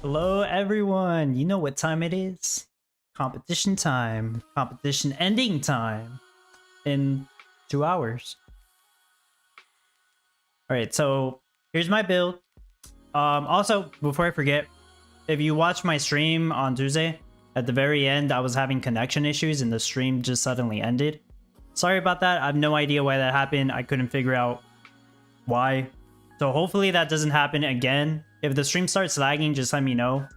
Hello, everyone. You know what time it is? Competition time. Competition ending time in 2 hours. All right, so here's my build. Also, before I forget, if you watch my stream on Tuesday, at the very end, I was having connection issues and the stream just suddenly ended. Sorry about that. I have no idea why that happened. I couldn't figure out why. So hopefully that doesn't happen again. If the stream starts lagging, just let me know.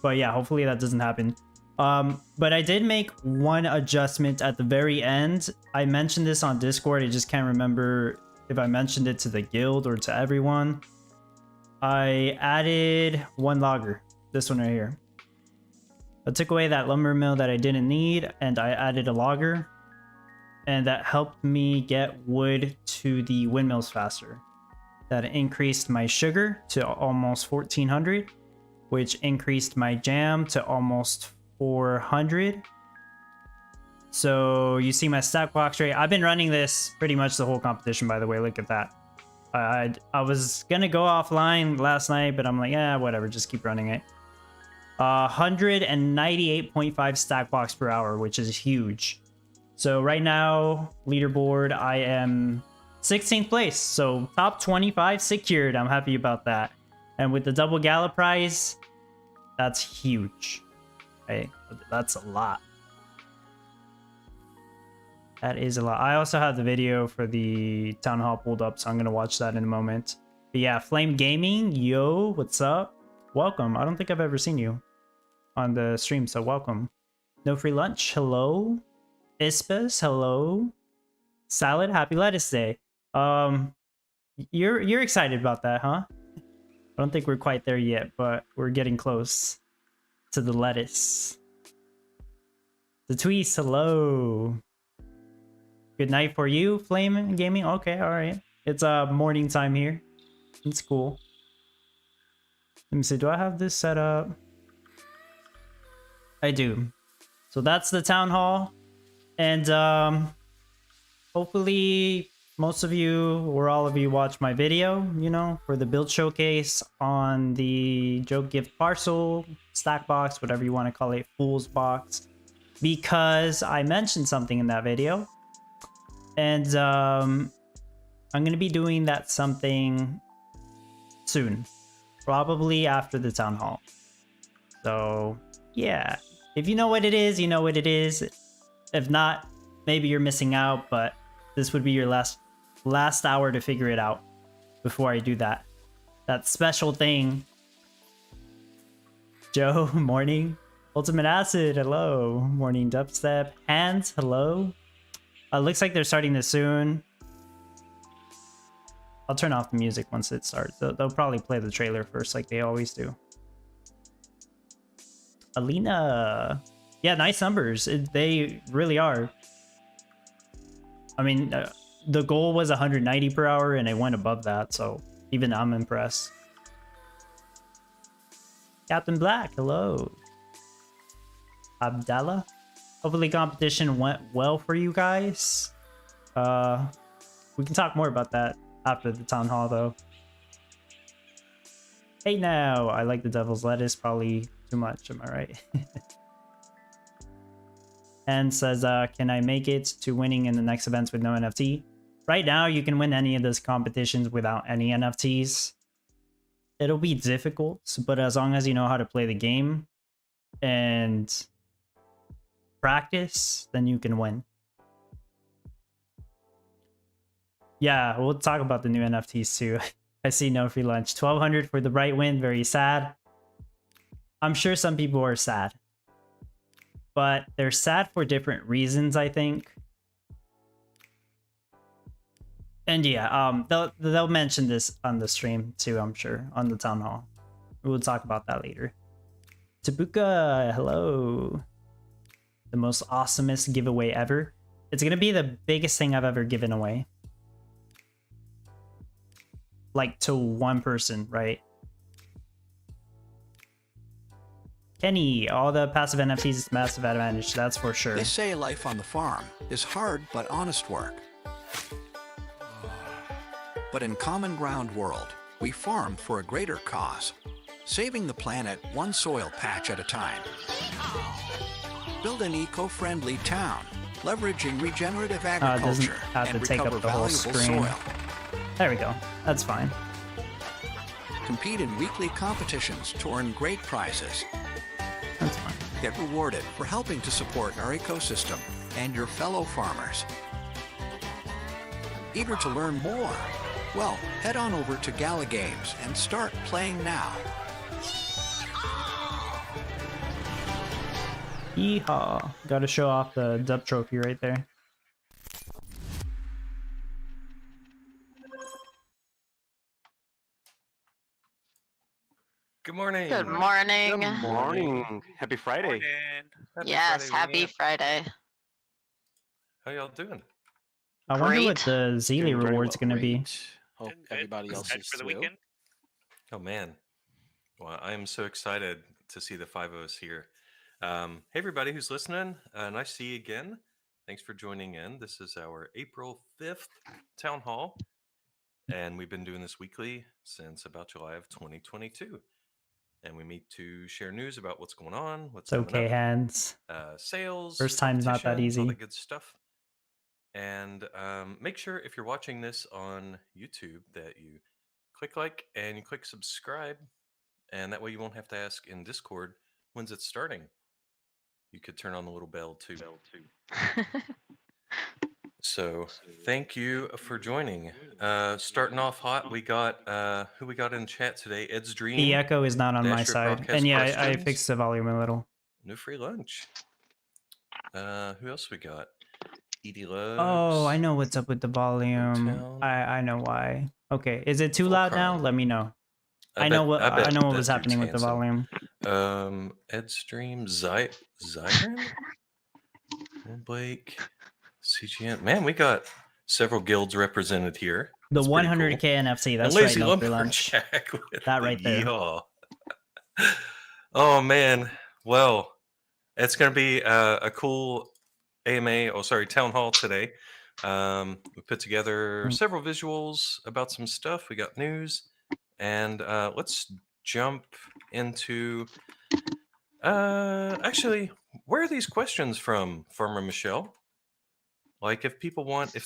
But yeah, hopefully that doesn't happen. But I did make one adjustment at the very end. I mentioned this on Discord. I just can't remember if I mentioned it to the guild or to everyone. I added one logger. This one right here. I took away that lumber mill that I didn't need, and I added a logger. And that helped me get wood to the windmills faster. That increased my sugar to almost 1400, which increased my jam to almost 400. So you see my stack box rate. I've been running this pretty much the whole competition, by the way. Look at that. I was gonna go offline last night, but I'm like, yeah, whatever, just keep running it. 198.5 stack box per hour, which is huge. So right now, leaderboard, I am 16th place, so top 25 secured. I'm happy about that. And with the double Gala prize, that's huge. Hey, that's a lot. That is a lot. I also have the video for the town hall pulled up, so I'm gonna watch that in a moment. But yeah, Flame Gaming, yo, what's up? Welcome. I don't think I've ever seen you on the stream, so welcome. No free lunch, hello. Ispas, hello. Salad, happy lettuce day. You're excited about that, huh? I don't think we're quite there yet, but we're getting close to the lettuce. The tweets, hello. Good night for you, Flame Gaming. Okay, all right. It's morning time here. It's cool. Let me see. Do I have this set up? I do. So that's the town hall, and hopefully most of you or all of you watch my video, you know, for the build showcase on the joke gift parcel, stack box, whatever you want to call it, fool's box, because I mentioned something in that video. And I'm going to be doing that something soon, probably after the town hall. So yeah, if you know what it is, you know what it is. If not, maybe you're missing out, but this would be your last hour to figure it out before I do that special thing. Joe, morning. Ultimate Acid, hello. Morning Dubstep. Hands, hello. Looks like they're starting this soon. I'll turn off the music once it starts. They'll probably play the trailer first like they always do. Alina. Yeah, nice numbers. They really are. I mean, the goal was 190 per hour and it went above that, so even I'm impressed. Captain Black, hello. Abdallah. Hopefully competition went well for you guys. We can talk more about that after the town hall though. Hey now, I like the devil's lettuce, probably too much, am I right? And says, can I make it to winning in the next events with no NFT? Right now, you can win any of those competitions without any NFTs. It'll be difficult, but as long as you know how to play the game and practice, then you can win. Yeah, we'll talk about the new NFTs too. I see no free lunch. 1200 for the bright win, very sad. I'm sure some people are sad, but they're sad for different reasons, I think. And yeah, they'll mention this on the stream too, I'm sure, on the town hall. We'll talk about that later. Tabuka, hello. The most awesomest giveaway ever. It's gonna be the biggest thing I've ever given away. Like to one person, right? Kenny, all the passive NFTs is massive advantage, that's for sure. They say life on the farm is hard but honest work. But in Common Ground World, we farm for a greater cause. saving the planet one soil patch at a time. Build an eco-friendly town, leveraging regenerative Doesn't agriculture have to and take up recover the whole valuable screen. soil. There we go. That's fine. Compete in weekly competitions to earn great prizes. That's fine. Get rewarded for helping to support our ecosystem and your fellow farmers. Eager to learn more? Well, head on over to Gala Games and start playing now. Yeehaw. Gotta show off the dub trophy right there. Good morning. Good morning. Good morning. Happy Friday. Yes, happy Friday. How y'all doing? I wonder what Great. the Zeely Doing very reward's well. gonna be. Great. Hope everybody else Excited is for the too. weekend. Oh man. Well, I am so excited to see the five of us here. Hey everybody who's listening, nice to see you again. Thanks for joining in. This is our April 5th town hall, and we've been doing this weekly since about July of 2022. And we meet to share news about what's going on, what's It's coming okay, up, hands. sales, First time's not that competitions, all easy. that good stuff. And make sure if you're watching this on YouTube that you click like and you click subscribe, and that way you won't have to ask in Discord when's it starting. You could turn on the little bell too. So thank you for joining. Starting off hot, we got who we got in chat today. Ed's Dream. The echo is not on my Dash your side. broadcast And yeah, I questions. fixed the volume a little. No free lunch. Who else we got? Edie Loves. Oh, I know what's up with the volume. Hotel. I know why. Okay, is it too Full loud now? Crown. Let me know. I bet- know what I bet I know what that was happening with dude's the handsome. volume. Ed Stream, Zyron? Blake, CGN. Man, we got several guilds represented here. The That's pretty 100k cool. NFC. And That's right. Lazy No free lunch. Lumberjack with That the right there. yeehaw. Oh man. Well, it's gonna be a cool town hall today. We put together several visuals about some stuff. We got news, and let's jump into. Actually, where are these questions from, Farmer Michelle? Like, if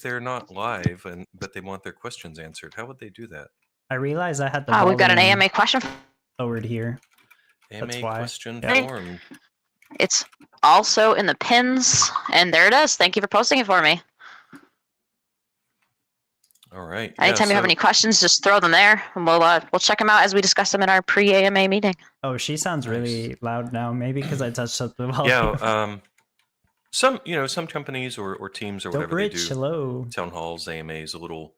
they're not live but they want their questions answered, how would they do that? I realized I had the We've got an volume AMA question. lowered here. AMA That's why. question Yeah. form. It's also in the pins, and there it is. Thank you for posting it for me. All right. Anytime you have any questions, just throw them there, and we'll check them out as we discuss them in our pre-AMA meeting. Oh, she sounds really loud now. Maybe because I touched up the volume. Yeah. Some companies or teams or Dope whatever they Rich, do hello. town halls, AMAs, a little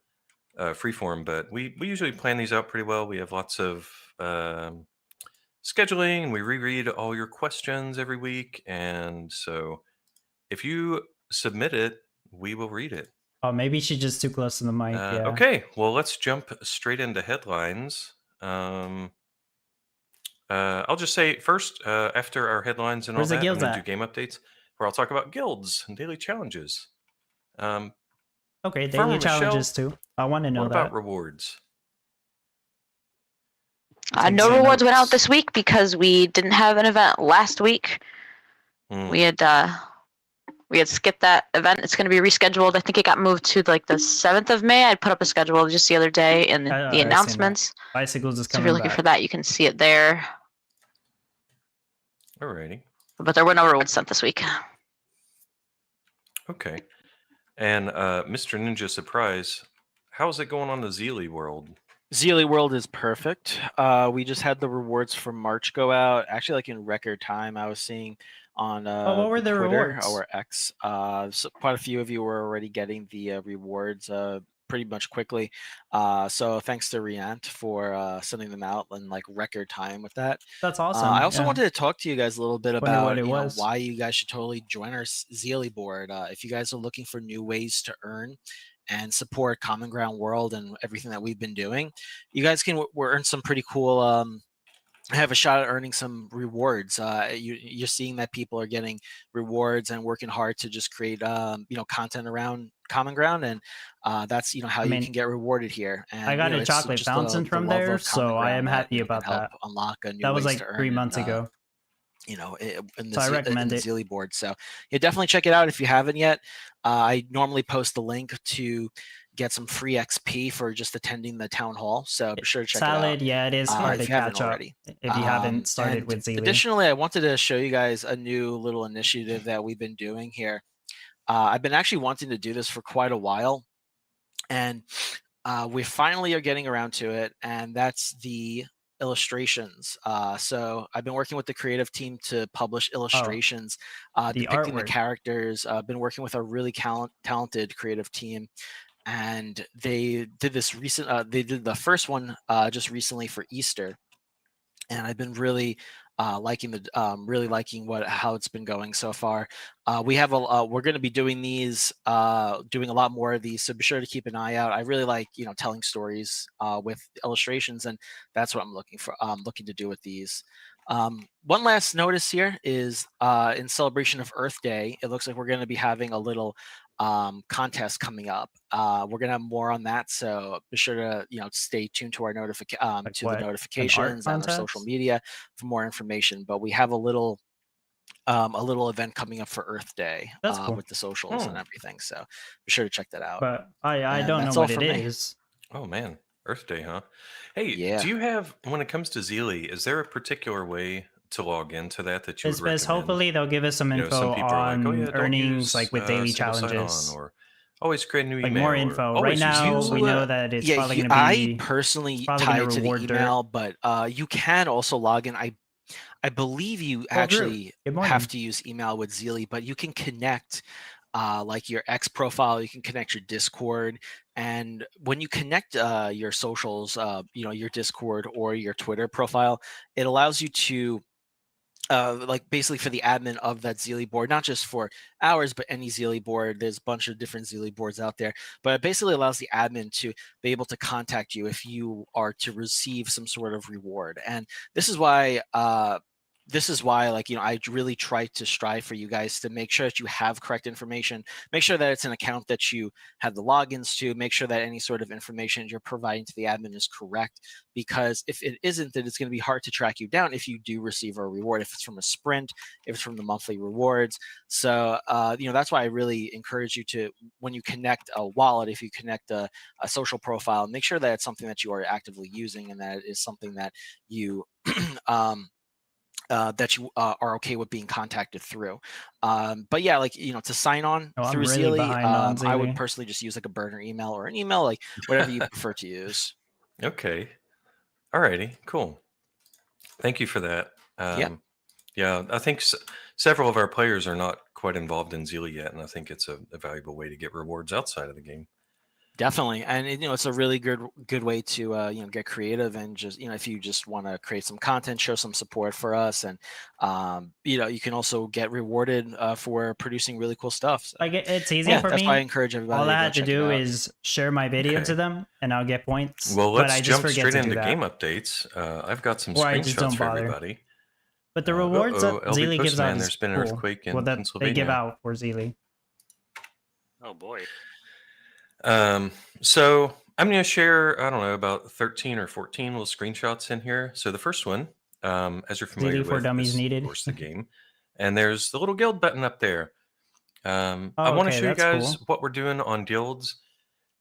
freeform, but we usually plan these out pretty well. We have lots of scheduling, and we reread all your questions every week. And so if you submit it, we will read it. Oh, maybe she's just too close to the mic. Yeah. Okay, well, let's jump straight into headlines. I'll just say first, after our headlines and Where's the all that, I'm guilds going to at? do game updates where I'll talk about guilds and daily challenges. Okay, Farmer daily Michelle, challenges too. I want to know what that. about rewards? No rewards went out this week because we didn't have an event last week. We had skipped that event. It's going to be rescheduled. I think it got moved to like the 7th of May. I put up a schedule just the other day in the announcements. Bicycles is So if coming you're looking back. for that, you can see it there. Alrighty. But there were no rewards sent this week. Okay. And Mr. Ninja Surprise, how's it going on the Zeely world? Zeely World is perfect. We just had the rewards for March go out. Actually, like in record time, I was seeing on what were the Twitter rewards? or X. So quite a few of you were already getting the rewards pretty much quickly. So thanks to Riant for sending them out in like record time with that. That's awesome. I also wanted to talk to you guys a little bit Wonder what about it was. why you guys should totally join our Zeely board. If you guys are looking for new ways to earn and support Common Ground World and everything that we've been doing, you guys can earn some pretty cool have a shot at earning some rewards. You're seeing that people are getting rewards and working hard to just create, content around Common Ground, and that's how I you mean, can get rewarded here. I And got a it's chocolate just fountain the from love there, of Common so I am Ground that happy can about help that. unlock new That was ways to like 3 earn months ago, in so I in recommend the it. Zealy board. So yeah, definitely check it out if you haven't yet. I normally post the link to get some free XP for just attending the town hall. So be sure to check it out Salad, yeah, it is hard to if you haven't catch up already. if you haven't started And with Zealy. additionally, I wanted to show you guys a new little initiative that we've been doing here. I've been actually wanting to do this for quite a while, and we finally are getting around to it, and that's the illustrations. So I've been working with the creative team to publish illustrations The depicting the artwork. characters. I've been working with a really talented creative team, and they did this recent. They did the first one just recently for Easter, and I've been really liking how it's been going so far. We're going to be doing these, doing a lot more of these, so be sure to keep an eye out. I really like telling stories with illustrations, and that's what I'm looking to do with these. One last notice here is in celebration of Earth Day, it looks like we're going to be having a little contest coming up. We're gonna have more on that, so be sure to stay tuned to our Like to the what? An art notifications and our social contest? media for more information. But we have a little event coming up for Earth Day That's cool. with the socials and everything. So be sure to check that out. But I And don't know that's all what it from me. is. Oh man, Earth Day, huh? Hey, Yeah. do you have, when it comes to Zealy, is there a particular way to log into that you would It's best. recommend? Hopefully they'll give us some Some info people are like, oh on yeah, don't earnings, use like with daily single sign-on, challenges, or always create a new like email, more or info. Right always use now, we cancel. know that it's Yeah, probably going to I be personally probably tie going it to to the reward dirt. email, but you can also log in. I believe you Oh, Drew, actually good have morning. to use email with Zealy, but you can connect like your X profile, you can connect your Discord, and when you connect your socials, your Discord or your Twitter profile, it allows you to like basically for the admin of that Zealy board, not just for ours, but any Zealy board. There's a bunch of different Zealy boards out there, but it basically allows the admin to be able to contact you if you are to receive some sort of reward. And this is why like I really try to strive for you guys to make sure that you have correct information, make sure that it's an account that you have the logins to, make sure that any sort of information you're providing to the admin is correct, because if it isn't, then it's going to be hard to track you down if you do receive a reward, if it's from a sprint, if it's from the monthly rewards. So that's why I really encourage you to, when you connect a wallet, if you connect a social profile, make sure that it's something that you are actively using and that it is something that you are okay with being contacted through. But yeah, like to sign on Oh, through I'm really Zealy, behind on I would Zealy. personally just use like a burner email or an email, like whatever you prefer to use. Okay, alrighty, cool. Thank you for that. Yeah. Yeah, I think several of our players are not quite involved in Zealy yet, and I think it's a valuable way to get rewards outside of the game. Definitely, and it's a really good way to get creative, and just if you just want to create some content, show some support for us, and you can also get rewarded for producing really cool stuff. So, Like it's easy yeah, for that's why I me. encourage everybody All to I go had to check it do out. is share my video to Okay. them, and I'll get points. Well, but let's I just jump forget straight to do into that. game updates. I've got some Or I just screenshots don't for bother. everybody. But the rewards that LB Zealy gives out Postman, is there's been an cool. earthquake in Well, that they give Pennsylvania. out for Zealy. Oh boy. So I'm going to share, I don't know, about 13 or 14 little screenshots in here. So the first one, as you're familiar Zealy for with, Dummies is, needed. of course, the game. And there's the little guild button up there. I Oh, want to okay, show you that's guys cool. what we're doing on guilds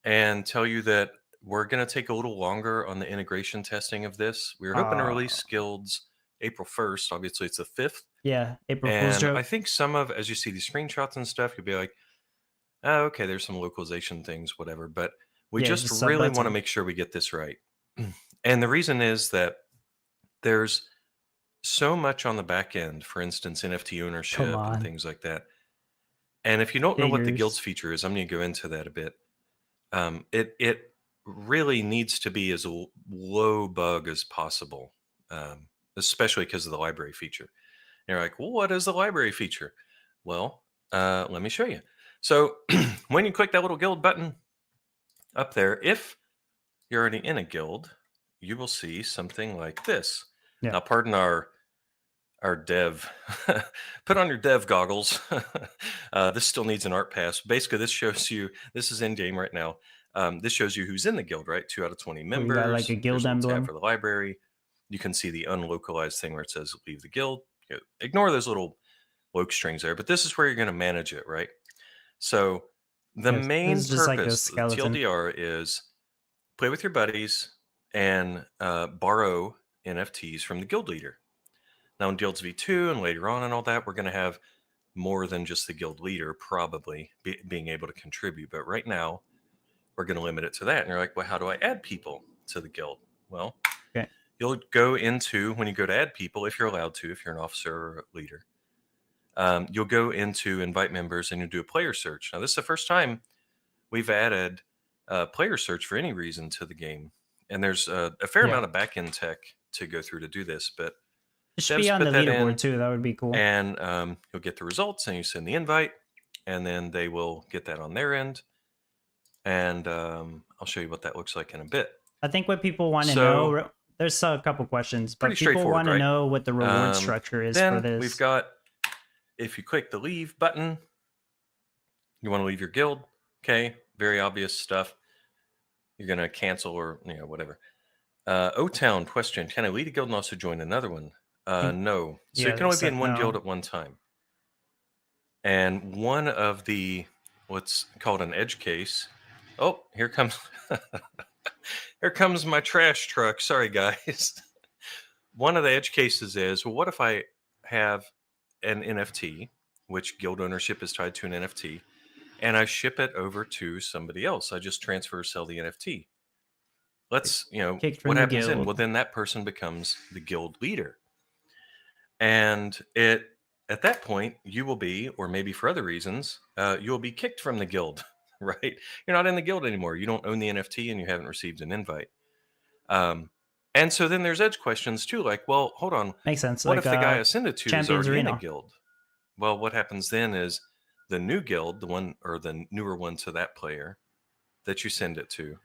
and tell you that we're going to take a little longer on the integration testing of this. We were hoping to release guilds April 1st. Obviously, it's the 5th. Yeah, April Fool's And joke. I think some of, as you see these screenshots and stuff, you'll be like, oh, okay, there's some localization things, whatever. But we Yeah, just just really want to button. make sure we get this right. And the reason is that there's so much on the back end, for instance, NFT Come ownership and on. things like that. And if you don't know what the guilds Figures. feature is, I'm going to go into that a bit. It really needs to be as low bug as possible, especially because of the library feature. And you're like, well, what is the library feature? Well, let me show you. So when you click that little guild button up there, if you're already in a guild, you will see something like this. Yeah. Now, pardon our dev. Put on your dev goggles. This still needs an art pass. Basically, this shows you. This is in game right now. This shows you who's in the guild, right? 2 out of 20 We members. got like a There's guild a little tab emblem. for the library. You can see the unlocalized thing where it says leave the guild. Ignore those little woke strings there, but this is where you're going to manage it, right? So the Yes, this main is just like a purpose of the skeleton. TLDR is play with your buddies and borrow NFTs from the guild leader. Now in Guilds V2 and later on and all that, we're going to have more than just the guild leader probably being able to contribute. But right now, we're going to limit it to that. And you're like, well, how do I add people to the guild? Well, Okay. you'll go into, when you go to add people, if you're allowed to, if you're an officer or a leader, you'll go into invite members and you'll do a player search. Now, this is the first time we've added player search for any reason to the game. And there's a fair Yeah. amount of back-end tech to go through to do this, but It should be Devs on the put that in, leaderboard too. That would be cool. and you'll get the results and you send the invite, and then they will get that on their end. And I'll show you what that looks like in a bit. I think what people want to So- know, there's a couple questions, but Pretty people straightforward, want to right? know what the reward structure is Then for this. we've got, if you click the leave button, you want to leave your guild. Okay, very obvious stuff. You're going to cancel or whatever. O-Town question, can I lead a guild and also join another one? No. So yeah, you can only be said in one no. guild at one time. And one of the, what's called an edge case. Oh, here comes here comes my trash truck. Sorry, guys. One of the edge cases is, well, what if I have an NFT, which guild ownership is tied to an NFT, and I ship it over to somebody else? I just transfer, sell the NFT. Let's, Kicked from what the happens then? guild. Well, then that person becomes the guild leader. And at that point, you will be, or maybe for other reasons, you will be kicked from the guild, right? You're not in the guild anymore. You don't own the NFT and you haven't received an invite. And so then there's edge questions too, like, well, hold on. Makes sense. What like if the guy I send it to is Champions already in a Arena. guild? Well, what happens then is the new guild, the one or the newer one to that player that you send it to,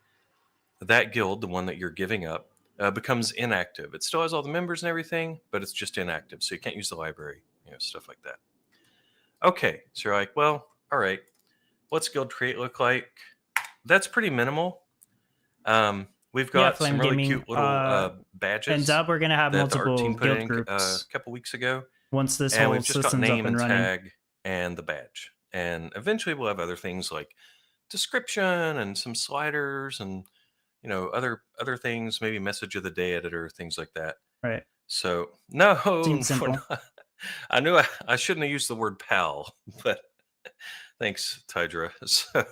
that guild, the one that you're giving up, becomes inactive. It still has all the members and everything, but it's just inactive. So you can't use the library, stuff like that. Okay, so you're like, well, all right, what's guild create look like? That's pretty minimal. We've got Flame some really Gaming, cute little badges. And Dub, we're gonna have that the art multiple team put guild in groups a couple weeks ago. once this And whole we've just got system's up name and and running. tag and the badge. And eventually we'll have other things like description and some sliders and other things, maybe message of the day editor, things like that. Right. So no, Seems simple. I knew I shouldn't have used the word pal, but thanks, Tydra. So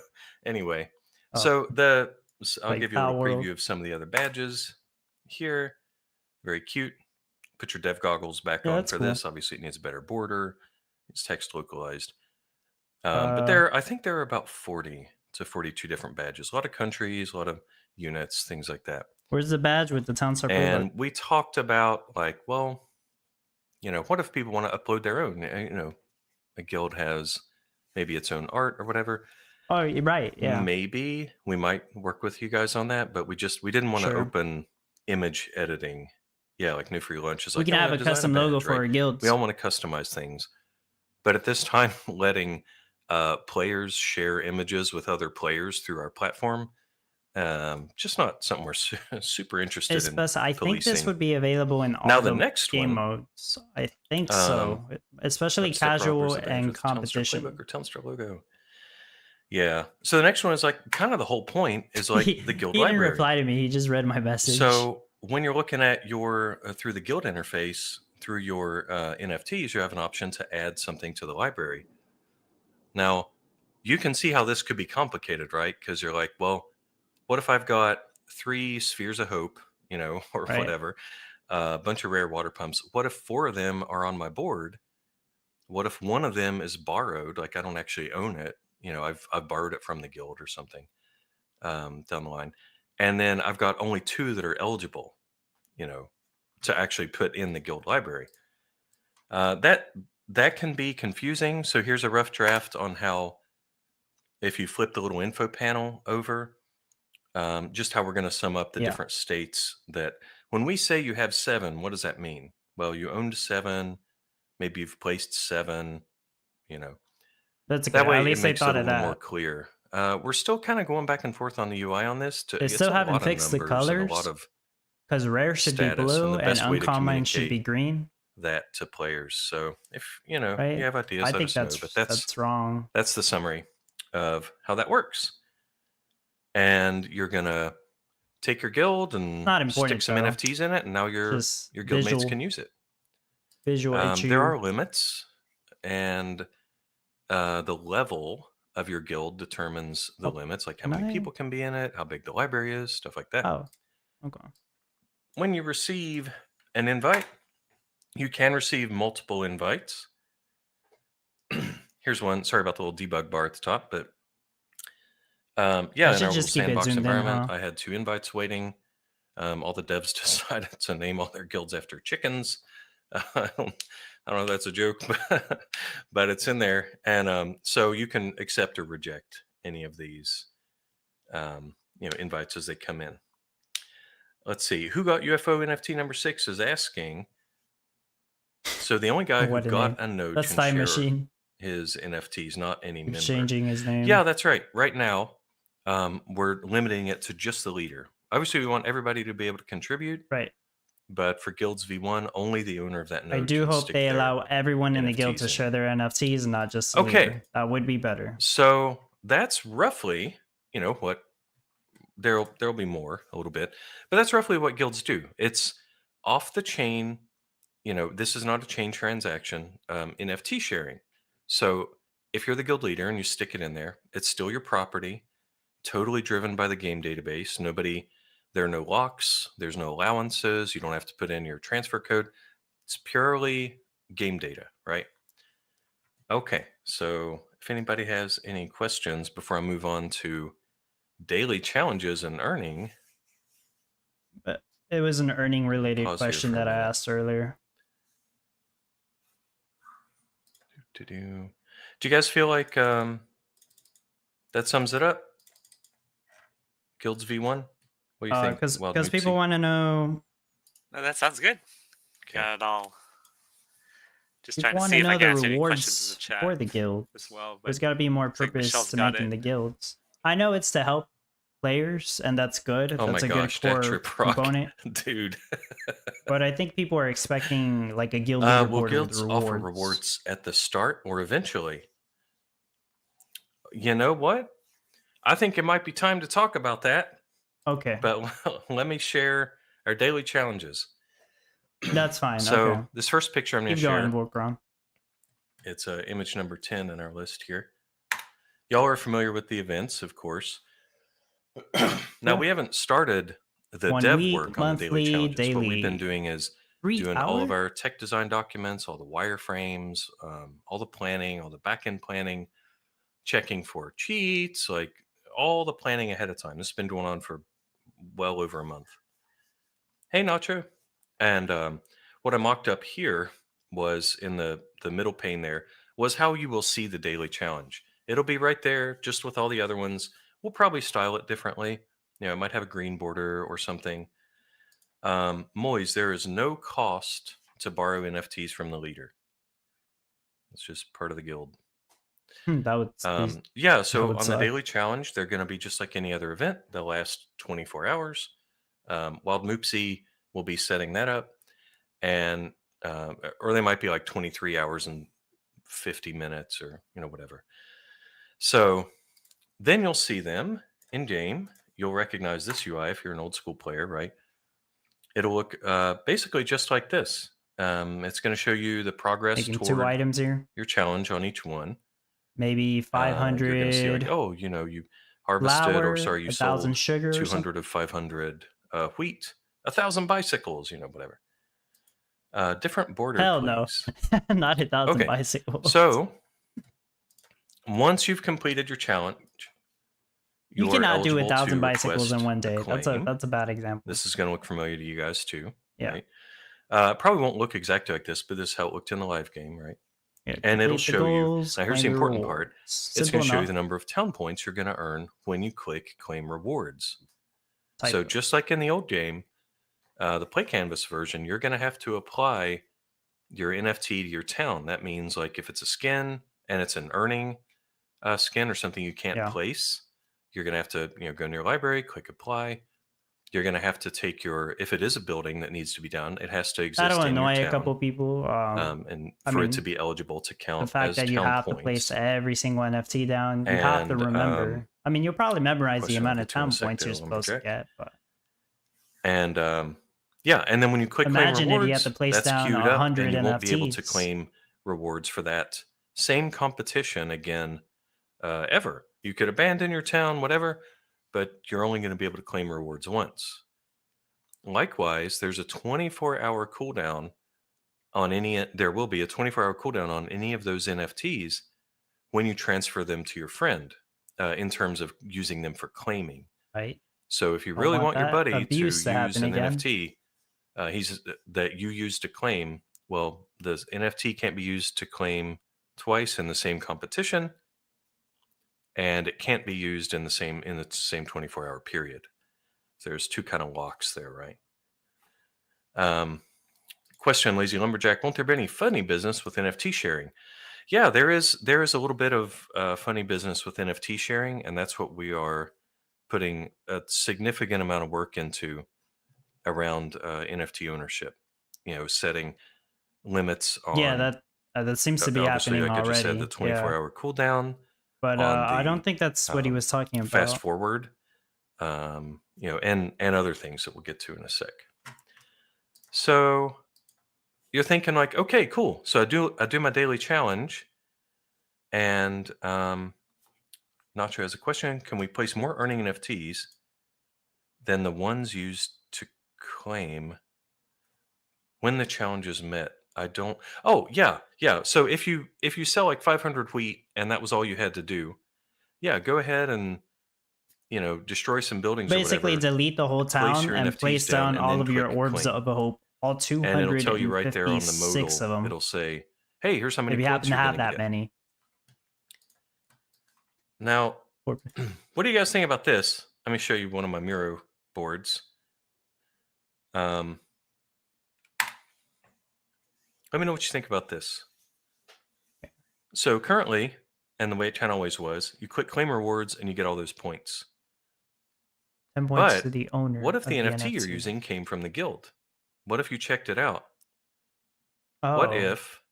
anyway, Oh, I'll like give you a little Pal World. preview of some of the other badges here. Very cute. Put your dev goggles back Yeah, on that's for cool. this. Obviously, it needs a better border. It's text localized. But I think there are about 40 to 42 different badges. A lot of countries, a lot of units, things like that. Where's the badge with the town circle? And we talked about like, well, what if people want to upload their own? A guild has maybe its own art or whatever. Oh, you're right. Yeah. Maybe we might work with you guys on that, but we didn't want to Sure. open image editing. Yeah, like New Free Lunch is We like, can "Oh, have a design custom badge," logo for right? our guilds. We all want to customize things, but at this time, letting players share images with other players through our platform, just not something we're super interested in. I think this policing. would be available in all Now, the the next game one, modes. I think so, especially Step casual Robbers, Avengers, and Townstar competition. Playbook or Townstar logo. Yeah. So the next one is like kind of the whole point is like the guild He didn't library. reply to me. He just read my message. So when you're looking at your through the guild interface through your NFTs, you have an option to add something to the library. Now, you can see how this could be complicated, right? Because you're like, well, what if I've got 3 spheres of hope, or Right. whatever, a bunch of rare water pumps. What if 4 of them are on my board? What if one of them is borrowed? Like I don't actually own it. I've borrowed it from the guild or something down the line. And then I've got only 2 that are eligible, to actually put in the guild library. That can be confusing. So here's a rough draft on how, if you flip the little info panel over, just how we're going to sum up the Yeah. different states that when we say you have 7, what does that mean? Well, you owned 7, maybe you've placed 7, you know. That's That good. At way it least they makes it thought a of little more that. clear. We're still kind of going back and forth on the UI on this. They It's still a haven't lot of fixed the numbers and a lot colors of because rare should be status, and blue the and best way to uncommon should be communicate green, that to players. So if you right? have ideas, I let think us know. But that's wrong. that's the summary of how that works. And you're gonna take your guild and Not stick important some though. NFTs in it, and now your Just guildmates can use it. visual There are issue. limits, and the level of your guild determines the Oh, limits, like how can many I? people can be in it, how big the library is, stuff like that. Oh, okay. When you receive an invite, you can receive multiple invites. Here's one. Sorry about the little debug bar at the top, but I yeah, in should our little just keep it sandbox zoomed in, environment, huh? I had 2 invites waiting. All the devs decided to name all their guilds after chickens. I don't know if that's a joke, but it's in there. And so you can accept or reject any of these invites as they come in. Let's see. Who got UFO NFT number 6 is asking. So the only guy who What a got name. a node That's can Time share Machine. his NFTs, not any member. Changing his name. Yeah, that's right. Right now, we're limiting it to just the leader. Obviously, we want everybody to be able to contribute. Right. But for guilds V1, only the owner of that node I do can hope stick they their allow everyone in the guild NFTs to in. share their NFTs and not just the Okay. leader. That would be better. So that's roughly, what there'll be more a little bit, but that's roughly what guilds do. It's off the chain. This is not a chain transaction, NFT sharing. So if you're the guild leader and you stick it in there, it's still your property, totally driven by the game database. There are no locks, there's no allowances, you don't have to put in your transfer code. It's purely game data, right? Okay, so if anybody has any questions before I move on to daily challenges and earning. But it was an earning related Pause here question for a that I minute. asked earlier. Do you guys feel like that sums it up? Guilds V1? What do you think? Because people want to know. No, that sounds good. Okay. Got it all. Just People trying to want see to if I know can the answer any questions in the rewards chat for the guild. as well. But There's got to be more looks like purpose Michelle's to got making it. the guilds. I know it's to help players, and that's good. Oh That's my a gosh, good that core trip rock, component. dude. But I think people are expecting like a guild leaderboard Will with guilds rewards. offer rewards at the start or eventually? You know what? I think it might be time to talk about that. Okay. But let me share our daily challenges. That's fine. So okay. This first picture I'm going to Keep share. going, Volkron. It's image number 10 in our list here. Y'all are familiar with the events, of course. Now, we haven't started the 1 dev week, work on the daily monthly, challenges. What we've been daily. doing is 3 doing all of hour? our tech design documents, all the wireframes, all the planning, all the back-end planning, checking for cheats, like all the planning ahead of time. This has been going on for well over a month. Hey, Nacho. And what I mocked up here was in the middle pane there was how you will see the daily challenge. It'll be right there just with all the other ones. We'll probably style it differently. It might have a green border or something. Moise, there is no cost to borrow NFTs from the leader. It's just part of the guild. That would yeah, so would on suck. the daily challenge, they're going to be just like any other event. They'll last 24 hours. Wild Moopsy will be setting that up. And or they might be like 23 hours and 50 minutes or whatever. So then you'll see them in game. You'll recognize this UI if you're an old school player, right? It'll look basically just like this. It's going to show you the progress making toward 2 items here. your challenge on each one. Maybe 500. You're going to see like, you harvested, flour, or sorry, you 1,000 sold sugar, 200 of 500 wheat, 1,000 bicycles, whatever. Different border. Hell please. no, not 1,000 Okay. bicycles. So once you've completed your challenge, you cannot do eligible 1,000 to bicycles in request one a day. claim. That's a bad example. This is going to look familiar to you guys too. Yeah. Right? Probably won't look exactly like this, but this is how it looked in the live game, right? Yeah, And it'll complete the show goals, you. Now, here's the claim your important part. rewards. It's Simple going to show you enough. the number of town points you're going to earn when you click claim rewards. Type So of- just like in the old game, The Play Canvas version, you're going to have to apply your NFT to your town. That means like if it's a skin and it's an earning skin or something you can't Yeah. place, you're going to have to go in your library, click apply. You're going to have to take if it is a building that needs to be done, it has to exist That'll in your annoy a town. couple people. And I for it to mean, be eligible to the count fact as that you town have to points. place every single NFT down, you have to And, remember. I mean, you'll probably memorize the question I'll amount of get to in a town sec points there, you're supposed to Lumberjack. get, but And yeah, and then when you click claim imagine if you rewards, had to place that's down queued up, 100 and you won't be able to NFTs. claim rewards for that same competition again ever. You could abandon your town, whatever, but you're only going to be able to claim rewards once. Likewise, there's a 24-hour cooldown on any. There will be a 24-hour cooldown on any of those NFTs when you transfer them to your friend, in terms of using them for claiming. Right. So if you Don't really want want your that buddy to abuse use to happen an again. NFT, that you use to claim, well, the NFT can't be used to claim twice in the same competition, and it can't be used in the same 24-hour period. So there's two kind of locks there, right? Question, Lazy Lumberjack, won't there be any funny business with NFT sharing? Yeah, there is a little bit of funny business with NFT sharing, and that's what we are putting a significant amount of work into around NFT ownership. Setting limits on. Yeah, that seems to be obviously, happening like I just said, already. the 24-hour cooldown. But on I don't the, think that's what he was talking fast about. forward, and other things that we'll get to in a sec. So you're thinking like, okay, cool. So I do my daily challenge, and Nacho has a question: can we place more earning NFTs than the ones used to claim when the challenge is met? I don't. Oh yeah. So if you sell like 500 wheat and that was all you had to do, yeah, go ahead and destroy some buildings Basically, or whatever. delete the whole Place town your and NFTs place down, down and all then of your click orbs claim. of hope. All And it'll tell you right there on the 256 of modal. them. It'll say, "Hey, here's how many If you points happen to you're have going to that get." many. Now, what do you guys think about this? Let me show you one of my Miro boards. Let me know what you think about this. So currently, and the way it kind of always was, you click claim rewards and you get all those points. 10 points But to the owner. what if of the NFT you're using came from the guild? What if you checked it out? Oh. What if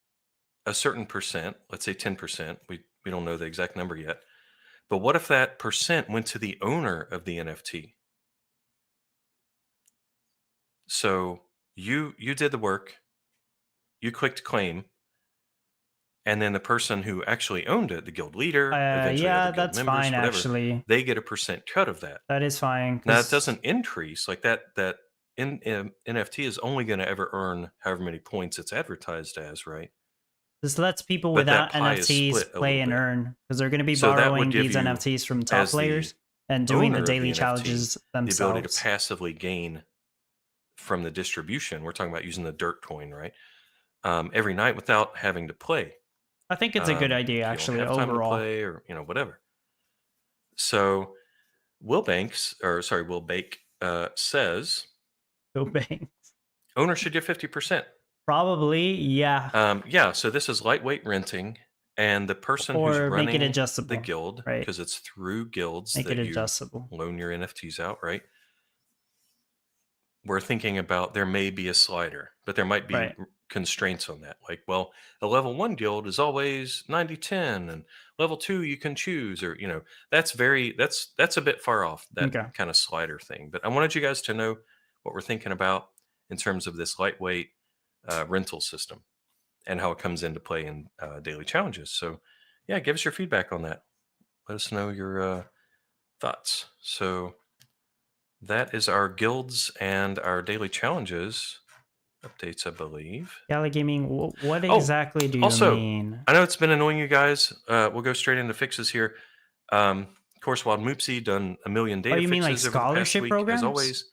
a certain percent, let's say 10%, we don't know the exact number yet, but what if that percent went to the owner of the NFT? So you did the work, you clicked claim, and then the person who actually owned it, the guild leader, eventually yeah, other guild that's members, fine, whatever, actually. they get a percent cut of that. That is fine. Now it doesn't increase like that. That NFT is only going to ever earn however many points it's advertised as, right? This lets people But that without pie is NFTs split a play little and bit. earn, because they're going to be So that would borrowing give these you, NFTs from top as the players and doing the owner of daily the NFT, challenges the ability to themselves. passively gain from the distribution. We're talking about using the dirt coin, right? Every night without having to play. I think it's a good idea, actually, if you don't have time overall. to play, or whatever. So Will Bake says, Go Banks. owner should get 50%. Probably, yeah. Yeah, so this is lightweight renting, and the person who's Or make it running adjustable, the guild, right? because it's through guilds Make that it you adjustable. loan your NFTs out, right? We're thinking about there may be a slider, but there might be Right. constraints on that. Like, well, a level 1 guild is always 90-10, and level 2 you can choose, or that's a bit far off, that Okay. kind of slider thing. But I wanted you guys to know what we're thinking about in terms of this lightweight rental system and how it comes into play in daily challenges. So yeah, give us your feedback on that. Let us know your thoughts. So that is our guilds and our daily challenges updates, I believe. Gala Gaming, what exactly do you also, mean? I know it's been annoying you guys. We'll go straight into fixes here. Of course, Wild Moopsy done a million data you mean like fixes over the past scholarship week, programs? as always.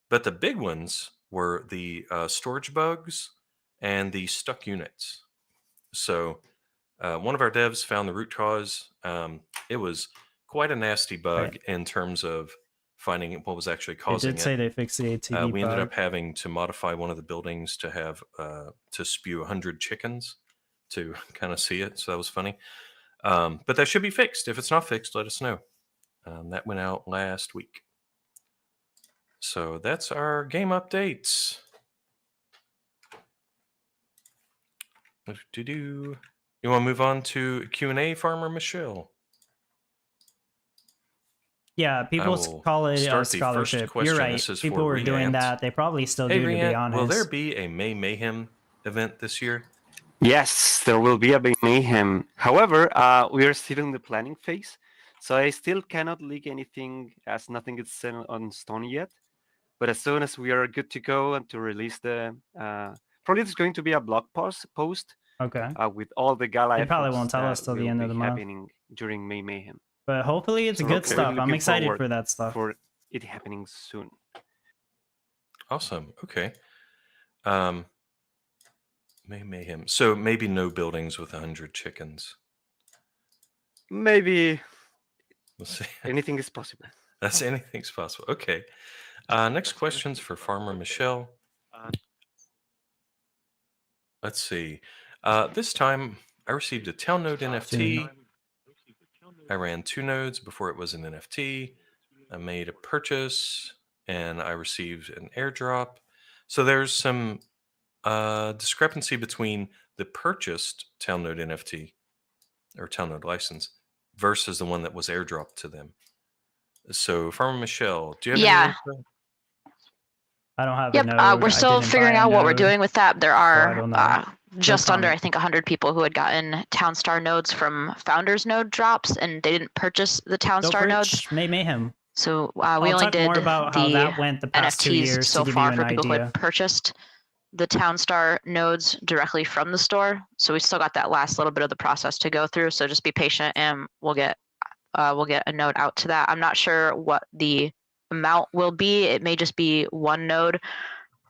But the big ones were the storage bugs and the stuck units. So one of our devs found the root cause. It was quite a nasty bug in terms of finding what was actually They causing did say it. they fixed the ATV We ended bug. up having to modify one of the buildings to have to spew 100 chickens to kind of see it. So that was funny. But that should be fixed. If it's not fixed, let us know. That went out last week. So that's our game updates. You want to move on to Q&A, Farmer Michelle? Yeah, people will call it start a the first scholarship. You're question. right. This is People for were doing Riant. that. They probably still Hey, do, to be Riant, honest. will there be a May Mayhem event this year? Yes, there will be a big mayhem. However, we are still in the planning phase, so I still cannot leak anything as nothing is set on stone yet. But as soon as we are good to go and to release the, probably it's going to be a blog post Okay. with all the gala They probably efforts won't tell us that till the will end of be the month. happening during May Mayhem. But hopefully it's So good we're stuff. I'm looking excited forward for that stuff. for it happening soon. Awesome. Okay. May Mayhem. So maybe no buildings with 100 chickens. Maybe We'll see. anything is possible. That's anything's possible. Okay. Next question's for Farmer Michelle. Let's see. This time I received a town node NFT. I ran 2 nodes before it was an NFT. I made a purchase and I received an airdrop. So there's some discrepancy between the purchased town node NFT or town node license versus the one that was airdropped to them. So, Farmer Michelle, do you have any info? I don't have Yep, a node. we're I still didn't figuring buy a out what we're node. doing with that. There I are don't know. just under, I comment. think, 100 people who had gotten Town Star nodes from Founders node drops, and they didn't purchase the Town Dope Star nodes. Rich, May Mayhem. So we I'll only talk did more about how the that went the past 2 NFTs years so to give far you for an people who idea. had purchased the Town Star nodes directly from the store. So we still got that last little bit of the process to go through. So just be patient, and we'll get a node out to that. I'm not sure what the amount will be. It may just be one node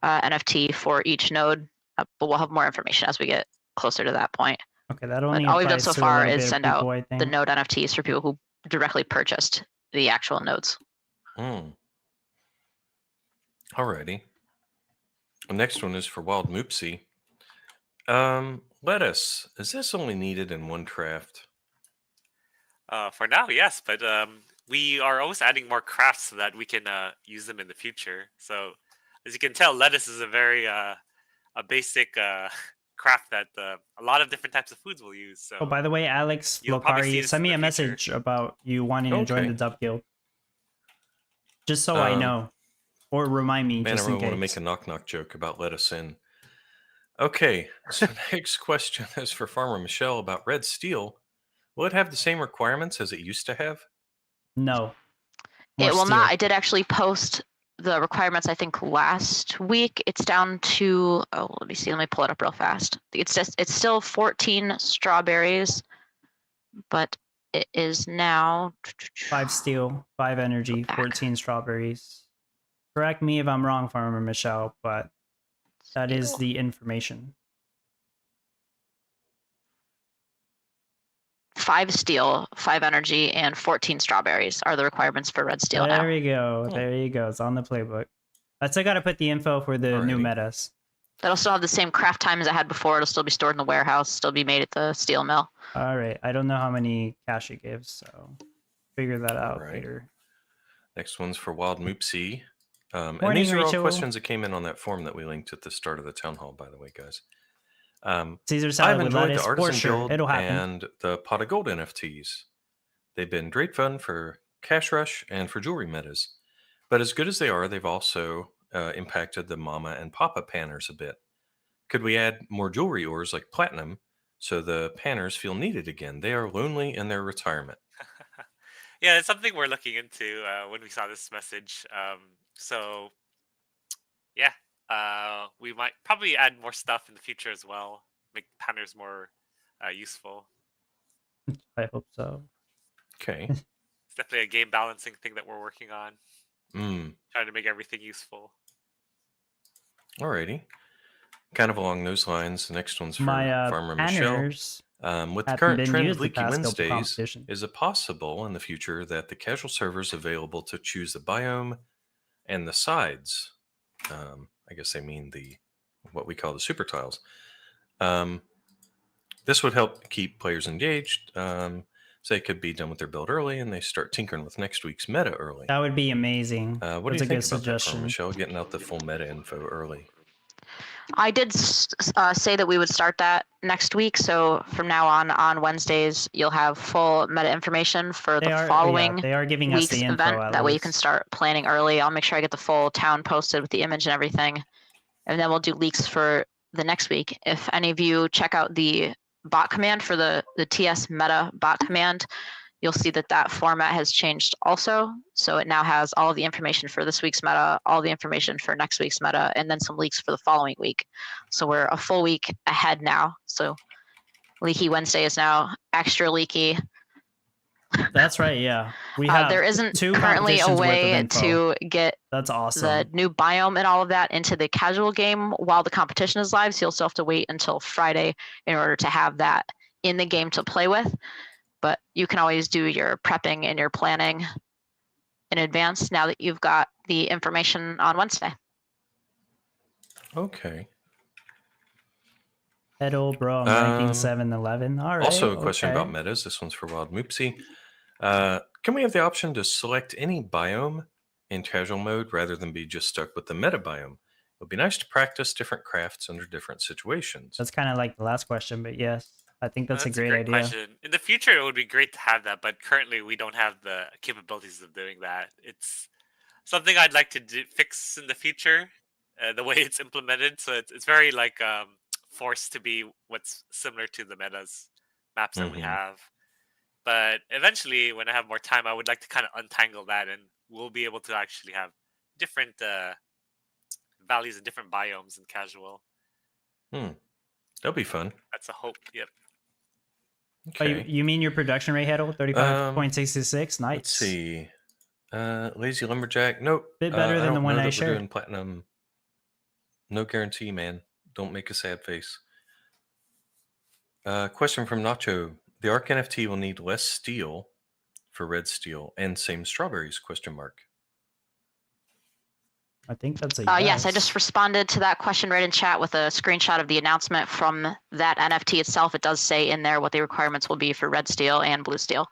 NFT for each node, but we'll have more information as we get closer to that point. Okay, that only But all we've done applies so to a far little is bit of send people, out I the think. node NFTs for people who directly purchased the actual nodes. Alrighty. The next one is for Wild Moopsy. Lettuce, is this only needed in one craft? For now, yes, but we are always adding more crafts so that we can use them in the future. So, as you can tell, lettuce is a very a basic craft that a lot of different types of foods will use. So, Oh, by the way, Alex you'll probably see Lokari, this send in me the a future. message about you wanting to join Okay. the Dub Guild. Just so I know. Or remind me, Man, just I in really want to case. make a knock-knock joke about lettuce in. Okay, so next question is for Farmer Michelle about red steel. Will it have the same requirements as it used to have? No. It will steel. not. I did actually post the requirements, I think, last week. It's down to, oh, let me see. Let me pull it up real fast. It's still 14 strawberries, but it is now 5 steel, 5 energy, 14 strawberries. Correct me if I'm wrong, Farmer Michelle, but that is the information. 5 steel, 5 energy, and 14 strawberries are the requirements for red steel now. There we go. There you go. It's on the playbook. I still got to put the info for the new metas. That'll still have the same craft time as I had before. It'll still be stored in the warehouse, still be made at the steel mill. All right. I don't know how many cash it gives, so figure that out later. Next one's for Wild Moopsy. And Morning, these are Rachel. all questions that came in on that form that we linked at the start of the town hall, by the way, guys. Caesar salad I've with enjoyed lettuce, the artisan for sure. build It'll happen. and the pot of gold NFTs. They've been great fun for Cash Rush and for jewelry metas. But as good as they are, they've also impacted the Mama and Papa panners a bit. Could we add more jewelry ores like platinum so the panners feel needed again? They are lonely in their retirement. Yeah, it's something we're looking into when we saw this message. So, yeah, we might probably add more stuff in the future as well, make panners more useful. I hope so. Okay. It's definitely a game balancing thing that we're working on. Trying to make everything useful. Alrighty. Kind of along those lines, the next one's for My Farmer Michelle. panners With the Haven't current been trend used of the leaky past couple Wednesdays, competitions. is it possible in the future that the casual servers available to choose the biome and the sides, I guess they mean what we call the super tiles, this would help keep players engaged, so they could be done with their build early and they start tinkering with next week's meta early. That would be amazing. What do That's you a think good about that, for suggestion. Michelle, getting out the full meta info early? I did say that we would start that next week. So from now on Wednesdays, you'll have full meta information for the following they are giving us week's the info event. at That way you can least. start planning early. I'll make sure I get the full town posted with the image and everything. And then we'll do leaks for the next week. If any of you check out the bot command for the TS meta bot command, you'll see that format has changed also. So it now has all of the information for this week's meta, all the information for next week's meta, and then some leaks for the following week. So we're a full week ahead now. So Leaky Wednesday is now extra leaky. That's right, yeah. We have there isn't two currently a competitions worth of way info. to get That's awesome. the new biome and all of that into the casual game while the competition is live. So you'll still have to wait until Friday in order to have that in the game to play with. But you can always do your prepping and your planning in advance now that you've got the information on Wednesday. Okay. Hello, bro. I'm ranking 7-11. All right. Also, a question about metas. This one's for Wild Moopsy. Can we have the option to select any biome in casual mode rather than be just stuck with the meta biome? It would be nice to practice different crafts under different situations. That's kind of like the last question, but yes, I think that's a great idea. Question. In the future, it would be great to have that, but currently we don't have the capabilities of doing that. It's something I'd like to fix in the future, the way it's implemented. So it's very like forced to be what's similar to the metas maps that we have. But eventually, when I have more time, I would like to kind of untangle that, and we'll be able to actually have different values and different biomes in casual. That'll be fun. That's a hope. Yep. Okay. You mean your production rate, Heddle? 35.66? Nice. Let's see. Lazy Lumberjack. Nope. Bit better than the one I shared. We're doing platinum. No guarantee, man. Don't make a sad face. Question from Nacho. The Arc NFT will need less steel for red steel and same strawberries, ? I think that's a yes. Yes, I just responded to that question right in chat with a screenshot of the announcement from that NFT itself. It does say in there what the requirements will be for red steel and blue steel.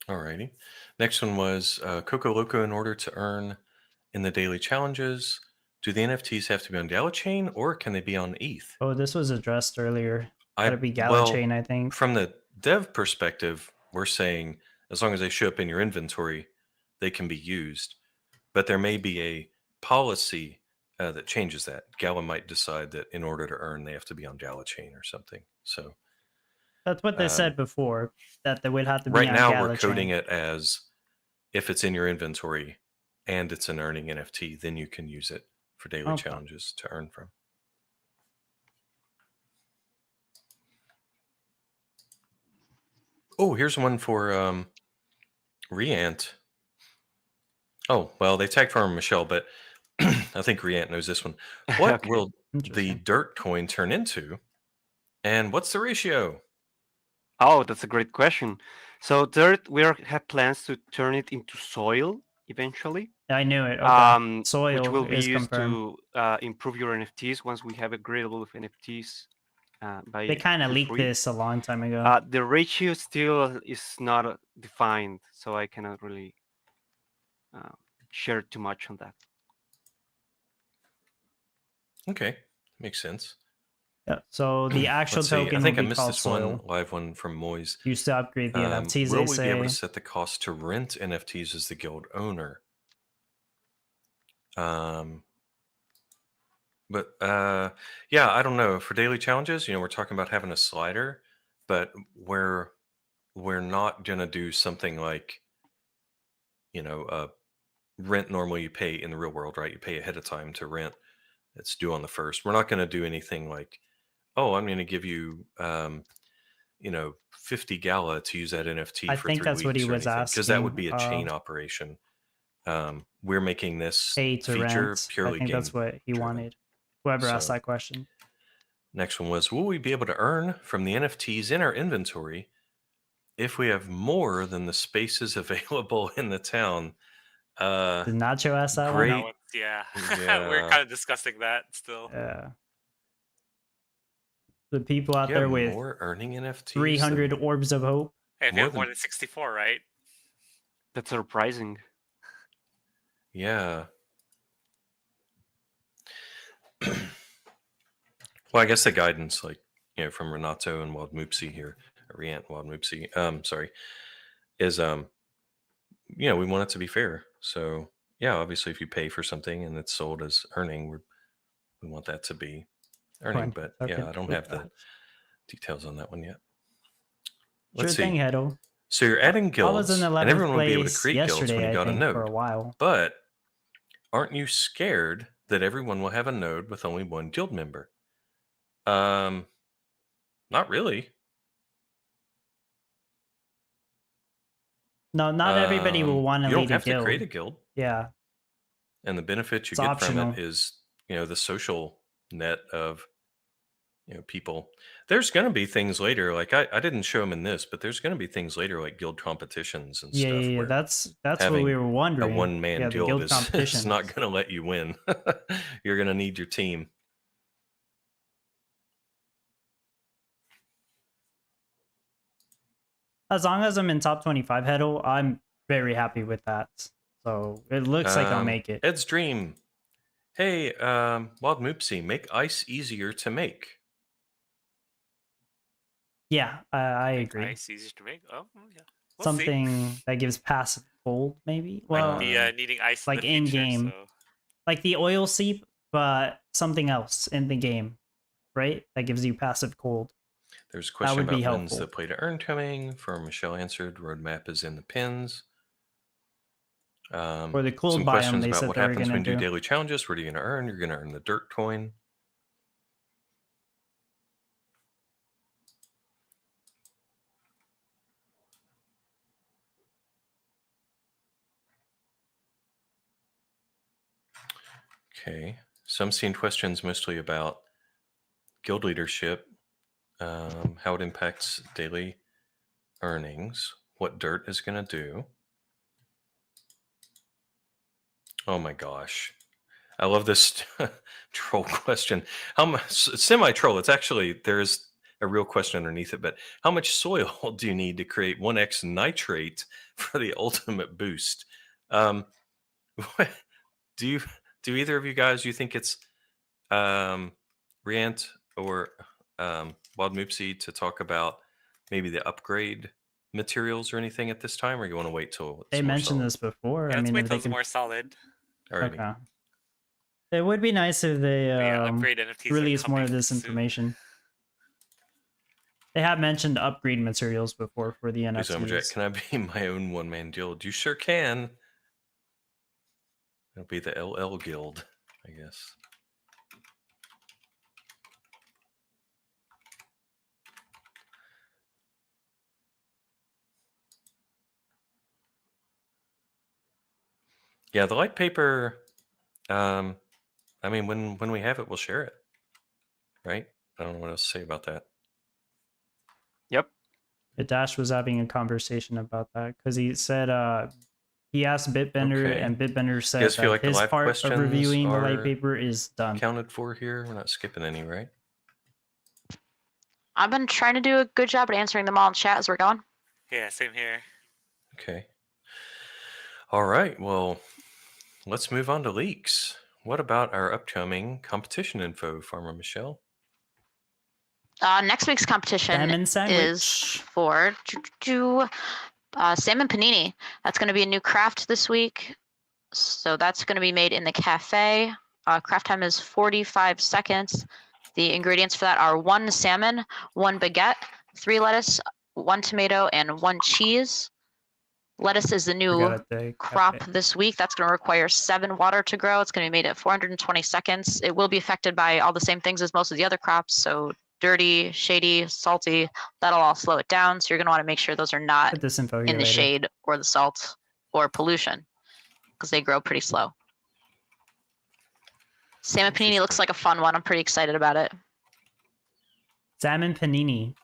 Alrighty. Next one was Coco Loco. In order to earn in the daily challenges, do the NFTs have to be on Gala Chain or can they be on ETH? Oh, this was addressed earlier. Gotta be Gala Chain, I think. From the dev perspective, we're saying as long as they show up in your inventory, they can be used. But there may be a policy that changes that. Gala might decide that in order to earn, they have to be on Gala Chain or something. So that's what they said before, that they would have to be right on now. Gala We're coding Chain. it as if it's in your inventory and it's an earning NFT, then you can use it for daily challenges to earn from. Oh, here's one for Reant. Oh, well, they tagged from Michelle, but I think Reant knows this one. What will the dirt coin turn into? And what's the ratio? Oh, that's a great question. So dirt, have plans to turn it into soil eventually. I knew it. Okay. Soil which will be is used confirmed. to improve your NFTs once we have a great level of NFTs. They kind of leaked this a long time ago. The ratio still is not defined, so I cannot really share too much on that. Okay, makes sense. Yeah. So the actual token I think will I be missed called this soil. live one from Moise. Used to upgrade the NFTs. Will They we say. be able to set the cost to rent NFTs as the guild owner? But yeah, I don't know. For daily challenges, we're talking about having a slider, but we're not gonna do something like, rent normally you pay in the real world, right? You pay ahead of time to rent. It's due on the 1st. We're not gonna do anything like, oh, I'm gonna give you 50 Gala to use that NFT I for 3 think that's weeks what he or was anything, because that would asking, be a chain operation. We're making this pay to feature rent. purely I think that's what he wanted. Whoever asked that question. Next one was, will we be able to earn from the NFTs in our inventory if we have more than the spaces available in the town? Did Nacho ask that great. That one's, yeah. Yeah. We're kind of discussing that still. one? Yeah. The people out You there have with more earning NFTs 300 than- orbs of hope. Hey, if you More have more than- than 64, right? That's surprising. Yeah. Well, I guess the guidance, like, you know, from Renato and Wild Moopsy here, Riant Wild Moopsy, sorry, is, you know, we want it to be fair. So, yeah, obviously, if you pay for something and it's sold as earning, we want that to be earning. Fine. But yeah, Okay, I don't we have the got it. details on that one yet. Sure Let's thing, see. Heddle. So you're adding I was guilds, in and 11th everyone will be able to place create guilds when yesterday, you I got a think, node. for a while. But aren't you scared that everyone will have a node with only one guild member? Not really. No, not everybody will want to You lead don't have a guild. to create a guild, Yeah, and the benefit you It's get from optional. it is, you know, the social net of, you know, people. There's going to be things later, like I didn't show them in this, but there's going to be things later like guild competitions and yeah, stuff. yeah. Where That's what having we were a wondering. one-man Yeah, the guild guild is competitions. not going to let you win. You're going to need your team. As long as I'm in top 25, Heddle, I'm very happy with that. So it looks like I'll make it. Ed's dream. Hey, Wild Moopsy, make ice easier to make. Yeah, I agree. Nice, easy to make. Oh, yeah. We'll see. Something that gives passive cold, maybe. Well, Might be needing ice like in the future, in-game. so. like the oil seep, but something else in the game, right? That gives you passive cold. There's a question would be about when's helpful. the play to earn coming. For Michelle answered, roadmap is in the pins. For the cold some biome, questions they about said what they were happens gonna when you do do. daily challenges. What are you going to earn? You're going to earn the dirt coin. Okay, so I'm seeing questions mostly about guild leadership, how it impacts daily earnings, what dirt is going to do. Oh my gosh. I love this troll question. How much semi-troll? It's actually, there's a real question underneath it, but how much soil do you need to create 1x nitrate for the ultimate boost? Do either of you guys, you think it's Riant or Wild Moopsy to talk about maybe the upgrade materials or anything at this time, or you want to wait till it's They more mentioned solid? this before. Yeah, I let's mean, wait if till they it's can. more solid. Alrighty. Okay. It would be nice if they But yeah, upgrade NFTs are release more of coming this soon. information. They have mentioned upgrade materials before for the Please, Jack, NFTs. can I be my own one-man guild? You sure can. It'll be the LL Guild, I guess. Yeah, the light paper. I mean, when we have it, we'll share it. Right? I don't know what else to say about that. Yep. Dash was having a conversation about that because he said he asked Bitbender Okay. and Bitbender You said guys feel that like the his live part of questions reviewing the are light paper is done. accounted for here? We're not skipping any, right? I've been trying to do a good job at answering them all in chat as we're going. Yeah, same here. Okay. All right. Well, let's move on to leaks. What about our upcoming competition info, Farmer Michelle? Next week's competition Salmon sandwich. is for salmon panini. That's going to be a new craft this week. So that's going to be made in the cafe. Craft time is 45 seconds. The ingredients for that are 1 salmon, 1 baguette, 3 lettuce, 1 tomato, and 1 cheese. Lettuce is the new crop this week. That's going to require 7 water to grow. It's going to be made at 420 seconds. It will be affected by all the same things as most of the other crops. So dirty, shady, salty, that'll all slow it down. So you're going to want to make sure those are not Put this info in here the later. shade or the salt or pollution because they grow pretty slow. Salmon panini looks like a fun one. I'm pretty excited about it. Salmon panini.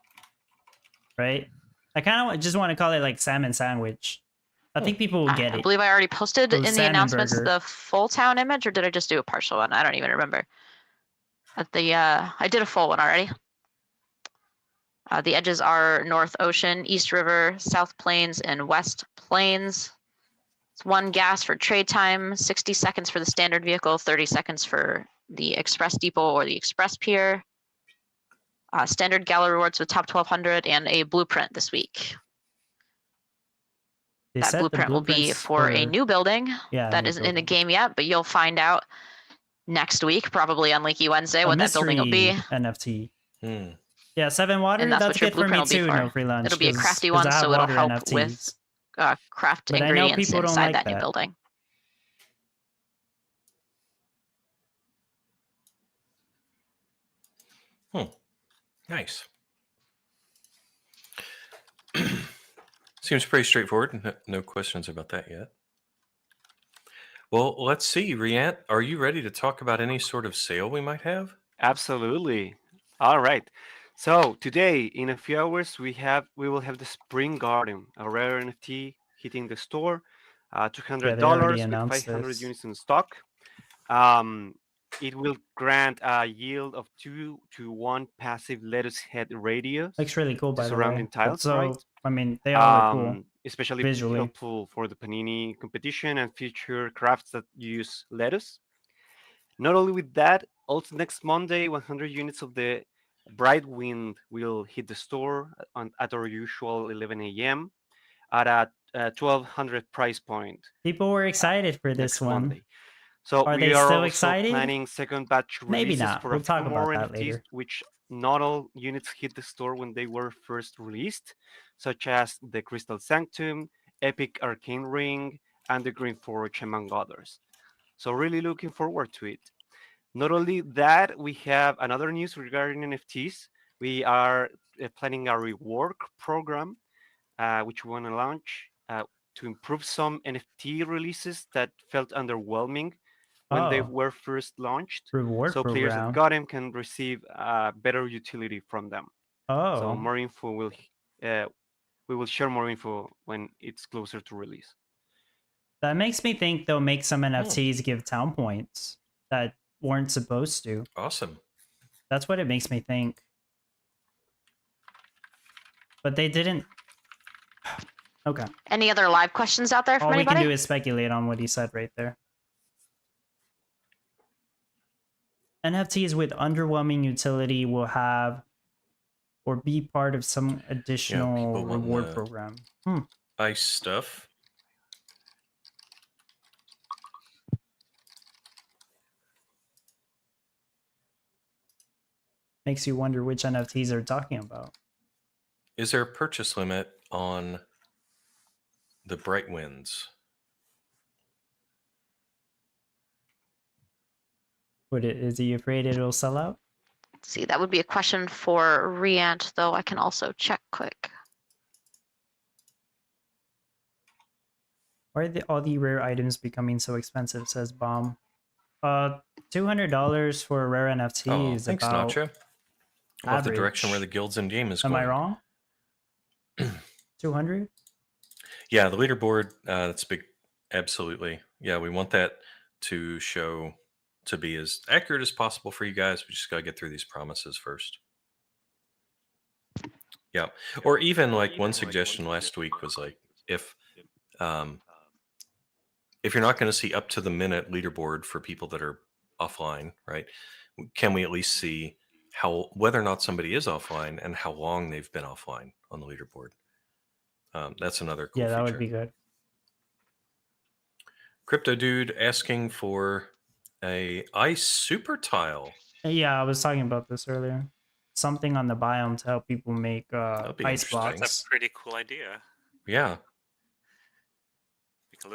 Right? I kind of just want to call it like salmon sandwich. I think people will get I it. believe I already posted Oh, in the salmon announcements burger. the full town image, or did I just do a partial one? I don't even remember. At the I did a full one already. The edges are North Ocean, East River, South Plains, and West Plains. It's 1 gas for trade time, 60 seconds for the standard vehicle, 30 seconds for the Express Depot or the Express Pier. Standard Gala rewards with top 1200 and a blueprint this week. They That said the blueprint will be blueprints for a new building that new isn't in the building. game yet, but you'll find out next week, probably on Leaky Wednesday, A what that building will be. mystery NFT. Hmm. Yeah, 7 water. And that's That's what your good for me blueprint will be too. for. No free lunch. It'll be a 'cause- crafty 'cause one, I have so it'll water help NFTs. with craft But I know ingredients people don't inside like that new that. building. Nice. Seems pretty straightforward. No questions about that yet. Well, let's see. Riant, are you ready to talk about any sort of sale we might have? Absolutely. All right. So today, in a few hours, we will have the Spring Garden, a rare NFT hitting the store. $200 with announced 500 this. units in stock. It will grant a yield of 2-to-1 passive lettuce head radius Looks really cool, to by the surrounding way. tiles, So, right? I mean, they all look cool. Especially visually. helpful for the Panini competition and future crafts that use lettuce. Not only with that, also next Monday, 100 units of the Bright Wind will hit the store at our usual 11 a.m. at a 1,200 price point. People were excited for this next one. Monday. So Are we they are still also excited? planning second batch Maybe releases not. for We'll a few talk more about that NFTs, later. which not all units hit the store when they were first released, such as the Crystal Sanctum, Epic Arcane Ring, and the Green Forge, among others. So really looking forward to it. Not only that, we have another news regarding NFTs. We are planning a rework program, which we want to launch to improve some NFT releases that felt underwhelming when they were first launched. Reward so players that program. got them can receive better utility from them. So Oh, more info will we will share more info when it's closer to release. that makes me think they'll make some NFTs give town points that weren't supposed to. Awesome. That's what it makes me think. But they didn't. Okay. Any other live questions out there from All we anybody? can do is speculate on what he said right there. NFTs with underwhelming utility will have or be part of some additional people want reward the program. Ice stuff. Makes you wonder which NFTs they're talking about. Is there a purchase limit on the Bright Winds? Is he afraid it'll sell out? Let's see, that would be a question for Riant, though I can also check quick. Why are all the rare items becoming so expensive, says Bomb. $200 for a rare NFT is thanks, about Nacho. I love the direction average. where the guilds in game is Am going. I wrong? 200? Yeah, the leaderboard, that's big. Absolutely. Yeah, we want that to show to be as accurate as possible for you guys. We just got to get through these promises first. Yeah. Or even like one suggestion last week was like, if you're not going to see up to the minute leaderboard for people that are offline, right? Can we at least see whether or not somebody is offline and how long they've been offline on the leaderboard? That's another cool feature. Yeah, that would be good. Crypto Dude asking for a ice super tile. Yeah, I was talking about this earlier. Something on the biome to help people make ice blocks. That's a pretty cool idea. Yeah.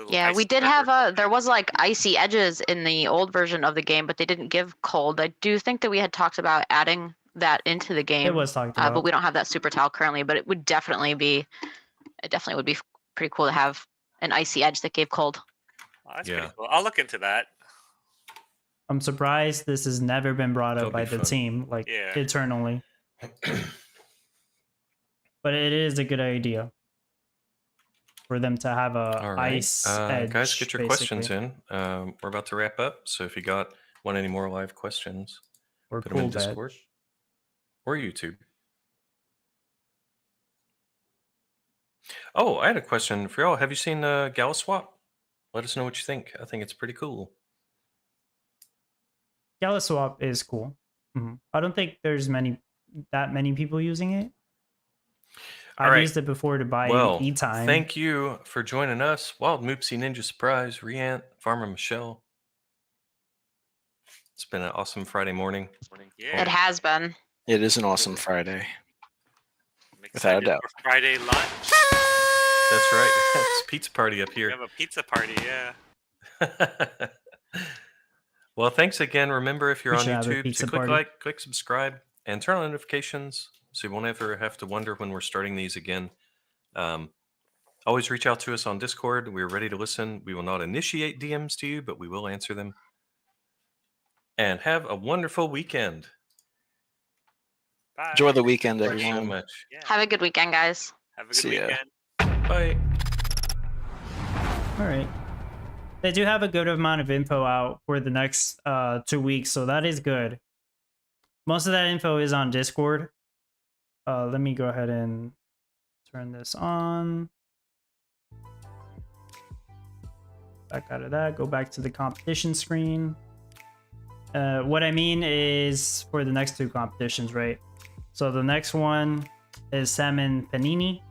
Yeah, we did have there was like icy edges in the old version of the game, but they didn't give cold. I do think that we had talked about adding that into the game. It was talked about. But we don't have that super tile currently, but it would definitely would be pretty cool to have an icy edge that gave cold. Oh, that's pretty cool. I'll look into that. I'm surprised this has never been brought up That'll by be the fun. team, like eternally. But it is a good idea for them to have a All right. ice edge. Guys, get your questions basically, in. We're about to wrap up. So if you want any more live questions, or put them in cool Discord edge. or YouTube. Oh, I had a question for y'all. Have you seen Gala Swap? Let us know what you think. I think it's pretty cool. Gala Swap is cool. I don't think there's that many people using it. All I've right. used it before to buy Well, e-time. thank you for joining us. Wild Moopsie Ninja Surprise, Riant, Farmer Michelle. It's been an awesome Friday morning. Yeah. It has been. It is an awesome Friday. I'm Without a excited doubt. for Friday lunch. That's right. It's a pizza party up We here. have a pizza party, yeah. Well, thanks again. Remember, if you're We on should have a YouTube, pizza to click party. like, click subscribe, and turn on notifications so you won't ever have to wonder when we're starting these again. Always reach out to us on Discord. We're ready to listen. We will not initiate DMs to you, but we will answer them. And have a wonderful weekend. Bye. Enjoy the weekend, Thanks so everyone. much. Yeah. Have a good weekend, guys. Have a good See ya. weekend. Bye. All right. They do have a good amount of info out for the next 2 weeks, so that is good. Most of that info is on Discord. Let me go ahead and turn this on. Back out of that, go back to the competition screen. What I mean is for the next 2 competitions, right? So the next one is Salmon Panini.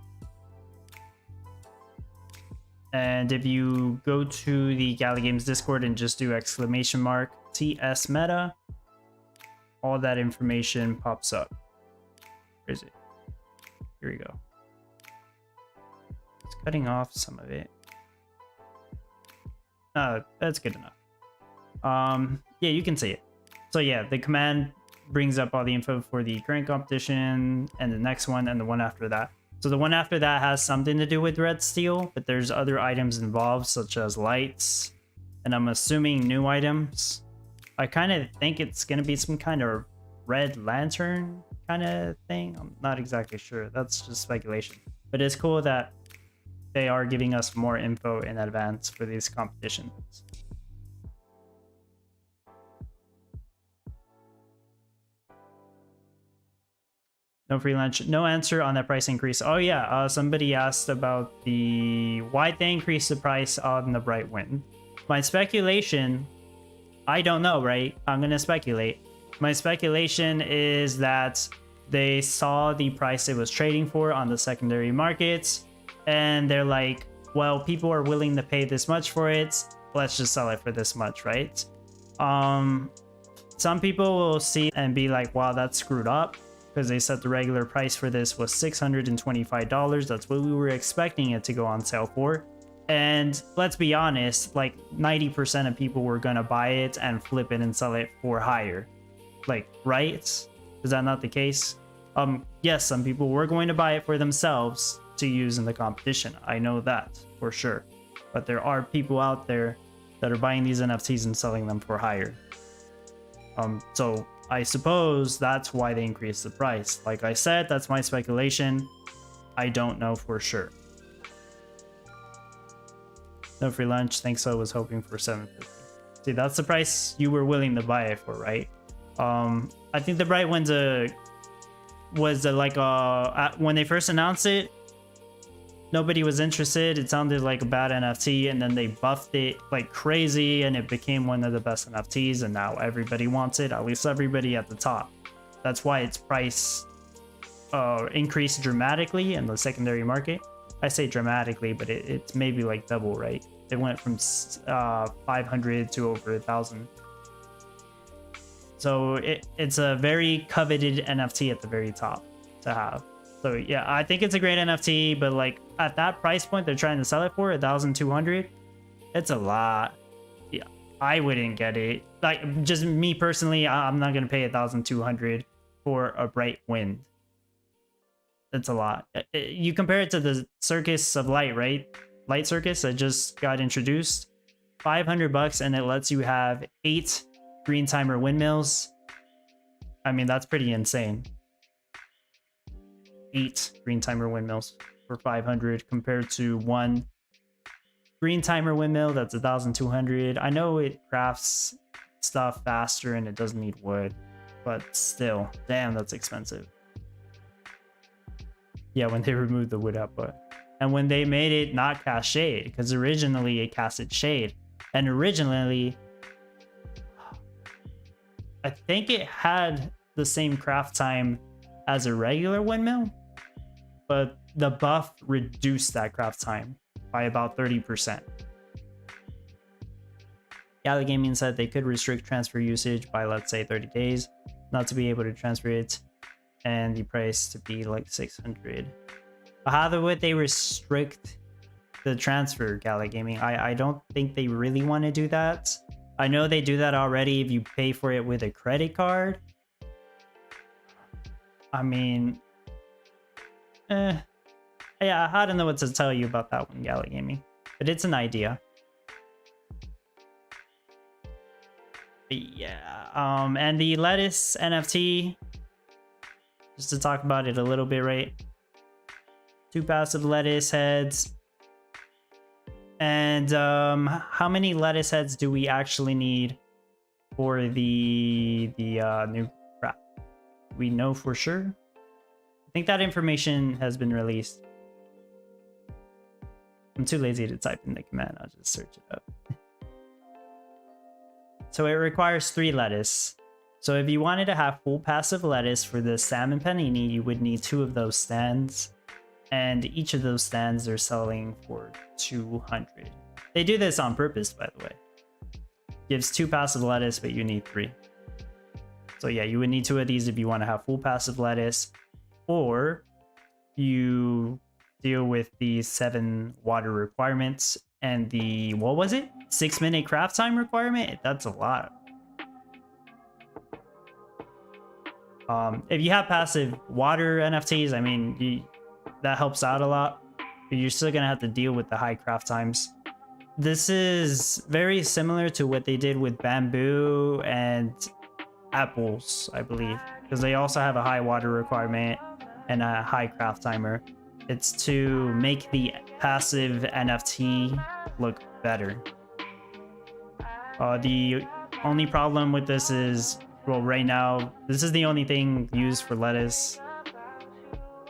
And if you go to the Gala Games Discord and just do !TS meta, all that information pops up. Where is it? Here we go. It's cutting off some of it. That's good enough. Yeah, you can see it. So yeah, the command brings up all the info for the current competition and the next one and the one after that. So the one after that has something to do with red steel, but there's other items involved such as lights, and I'm assuming new items. I kind of think it's going to be some kind of red lantern kind of thing. I'm not exactly sure. That's just speculation. But it's cool that they are giving us more info in advance for these competitions. No free lunch. No answer on that price increase. Oh yeah, somebody asked about why'd they increase the price on the Bright Wind. My speculation, I don't know, right? I'm gonna speculate. My speculation is that they saw the price it was trading for on the secondary markets, and they're like, well, people are willing to pay this much for it. Let's just sell it for this much, right? Some people will see and be like, wow, that's screwed up, because they said the regular price for this was $625. That's what we were expecting it to go on sale for. And let's be honest, like 90% of people were gonna buy it and flip it and sell it for higher. Like, right? Is that not the case? Yes, some people were going to buy it for themselves to use in the competition. I know that for sure. But there are people out there that are buying these NFTs and selling them for higher. So I suppose that's why they increased the price. Like I said, that's my speculation. I don't know for sure. No free lunch. Thanks. I was hoping for $7.50. See, that's the price you were willing to buy it for, right? I think the Bright Winds was like when they first announced it, nobody was interested. It sounded like a bad NFT, and then they buffed it like crazy, and it became one of the best NFTs, and now everybody wants it, at least everybody at the top. That's why its price increased dramatically in the secondary market. I say dramatically, but it's maybe like double, right? It went from 500 to over 1,000. So it's a very coveted NFT at the very top to have. So yeah, I think it's a great NFT, but like at that price point they're trying to sell it for 1,200. It's a lot. Yeah, I wouldn't get it. Like just me personally, I'm not gonna pay 1,200 for a Bright Wind. That's a lot. You compare it to the Circus of Light, right? Light Circus that just got introduced. $500 and it lets you have 8 green timer windmills. I mean, that's pretty insane. 8 green timer windmills for 500 compared to 1 green timer windmill that's 1,200. I know it crafts stuff faster and it doesn't need wood, but still, damn, that's expensive. Yeah, when they removed the wood output. And when they made it not cast shade, because originally it casted shade. And originally, I think it had the same craft time as a regular windmill, but the buff reduced that craft time by about 30%. Gala Gaming said they could restrict transfer usage by, let's say, 30 days, not to be able to transfer it, and the price to be like 600. How would they restrict the transfer, Gala Gaming? I don't think they really want to do that. I know they do that already if you pay for it with a credit card. I mean, yeah, I don't know what to tell you about that one, Gala Gaming, but it's an idea. But yeah, and the lettuce NFT, just to talk about it a little bit, right? 2 passive lettuce heads. And how many lettuce heads do we actually need for the new crap? We know for sure. I think that information has been released. I'm too lazy to type in the command. I'll just search it up. So it requires 3 lettuce. So if you wanted to have full passive lettuce for the salmon panini, you would need 2 of those stands. And each of those stands they're selling for 200. They do this on purpose, by the way. Gives 2 passive lettuce, but you need 3. So yeah, you would need 2 of these if you want to have full passive lettuce, or you deal with the 7 water requirements and the, what was it? 6-minute craft time requirement? That's a lot. If you have passive water NFTs, I mean, that helps out a lot, but you're still gonna have to deal with the high craft times. This is very similar to what they did with bamboo and apples, I believe, because they also have a high water requirement and a high craft timer. It's to make the passive NFT look better. The only problem with this is, well, right now, this is the only thing used for lettuce.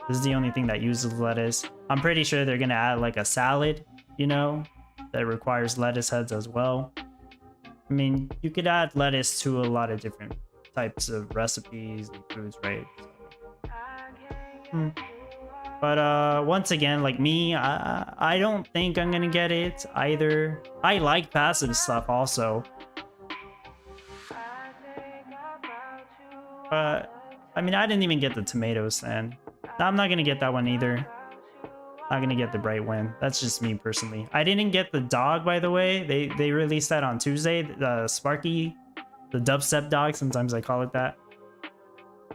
This is the only thing that uses lettuce. I'm pretty sure they're gonna add like a salad, you know, that requires lettuce heads as well. I mean, you could add lettuce to a lot of different types of recipes and foods, right? But once again, like me, I don't think I'm gonna get it either. I like passive stuff also. But I mean, I didn't even get the tomato stand. I'm not gonna get that one either. Not gonna get the bright wind. That's just me personally. I didn't get the dog, by the way. They released that on Tuesday. The Sparky, the dubstep dog. Sometimes I call it that.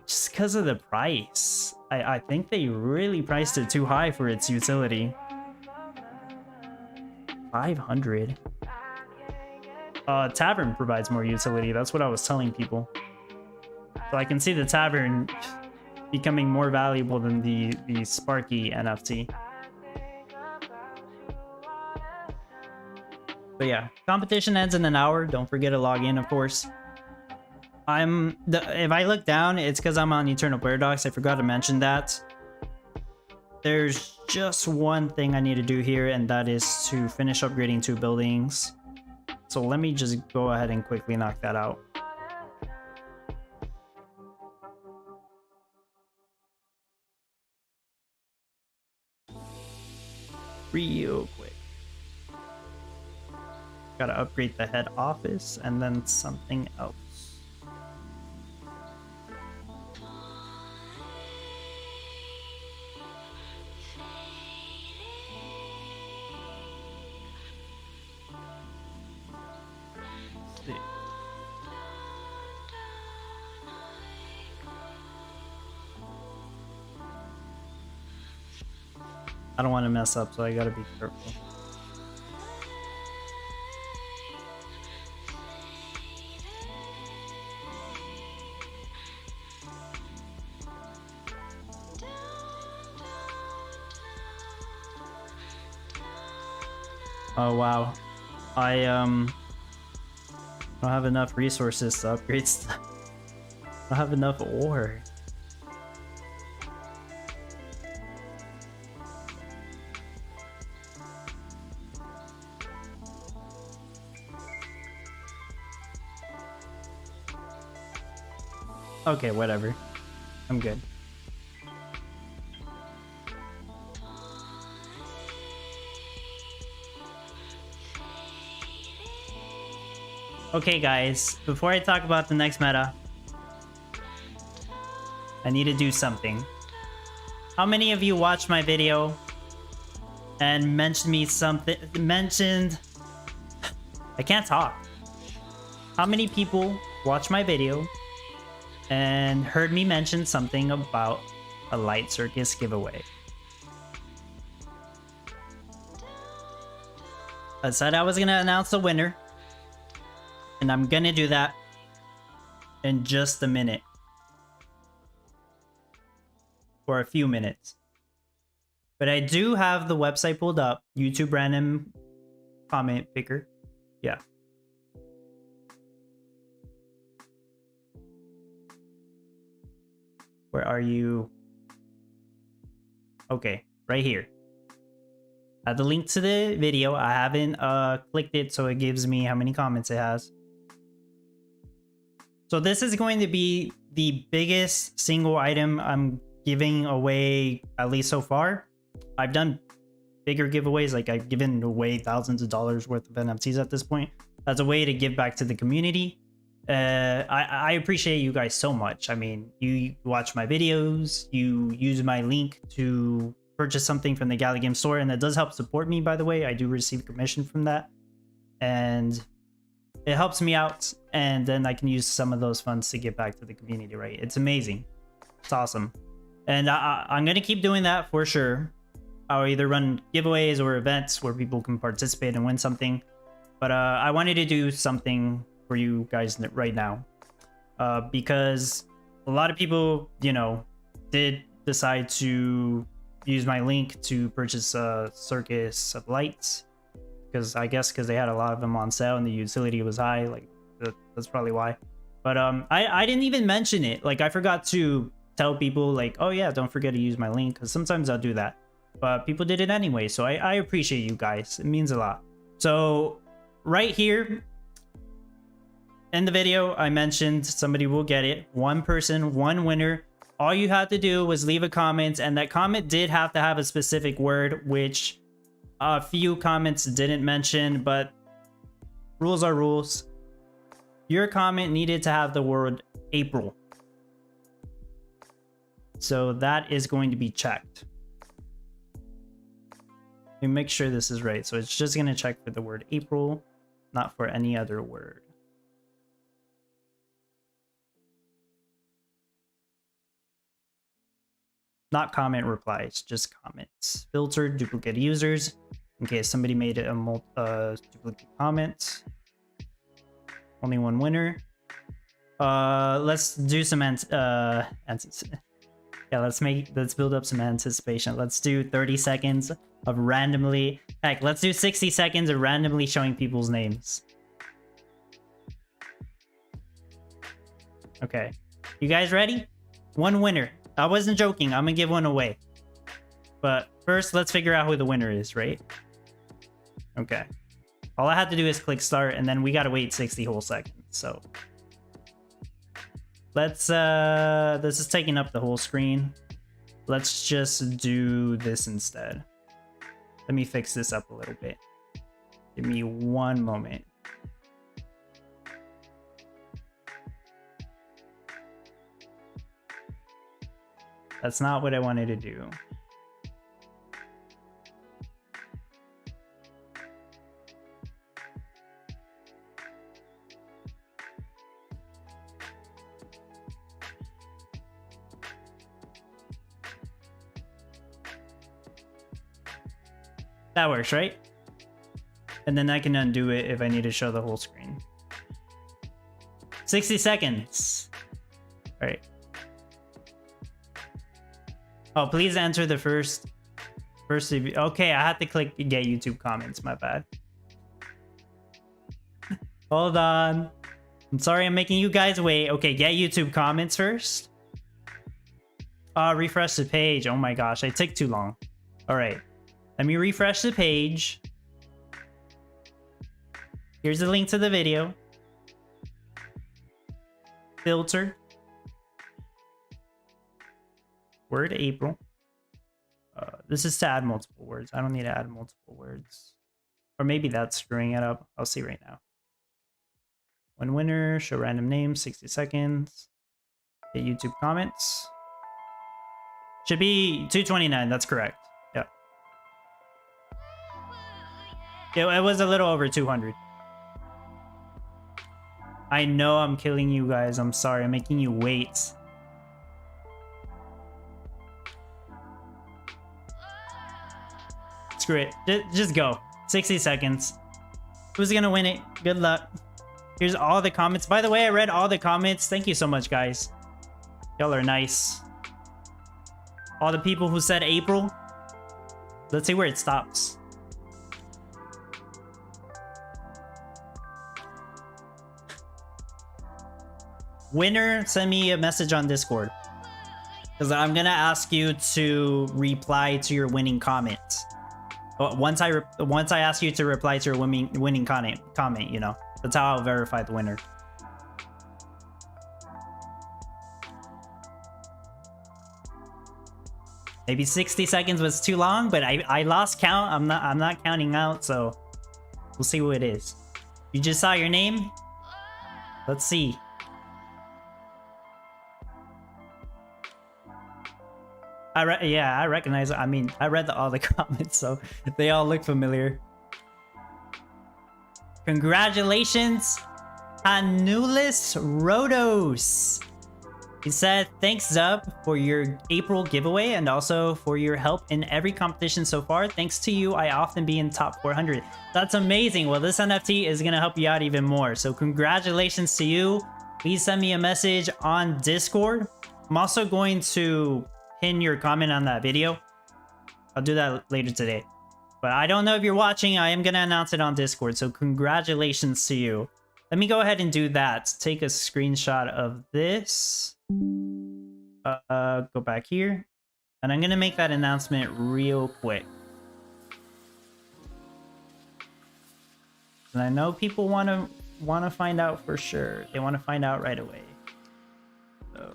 Just because of the price. I think they really priced it too high for its utility. 500. Tavern provides more utility. That's what I was telling people. So I can see the tavern becoming more valuable than the Sparky NFT. But yeah, competition ends in an hour. Don't forget to log in, of course. If I look down, it's because I'm on Eternal Paradox. I forgot to mention that. There's just one thing I need to do here, and that is to finish upgrading 2 buildings. So let me just go ahead and quickly knock that out. Real quick. Gotta upgrade the head office and then something else. I don't want to mess up, so I gotta be careful. Oh wow. I don't have enough resources to upgrade stuff. I don't have enough ore. Okay, whatever. I'm good. Okay, guys, before I talk about the next meta, I need to do something. How many of you watched my video and mentioned me something? I can't talk. How many people watched my video and heard me mention something about a Light Circus giveaway? I said I was gonna announce the winner, and I'm gonna do that in just a minute. For a few minutes. But I do have the website pulled up. YouTube random comment picker. Yeah. Where are you? Okay, right here. I have the link to the video. I haven't clicked it, so it gives me how many comments it has. So this is going to be the biggest single item I'm giving away, at least so far. I've done bigger giveaways, like I've given away thousands of dollars worth of NFTs at this point. That's a way to give back to the community. I appreciate you guys so much. I mean, you watch my videos, you use my link to purchase something from the Gala Game Store, and that does help support me, by the way. I do receive commission from that, and it helps me out, and then I can use some of those funds to give back to the community, right? It's amazing. It's awesome. And I'm going to keep doing that for sure. I'll either run giveaways or events where people can participate and win something. But I wanted to do something for you guys right now. Because a lot of people, you know, did decide to use my link to purchase a Circus of Lights. Because I guess because they had a lot of them on sale and the utility was high. Like, that's probably why. But I didn't even mention it. Like, I forgot to tell people, like, oh yeah, don't forget to use my link, because sometimes I'll do that, but people did it anyway, so I appreciate you guys. It means a lot. So right here in the video, I mentioned somebody will get it. One person, one winner. All you had to do was leave a comment, and that comment did have to have a specific word, which a few comments didn't mention, but rules are rules. Your comment needed to have the word April. So that is going to be checked. Let me make sure this is right. So it's just going to check for the word April, not for any other word. Not comment replies, just comments. Filtered duplicate users, in case somebody made a duplicate comment. Only one winner. Let's do some let's build up some anticipation. Let's do 30 seconds of randomly, heck, let's do 60 seconds of randomly showing people's names. Okay, you guys ready? One winner. I wasn't joking, I'm gonna give one away. But first, let's figure out who the winner is, right? Okay. All I have to do is click start, and then we gotta wait 60 whole seconds, so. Let's, this is taking up the whole screen. Let's just do this instead. Let me fix this up a little bit. Give me one moment. That's not what I wanted to do. That works, right? And then I can undo it if I need to show the whole screen. 60 seconds. All right. Oh, please enter the first. Okay, I had to click get YouTube comments. My bad. Hold on. I'm sorry I'm making you guys wait. Okay, get YouTube comments first. Refresh the page. Oh my gosh, I took too long. All right, let me refresh the page. Here's the link to the video. Filter. Word April. This is to add multiple words. I don't need to add multiple words. Or maybe that's screwing it up. I'll see right now. One winner, show random name, 60 seconds. Get YouTube comments. Should be 229, that's correct. Yeah. It was a little over 200. I know I'm killing you guys. I'm sorry, I'm making you wait. Screw it. Just go. 60 seconds. Who's gonna win it? Good luck. Here's all the comments. By the way, I read all the comments. Thank you so much, guys. Y'all are nice. All the people who said April. Let's see where it stops. Winner, send me a message on Discord. Because I'm gonna ask you to reply to your winning comment. Once I ask you to reply to your winning comment, you know. That's how I'll verify the winner. Maybe 60 seconds was too long, but I lost count. I'm not counting out, so we'll see who it is. You just saw your name? Let's see. Yeah, I recognize it. I mean, I read all the comments, so they all look familiar. Congratulations, Anulis Rodos. He said, thanks, Zub, for your April giveaway and also for your help in every competition so far. Thanks to you, I often be in top 400. That's amazing. Well, this NFT is going to help you out even more. So congratulations to you. Please send me a message on Discord. I'm also going to pin your comment on that video. I'll do that later today. But I don't know if you're watching. I am going to announce it on Discord. So congratulations to you. Let me go ahead and do that. Take a screenshot of this. Go back here. And I'm going to make that announcement real quick. And I know people want to find out for sure. They want to find out right away. So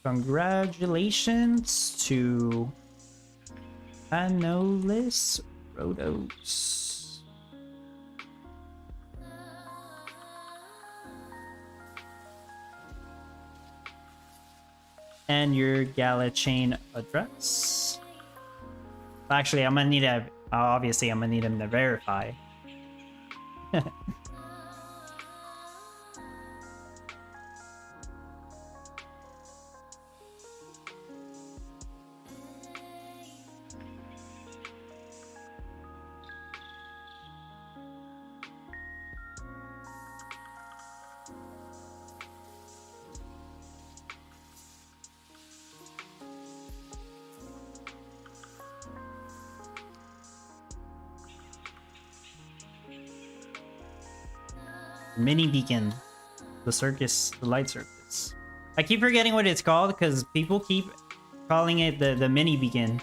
congratulations to Anolis Rodos. And your Gala chain address. Actually, I'm gonna need a. Obviously, I'm gonna need him to verify. Mini beacon, the light circus. I keep forgetting what it's called because people keep calling it the mini beacon,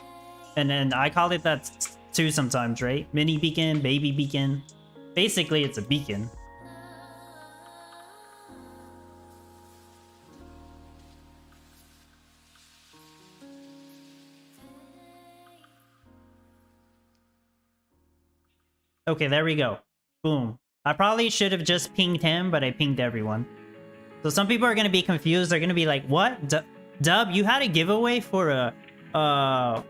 and then I call it that too sometimes, right? Mini beacon, baby beacon. Basically, it's a beacon. Okay, there we go. Boom. I probably should have just pinged him, but I pinged everyone. So some people are going to be confused. They're going to be like, what? Dub, you had a giveaway for a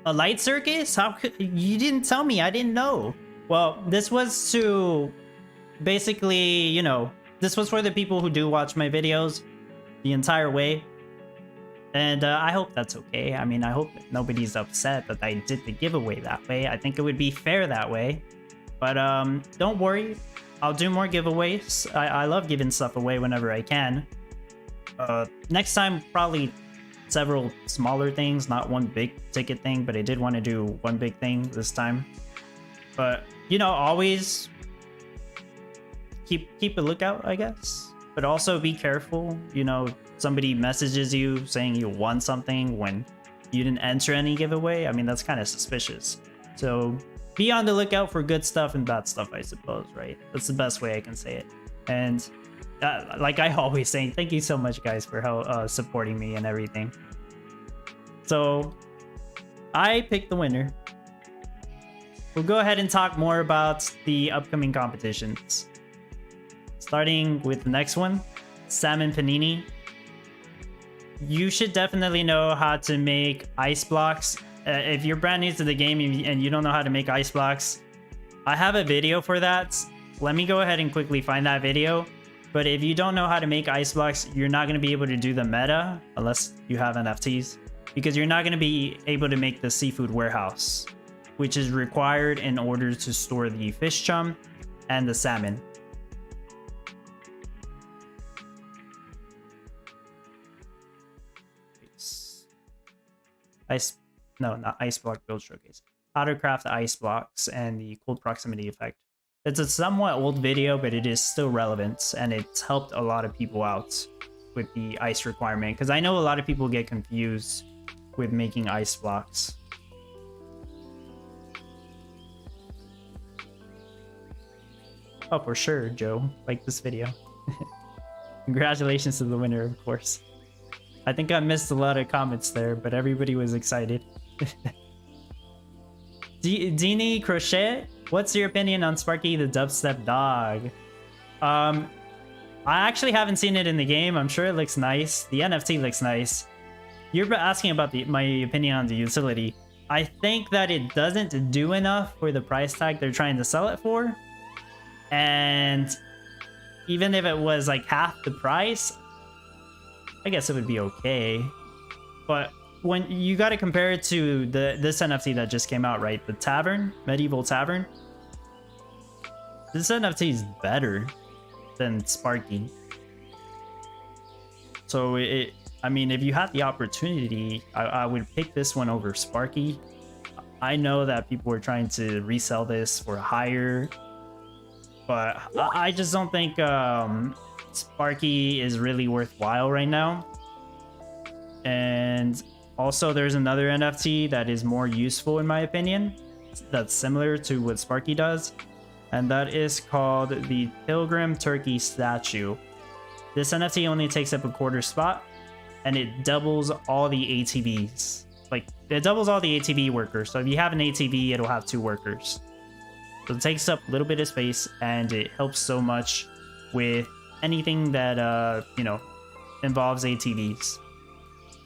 light circus? How could you didn't tell me? I didn't know. Well, this was to basically, you know, this was for the people who do watch my videos the entire way. And I hope that's okay. I mean, I hope nobody's upset that I did the giveaway that way. I think it would be fair that way. But don't worry, I'll do more giveaways. I love giving stuff away whenever I can. Next time, probably several smaller things, not one big ticket thing, but I did want to do one big thing this time. But, you know, always keep a lookout, I guess. But also be careful, you know, somebody messages you saying you won something when you didn't enter any giveaway. I mean, that's kind of suspicious. So be on the lookout for good stuff and bad stuff, I suppose, right? That's the best way I can say it. And like I always say, thank you so much, guys, for supporting me and everything. So I picked the winner. We'll go ahead and talk more about the upcoming competitions. Starting with the next one, Salmon Panini. You should definitely know how to make ice blocks. If you're brand new to the game and you don't know how to make ice blocks, I have a video for that. Let me go ahead and quickly find that video. But if you don't know how to make ice blocks, you're not going to be able to do the meta unless you have NFTs, because you're not going to be able to make the seafood warehouse, which is required in order to store the fish chum and the salmon. Not ice block build showcase. How to craft ice blocks and the cold proximity effect. It's a somewhat old video, but it is still relevant, and it's helped a lot of people out with the ice requirement, because I know a lot of people get confused with making ice blocks. Oh, for sure, Joe. Like this video. Congratulations to the winner, of course. I think I missed a lot of comments there, but everybody was excited. Dini Crochet, what's your opinion on Sparky the Dubstep Dog? I actually haven't seen it in the game. I'm sure it looks nice. The NFT looks nice. You're asking about my opinion on the utility. I think that it doesn't do enough for the price tag they're trying to sell it for. And even if it was like half the price, I guess it would be okay. But when you got to compare it to this NFT that just came out, right? The Tavern, Medieval Tavern. This NFT is better than Sparky. So I mean, if you had the opportunity, I would pick this one over Sparky. I know that people are trying to resell this for higher, but I just don't think Sparky is really worthwhile right now. And also, there's another NFT that is more useful, in my opinion, that's similar to what Sparky does, and that is called the Pilgrim Turkey Statue. This NFT only takes up a quarter spot, and it doubles all the ATVs. Like, it doubles all the ATV workers. So if you have an ATV, it'll have 2 workers. So it takes up a little bit of space, and it helps so much with anything that you know, involves ATVs.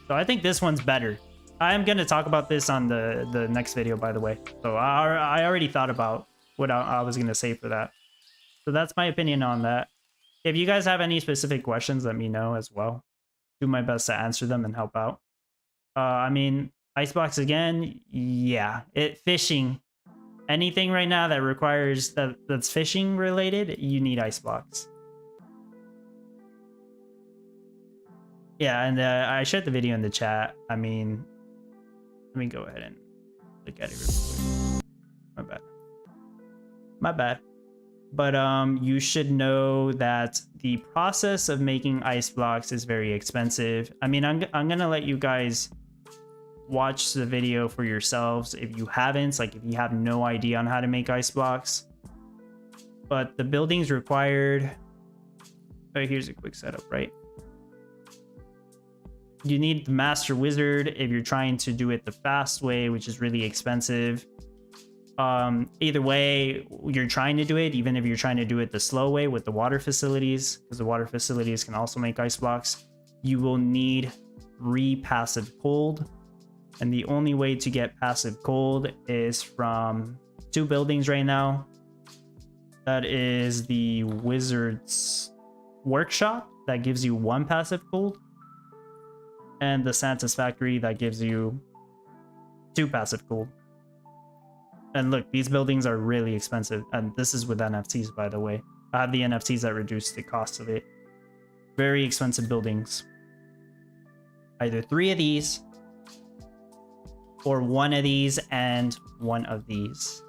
So I think this one's better. I'm gonna talk about this on the next video, by the way. So I already thought about what I was gonna say for that. So that's my opinion on that. If you guys have any specific questions, let me know as well. Do my best to answer them and help out. I mean, Icebox again, yeah. Fishing. Anything right now that requires that's fishing related, you need Icebox. Yeah, and I shared the video in the chat. I mean, let me go ahead and look at it real quick. My bad. My bad. But you should know that the process of making ice blocks is very expensive. I mean, I'm gonna let you guys watch the video for yourselves if you haven't, like if you have no idea on how to make ice blocks. But the buildings required. Oh, here's a quick setup, right? You need the Master Wizard if you're trying to do it the fast way, which is really expensive. Either way, you're trying to do it, even if you're trying to do it the slow way with the water facilities, because the water facilities can also make ice blocks, you will need 3 passive cold. And the only way to get passive cold is from 2 buildings right now. That is the Wizard's Workshop, that gives you 1 passive cold, and the Santa's Factory, that gives you 2 passive cold. And look, these buildings are really expensive, and this is with NFTs, by the way. I have the NFTs that reduce the cost of it. very expensive buildings. Either 3 of these, or 1 of these and 1 of these.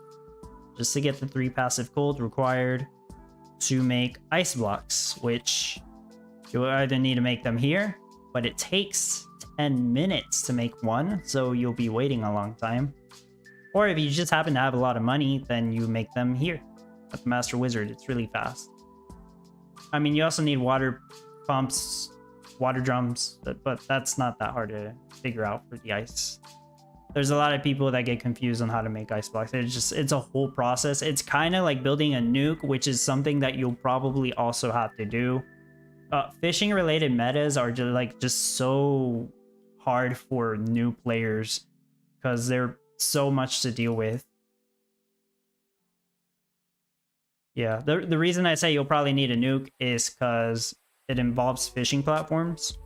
Just to get the 3 passive gold required to make ice blocks, which you'll either need to make them here, but it takes 10 minutes to make 1, so you'll be waiting a long time. Or if you just happen to have a lot of money, then you make them here at the Master Wizard. It's really fast. I mean, you also need water pumps, water drums, but that's not that hard to figure out for the ice. There's a lot of people that get confused on how to make ice blocks. It's a whole process. It's kind of like building a nuke, which is something that you'll probably also have to do. Fishing related metas are just so hard for new players because they're so much to deal with. Yeah, the reason I say you'll probably need a nuke is because it involves fishing platforms.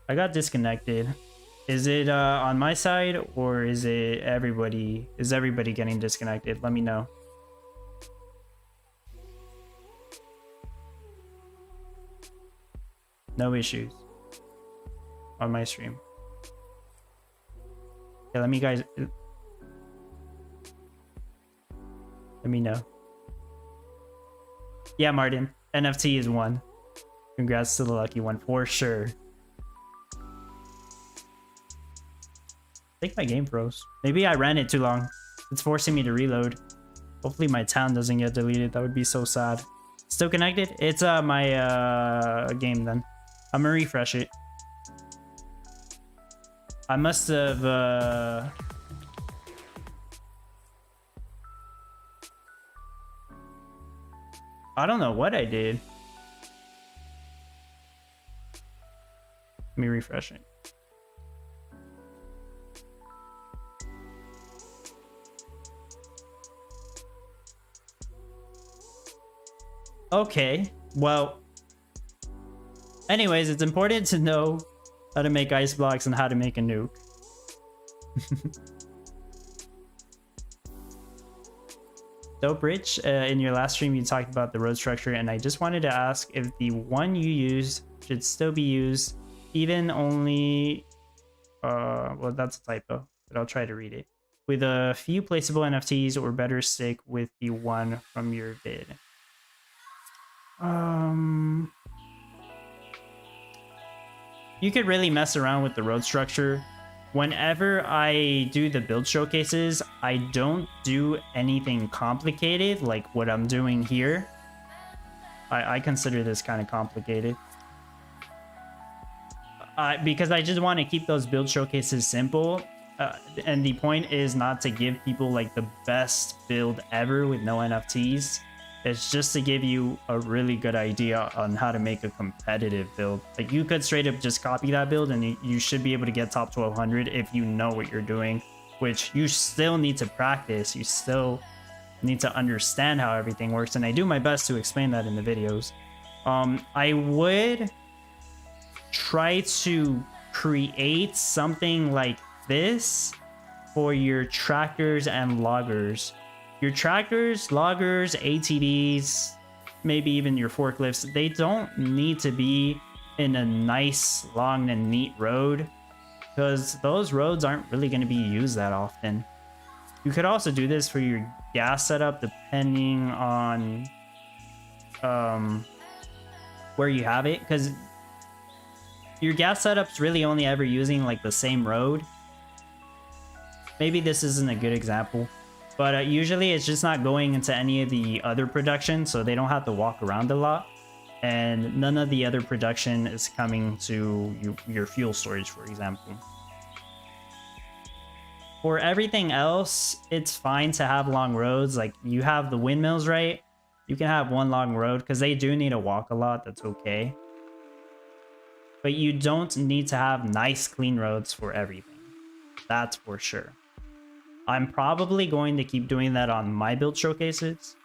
I got disconnected. Is it on my side or is it everybody? Is everybody getting disconnected? Let me know. No issues on my stream. Yeah, let me know. Yeah, Martin, NFT is 1. Congrats to the lucky one for sure. I think my game froze. Maybe I ran it too long. It's forcing me to reload. Hopefully my town doesn't get deleted. That would be so sad. Still connected? It's my game then. I'm gonna refresh it. I must have I don't know what I did. Let me refresh it. Okay, well, anyways, it's important to know how to make ice blocks and how to make a nuke. Dope Rich, in your last stream you talked about the road structure, and I just wanted to ask if the one you used should still be used, even only well, that's a typo, but I'll try to read it. With a few placeable NFTs, or better stick with the one from your vid. You could really mess around with the road structure. Whenever I do the build showcases, I don't do anything complicated like what I'm doing here. I consider this kind of complicated. Because I just want to keep those build showcases simple. And the point is not to give people like the best build ever with no NFTs. It's just to give you a really good idea on how to make a competitive build. Like you could straight up just copy that build and you should be able to get top 1200 if you know what you're doing, which you still need to practice. You still need to understand how everything works. And I do my best to explain that in the videos. I would try to create something like this for your tractors and loggers. Your tractors, loggers, ATVs, maybe even your forklifts, they don't need to be in a nice, long, and neat road because those roads aren't really going to be used that often. You could also do this for your gas setup depending on where you have it, because your gas setup's really only ever using like the same road. Maybe this isn't a good example. But usually it's just not going into any of the other production, so they don't have to walk around a lot. And none of the other production is coming to your fuel storage, for example. For everything else, it's fine to have long roads. Like you have the windmills, right? You can have one long road because they do need to walk a lot. That's okay. But you don't need to have nice, clean roads for everything. That's for sure. I'm probably going to keep doing that on my build showcases,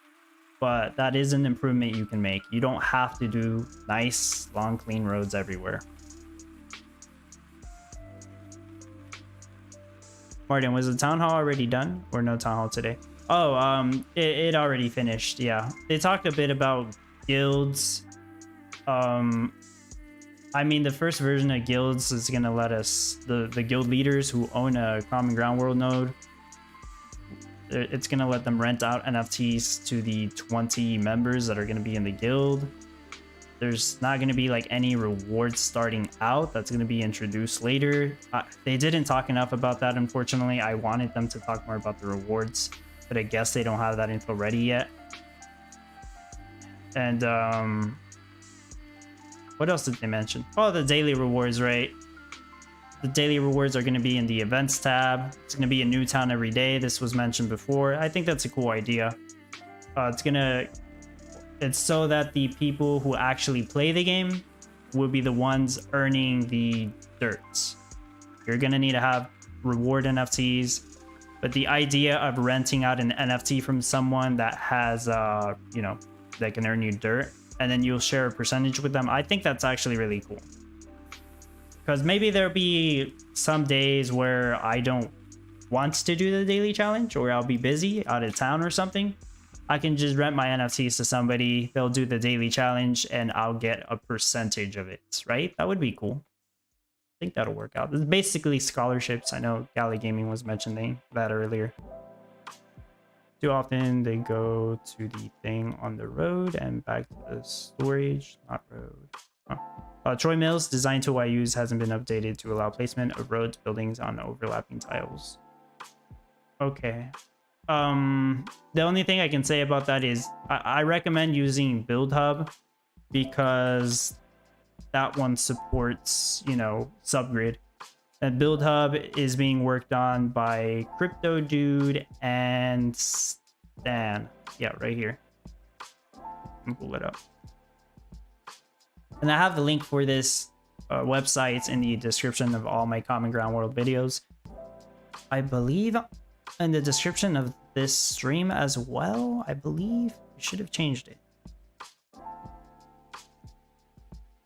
but that is an improvement you can make. You don't have to do nice, long, clean roads everywhere. Martin, was the town hall already done or no town hall today? Oh, it already finished. Yeah, they talked a bit about guilds I mean, the first version of guilds is gonna let us, the guild leaders who own a Common Ground World node, it's gonna let them rent out NFTs to the 20 members that are gonna be in the guild. There's not gonna be like any rewards starting out. That's gonna be introduced later. They didn't talk enough about that, unfortunately. I wanted them to talk more about the rewards, but I guess they don't have that info ready yet. And what else did they mention? Oh, the daily rewards, right? The daily rewards are going to be in the events tab. It's going to be a new town every day. This was mentioned before. I think that's a cool idea. It's so that the people who actually play the game will be the ones earning the dirts. You're going to need to have reward NFTs, but the idea of renting out an NFT from someone that has, you know, that can earn you dirt, and then you'll share a percentage with them, I think that's actually really cool. Because maybe there'll be some days where I don't want to do the daily challenge, or I'll be busy out of town or something. I can just rent my NFTs to somebody, they'll do the daily challenge, and I'll get a percentage of it, right? That would be cool. I think that'll work out. It's basically scholarships. I know Gala Gaming was mentioning that earlier. Too often they go to the thing on the road and back to the storage, not road. Troy Mills design tool I use hasn't been updated to allow placement of roads, buildings on overlapping tiles. Okay. The only thing I can say about that is I recommend using Build Hub, because that one supports, you know, Subgrid. And Build Hub is being worked on by Crypto Dude and Stan. Yeah, right here. Let me pull it up. And I have the link for this website in the description of all my Common Ground World videos. I believe in the description of this stream as well. I believe I should have changed it.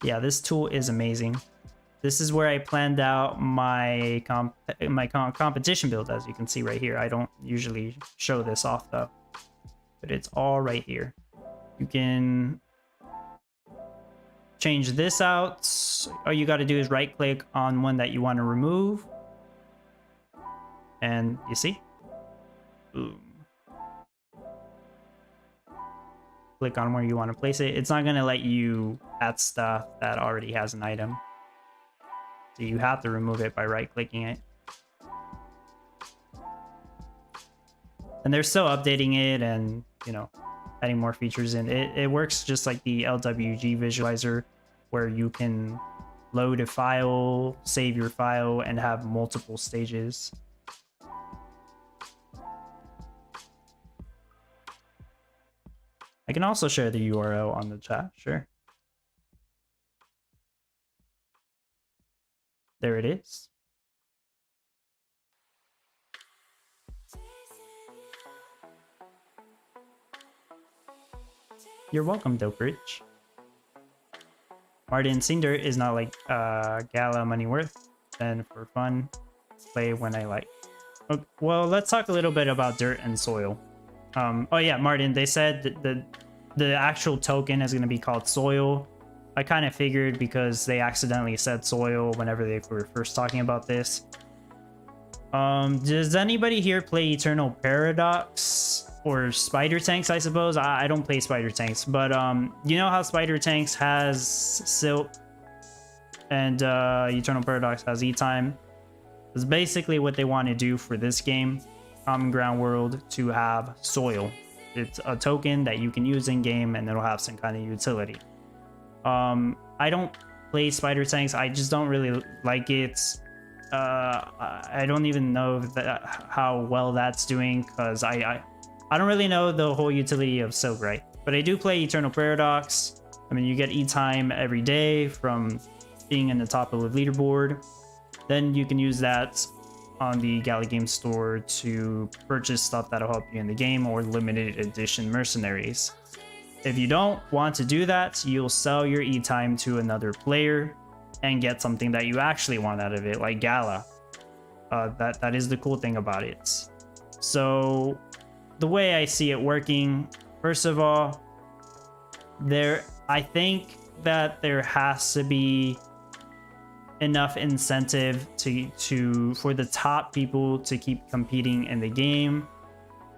Yeah, this tool is amazing. This is where I planned out my competition build, as you can see right here. I don't usually show this off though, but it's all right here. You can change this out. All you got to do is right click on one that you want to remove, and you see, boom. Click on where you want to place it. It's not going to let you add stuff that already has an item. So you have to remove it by right-clicking it. And they're still updating it and, you know, adding more features in. It works just like the LWG visualizer, where you can load a file, save your file, and have multiple stages. I can also share the URL on the chat, sure. There it is. You're welcome, Dope Rich. Martin Cinder is not like Gala money worth, and for fun, play when I like. Okay, well, let's talk a little bit about dirt and soil. Oh yeah, Martin, they said that the actual token is going to be called soil. I kind of figured, because they accidentally said soil whenever they were first talking about this. Does anybody here play Eternal Paradox or Spider Tanks? I suppose I don't play Spider Tanks, but you know how Spider Tanks has Silk and Eternal Paradox has E-Time? It's basically what they want to do for this game, Common Ground World, to have soil. It's a token that you can use in game, and it'll have some kind of utility. I don't play Spider Tanks. I just don't really like it. I don't even know how well that's doing, because I don't really know the whole utility of Silk, right? But I do play Eternal Paradox. I mean, you get E-Time every day from being in the top of the leaderboard. Then you can use that on the Gala Game Store to purchase stuff that'll help you in the game, or limited edition mercenaries. If you don't want to do that, you'll sell your E-Time to another player and get something that you actually want out of it, like Gala. That is the cool thing about it. So the way I see it working, first of all, I think that there has to be enough incentive for the top people to keep competing in the game.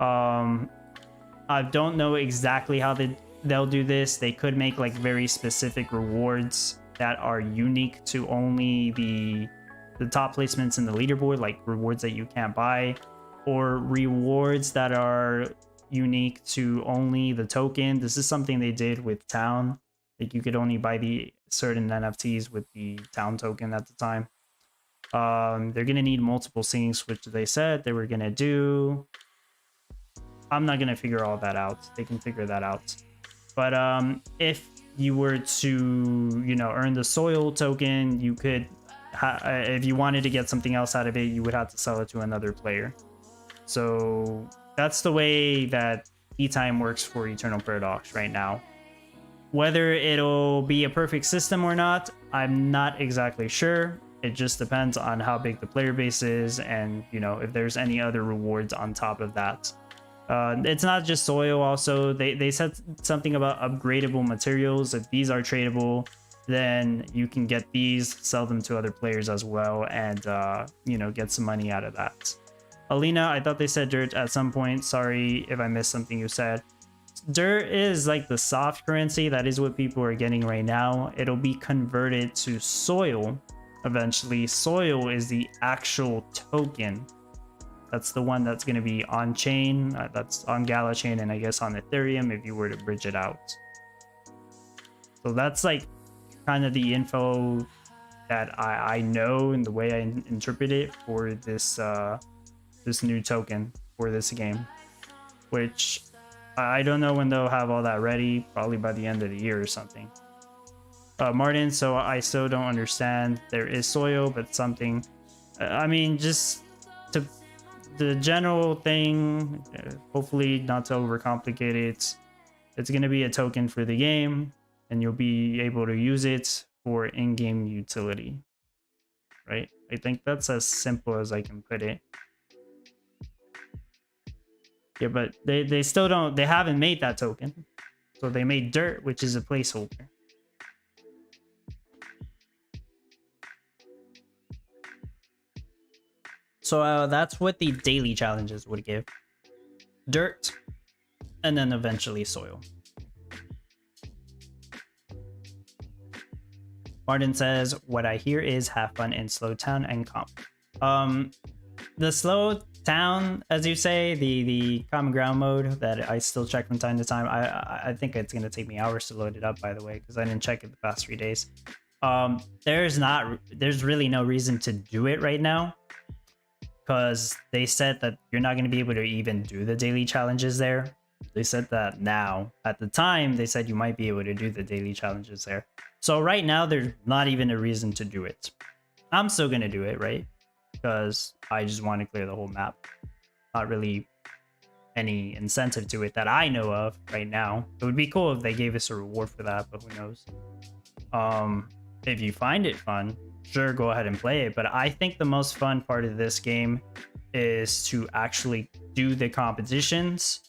I don't know exactly how they'll do this. They could make like very specific rewards that are unique to only the top placements in the leaderboard, like rewards that you can't buy, or rewards that are unique to only the token. This is something they did with Town. Like you could only buy the certain NFTs with the Town token at the time. They're gonna need multiple syncs, which they said they were gonna do. I'm not gonna figure all that out. They can figure that out. But if you were to, you know, earn the soil token, you could, if you wanted to get something else out of it, you would have to sell it to another player. So that's the way that E-Time works for Eternal Paradox right now. Whether it'll be a perfect system or not, I'm not exactly sure. It just depends on how big the player base is and, you know, if there's any other rewards on top of that. It's not just soil. Also, they said something about upgradable materials. If these are tradable, then you can get these, sell them to other players as well, and you know, get some money out of that. Alina, I thought they said dirt at some point. Sorry if I missed something you said. Dirt is like the soft currency. That is what people are getting right now. It'll be converted to soil eventually. Soil is the actual token. That's the one that's going to be on chain. That's on Gala chain, and I guess on Ethereum if you were to bridge it out. So that's like kind of the info that I know and the way I interpret it for this this new token for this game, which I don't know when they'll have all that ready. Probably by the end of the year or something. Martin, so I still don't understand. There is soil, but something. I mean, just to the general thing. Hopefully, not to overcomplicate it. It's gonna be a token for the game, and you'll be able to use it for in-game utility. Right? I think that's as simple as I can put it. Yeah, but they still don't. They haven't made that token, so they made dirt, which is a placeholder. So that's what the daily challenges would give. Dirt, and then eventually soil. Martin says, what I hear is have fun in slow town and comp. The slow town, as you say, the common ground mode that I still check from time to time. I think it's going to take me hours to load it up, by the way, because I didn't check it the past 3 days. There's really no reason to do it right now, because they said that you're not going to be able to even do the daily challenges there. They said that now. At the time, they said you might be able to do the daily challenges there. So right now, there's not even a reason to do it. I'm still going to do it, right? Because I just want to clear the whole map. Not really any incentive to it that I know of right now. It would be cool if they gave us a reward for that, but who knows? If you find it fun, sure, go ahead and play it. But I think the most fun part of this game is to actually do the competitions.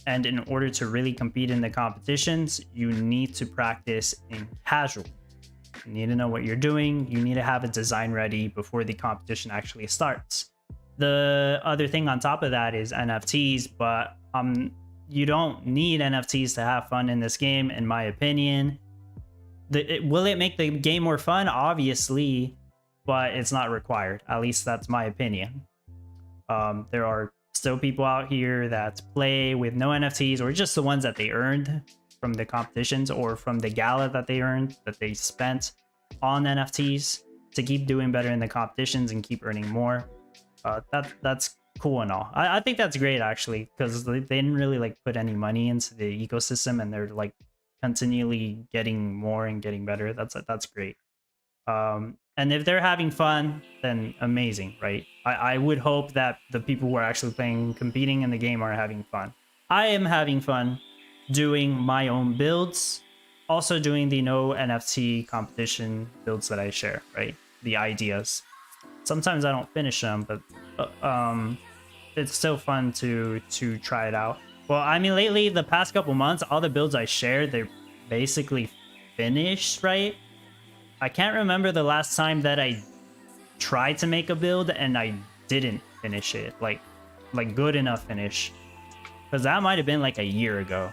And in order to really compete in the competitions, you need to practice in casual. You need to know what you're doing. You need to have a design ready before the competition actually starts. The other thing on top of that is NFTs, but you don't need NFTs to have fun in this game, in my opinion. Will it make the game more fun? Obviously, but it's not required. At least that's my opinion. There are still people out here that play with no NFTs, or just the ones that they earned from the competitions or from the Gala that they earned, that they spent on NFTs to keep doing better in the competitions and keep earning more. That's cool and all. I think that's great, actually, because they didn't really like put any money into the ecosystem, and they're like continually getting more and getting better. That's great. And if they're having fun, then amazing, right? I would hope that the people who are actually competing in the game are having fun. I am having fun doing my own builds, also doing the no NFT competition builds that I share, right? The ideas. Sometimes I don't finish them, but it's still fun to try it out. Well, I mean, lately, the past couple months, all the builds I shared, they're basically finished, right? I can't remember the last time that I tried to make a build and I didn't finish it, like good enough finish, because that might have been like a year ago.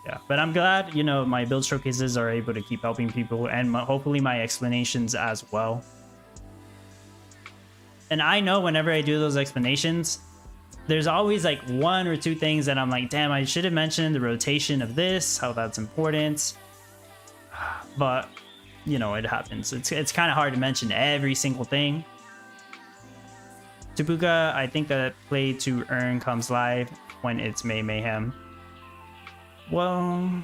Yeah, but I'm glad, you know, my build showcases are able to keep helping people, and hopefully my explanations as well. And I know whenever I do those explanations, there's always like 1 or 2 things that I'm like, damn, I should have mentioned the rotation of this, how that's important. But, you know, it happens. It's kind of hard to mention every single thing. Tabuka, I think that play to earn comes live when it's May Mayhem. Well,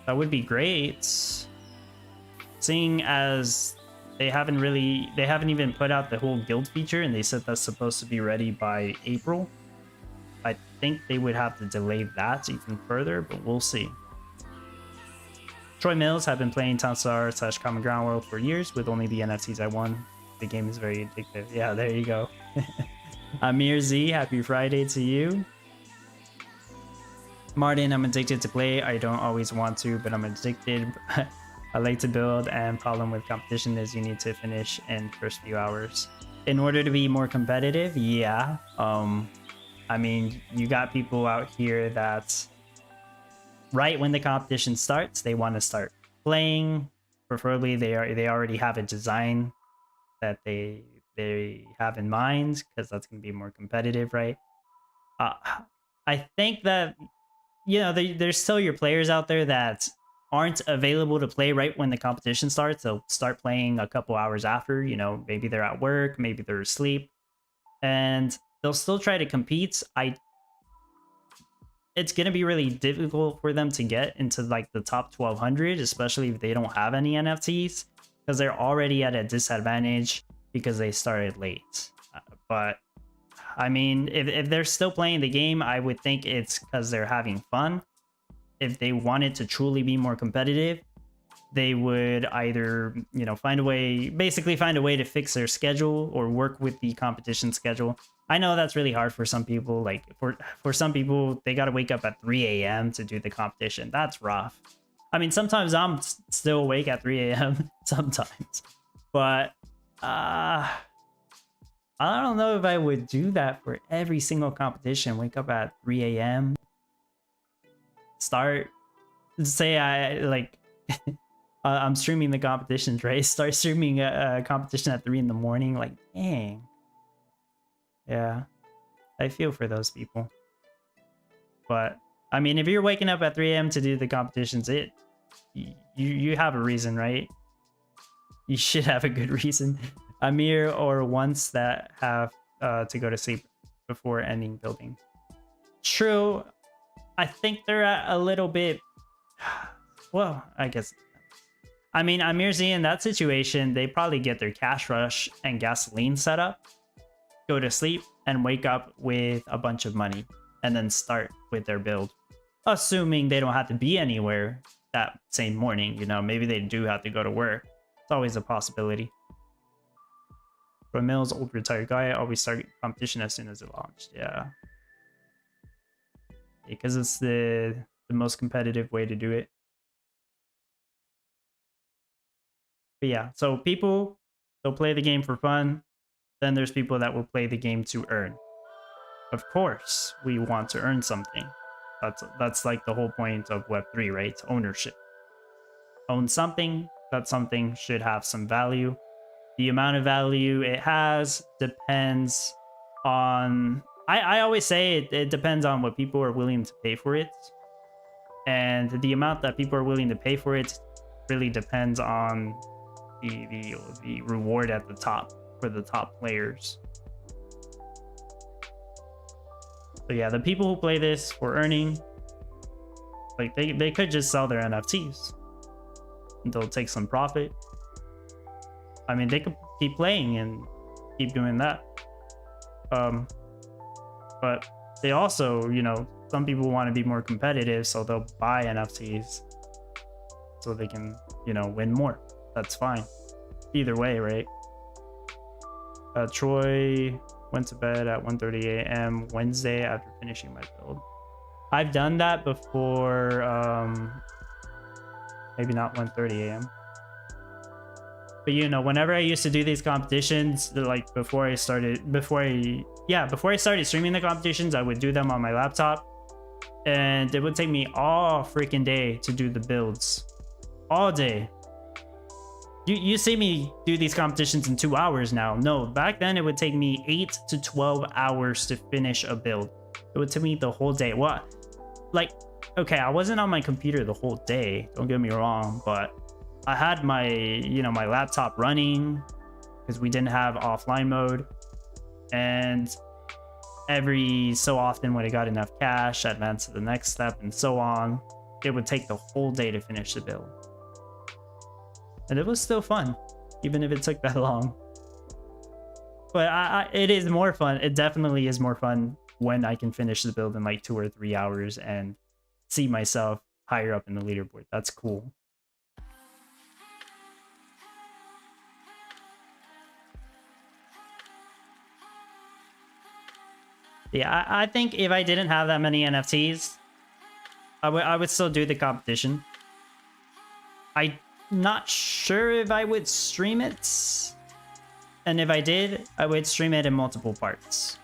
that would be great. Seeing as they haven't even put out the whole guild feature, and they said that's supposed to be ready by April. I think they would have to delay that even further, but we'll see. Troy Mills have been playing Town Star / Common Ground World for years with only the NFTs I won. The game is very addictive. Yeah, there you go. Amir Z, happy Friday to you. Martin, I'm addicted to play. I don't always want to, but I'm addicted. I like to build, and problem with competition is you need to finish in first few hours in order to be more competitive. Yeah. I mean, you got people out here that right when the competition starts, they want to start playing. Preferably, they already have a design that they have in mind, because that's going to be more competitive, right? I think that, you know, there's still your players out there that aren't available to play right when the competition starts. They'll start playing a couple hours after, you know, maybe they're at work, maybe they're asleep, and they'll still try to compete. It's going to be really difficult for them to get into like the top 1200, especially if they don't have any NFTs, because they're already at a disadvantage because they started late. But I mean, if they're still playing the game, I would think it's because they're having fun. If they wanted to truly be more competitive, they would either, you know, find a way to fix their schedule or work with the competition schedule. I know that's really hard for some people. Like for some people, they got to wake up at 3 a.m. to do the competition. That's rough. I mean, sometimes I'm still awake at 3 a.m. sometimes, but I don't know if I would do that for every single competition. Wake up at 3 a.m. Start, say I like I'm streaming the competitions, right? Start streaming a competition at 3 in the morning. Like, dang. Yeah, I feel for those people. But I mean, if you're waking up at 3 a.m. to do the competitions, you have a reason, right? You should have a good reason. Amir or ones that have to go to sleep before ending building. True. I think they're at a little bit, well, I guess. I mean, Amir Z, in that situation, they probably get their cash rush and gasoline set up, go to sleep, and wake up with a bunch of money, and then start with their build. Assuming they don't have to be anywhere that same morning, you know, maybe they do have to go to work. It's always a possibility. For Mills, old retired guy, always start competition as soon as it launched. Yeah. Because it's the most competitive way to do it. But yeah, so people, they'll play the game for fun. Then there's people that will play the game to earn. Of course, we want to earn something. That's like the whole point of Web3, right? Ownership. Own something, that something should have some value. The amount of value it has depends on... I always say it depends on what people are willing to pay for it. And the amount that people are willing to pay for it really depends on the reward at the top for the top players. So yeah, the people who play this for earning, like they could just sell their NFTs and they'll take some profit. I mean, they could keep playing and keep doing that. But they also, you know, some people want to be more competitive, so they'll buy NFTs so they can, you know, win more. That's fine. Either way, right? Troy went to bed at 1:30 a.m. Wednesday after finishing my build. I've done that before. Maybe not 1:30 a.m. But you know, whenever I used to do these competitions, like before I started streaming the competitions, I would do them on my laptop, and it would take me all freaking day to do the builds, all day. You see me do these competitions in 2 hours now. No, back then it would take me 8 to 12 hours to finish a build. It would take me the whole day. What? Like, okay, I wasn't on my computer the whole day, don't get me wrong, but I had my, you know, my laptop running because we didn't have offline mode. And every so often when it got enough cash, I'd advance to the next step and so on. It would take the whole day to finish the build. And it was still fun, even if it took that long. But it is more fun. It definitely is more fun when I can finish the build in like 2 or 3 hours and see myself higher up in the leaderboard. That's cool. Yeah, I think if I didn't have that many NFTs, I would still do the competition. I'm not sure if I would stream it. And if I did, I would stream it in multiple parts.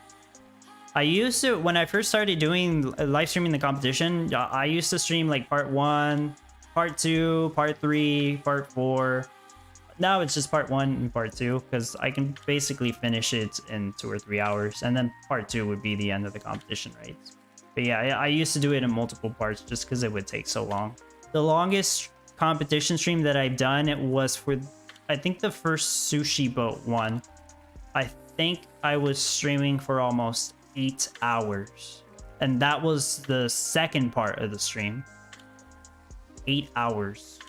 I used to, when I first started doing live streaming the competition, I used to stream like part 1, part 2, part 3, part 4. Now it's just part 1 and part 2 because I can basically finish it in 2 or 3 hours, and then part 2 would be the end of the competition, right? But yeah, I used to do it in multiple parts just because it would take so long. The longest competition stream that I've done, it was for, I think, the first sushi boat one. I think I was streaming for almost 8 hours, and that was the second part of the stream. 8 hours.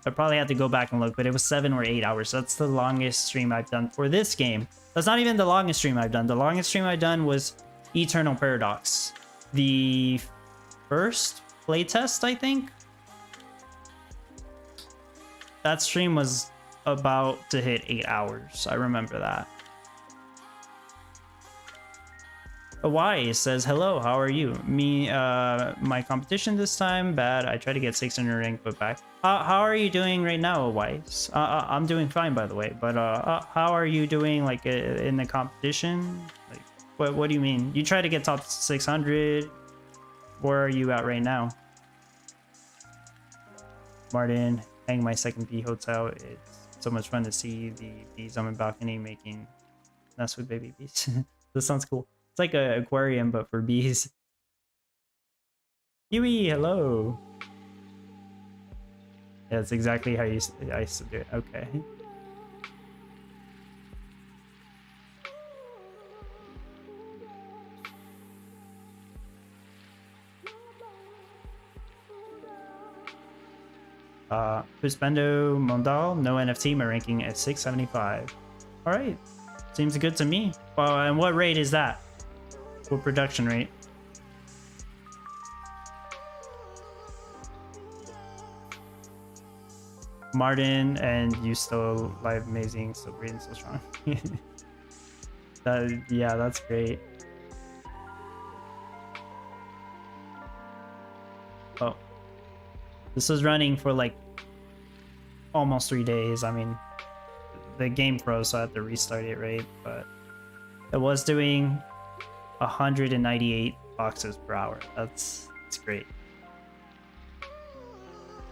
I probably have to go back and look, but it was 7 or 8 hours. That's the longest stream I've done for this game. That's not even the longest stream I've done. The longest stream I've done was Eternal Paradox. The first playtest, I think. That stream was about to hit 8 hours. I remember that. Hawaii says, hello, how are you? Me, my competition this time, bad. I tried to get 600 rank, but back. How are you doing right now, Hawaii? I'm doing fine, by the way, but how are you doing, like, in the competition? Like, what do you mean? You try to get top 600. Where are you at right now? Martin, hang my second bee hotel. It's so much fun to see the bees on my balcony making nests with baby bees. This sounds cool. It's like an aquarium, but for bees. Huey, hello. Yeah, that's exactly how I used to do it. Okay. Puspendo Mondal, no NFT, my ranking at 675. Alright. Seems good to me. Well, and what rate is that? What production rate? Martin, and you still live amazing, still breathing, so strong. Yeah, that's great. Oh, this was running for like almost 3 days. I mean, the game froze, so I had to restart it, right? But it was doing 198 boxes per hour. That's great.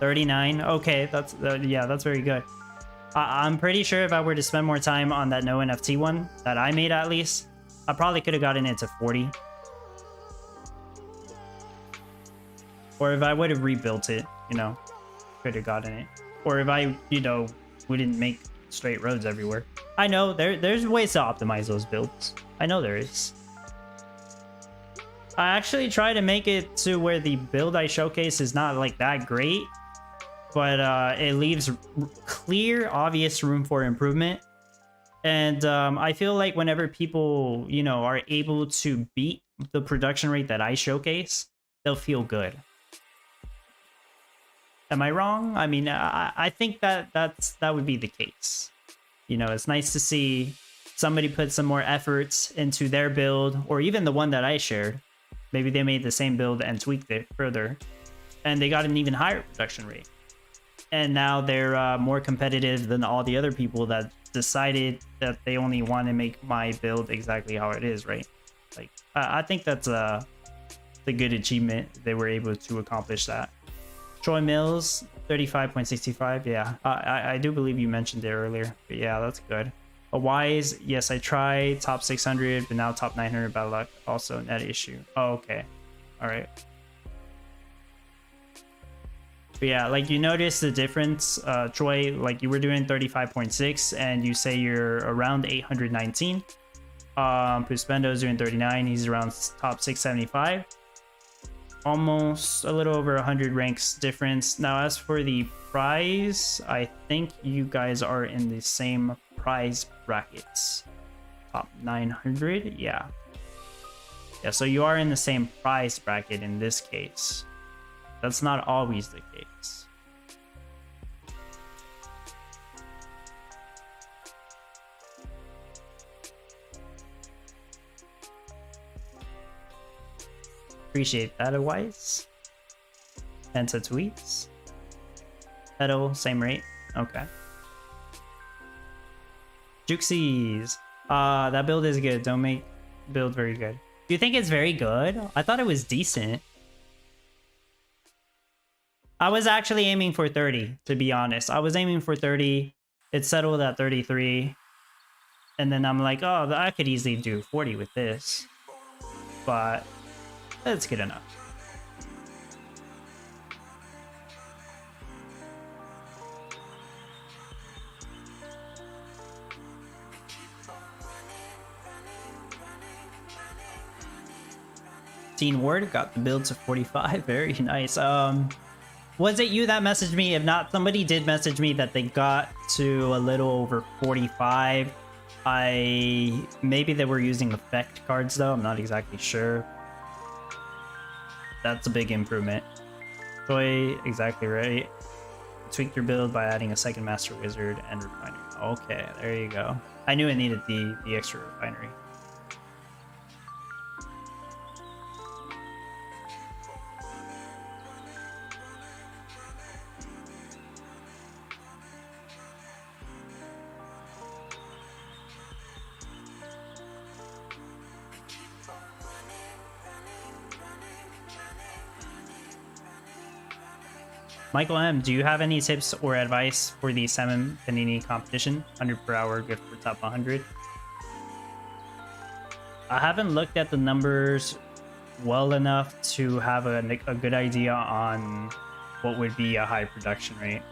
39. Okay, that's yeah, that's very good. I'm pretty sure if I were to spend more time on that no NFT one that I made, at least, I probably could have gotten it to 40. Or if I would have rebuilt it, you know, could have gotten it. Or if I, you know, wouldn't make straight roads everywhere. I know there's ways to optimize those builds. I know there is. I actually try to make it to where the build I showcase is not like that great, but it leaves clear, obvious room for improvement. And I feel like whenever people, you know, are able to beat the production rate that I showcase, they'll feel good. Am I wrong? I mean, I think that would be the case. You know, it's nice to see somebody put some more efforts into their build, or even the one that I shared. Maybe they made the same build and tweaked it further, and they got an even higher production rate. And now they're more competitive than all the other people that decided that they only want to make my build exactly how it is, right? Like, I think that's a good achievement. They were able to accomplish that. Troy Mills, 35.65. Yeah, I do believe you mentioned it earlier, but yeah, that's good. A Wise, yes, I tried top 600, but now top 900 battle luck. Also net issue. Oh, okay. All right. But yeah, like you notice the difference, Troy, like you were doing 35.6 and you say you're around 819. Puspendo's doing 39, he's around top 675. Almost a little over 100 ranks difference. Now, as for the prize, I think you guys are in the same prize brackets. Top 900, yeah. Yeah, so you are in the same prize bracket in this case. That's not always the case. Appreciate that, Wise. Penta tweets. Pedal, same rate. Okay. Juxies. That build is good. Don't make build very good. Do you think it's very good? I thought it was decent. I was actually aiming for 30, to be honest. I was aiming for 30. It settled at 33. And then I'm like, oh, I could easily do 40 with this. But that's good enough. Teen Ward got the build to 45. Very nice. Was it you that messaged me? If not, somebody did message me that they got to a little over 45. Maybe they were using effect cards though. I'm not exactly sure. That's a big improvement. Troy, exactly right. Tweak your build by adding a second Master Wizard and Refinery. Okay, there you go. I knew it needed the extra Refinery. Michael M, do you have any tips or advice for the Salmon Panini competition? 100 per hour, good for top 100. I haven't looked at the numbers well enough to have a good idea on what would be a high production rate.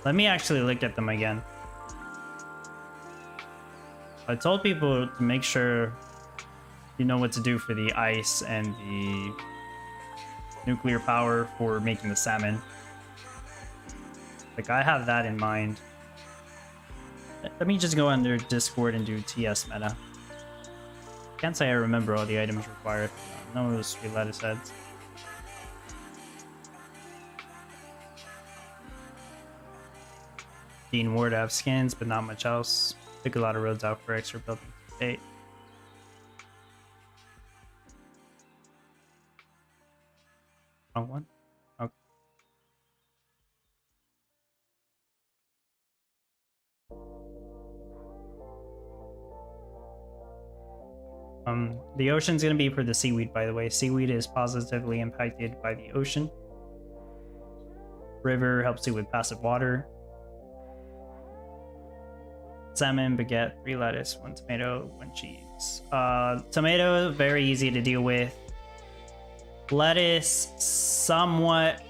Let me actually look at them again. I told people to make sure you know what to do for the ice and the nuclear power for making the salmon. Like, I have that in mind. Let me just go under Discord and do TS meta. Can't say I remember all the items required. No, those sweet lettuce heads. Dean Ward have skins, but not much else. Took a lot of roads out for extra building state. Wrong one? Okay. The ocean's gonna be for the seaweed, by the way. Seaweed is positively impacted by the ocean. River helps you with passive water. Salmon, baguette, 3 lettuce, 1 tomato, 1 cheese. Tomato, very easy to deal with. Lettuce, somewhat.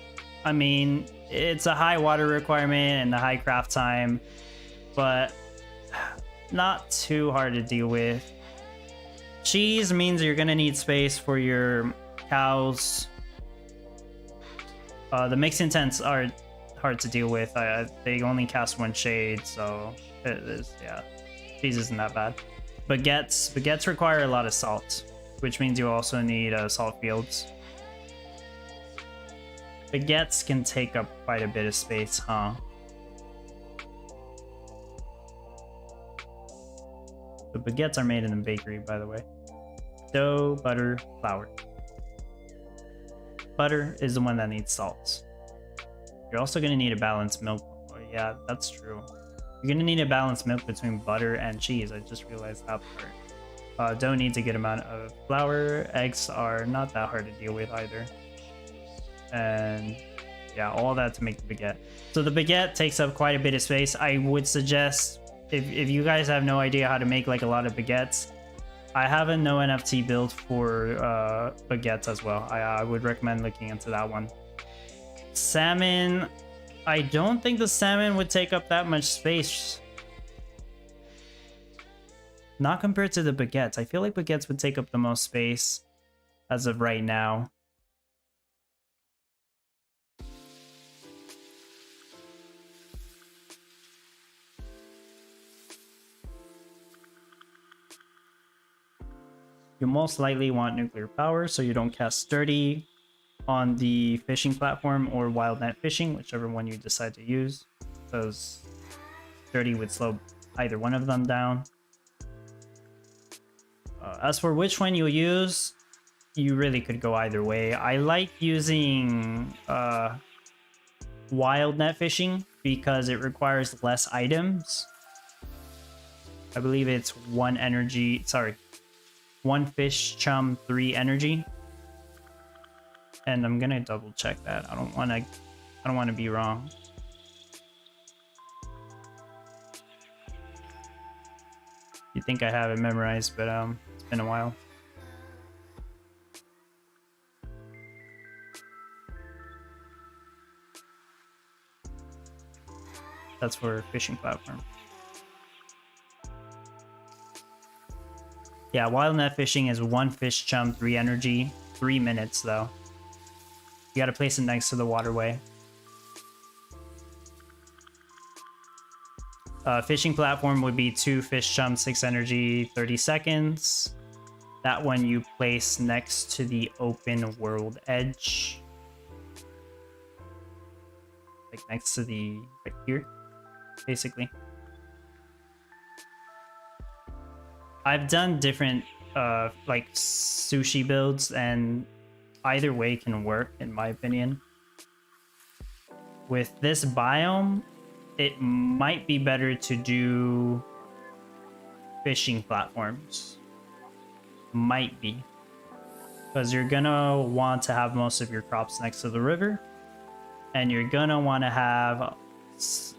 I mean, it's a high water requirement and a high craft time, but not too hard to deal with. Cheese means you're gonna need space for your cows. The mixed intents are hard to deal with. They only cast 1 shade, so it is, yeah. Cheese isn't that bad. Baguettes require a lot of salt, which means you also need salt fields. Baguettes can take up quite a bit of space, huh? The baguettes are made in the bakery, by the way. dough, butter, flour. Butter is the one that needs salt. You're also going to need a balanced milk. Oh, yeah, that's true. You're going to need a balanced milk between butter and cheese. I just realized that part. Dough needs a good amount of flour. Eggs are not that hard to deal with either. And yeah, all that to make the baguette. So the baguette takes up quite a bit of space. I would suggest, if you guys have no idea how to make like a lot of baguettes, I have a no NFT build for baguettes as well. I would recommend looking into that one. Salmon, I don't think the salmon would take up that much space. Not compared to the baguettes. I feel like baguettes would take up the most space as of right now. You most likely want nuclear power so you don't cast sturdy on the fishing platform or wild net fishing, whichever one you decide to use, because sturdy would slow either one of them down. As for which one you'll use, you really could go either way. I like using wild net fishing because it requires less items. I believe it's 1 energy, sorry, 1 fish chum, 3 energy. And I'm gonna double check that. I don't wanna be wrong. You think I have it memorized, but it's been a while. That's for fishing platform. Yeah, wild net fishing is 1 fish chum, 3 energy, 3 minutes though. You gotta place it next to the waterway. Fishing platform would be 2 fish chum, 6 energy, 30 seconds. That one you place next to the open world edge. Like next to the, right here, basically. I've done different like sushi builds, and either way can work in my opinion. With this biome, it might be better to do fishing platforms. Might be. Because you're gonna want to have most of your crops next to the river, and you're gonna want to have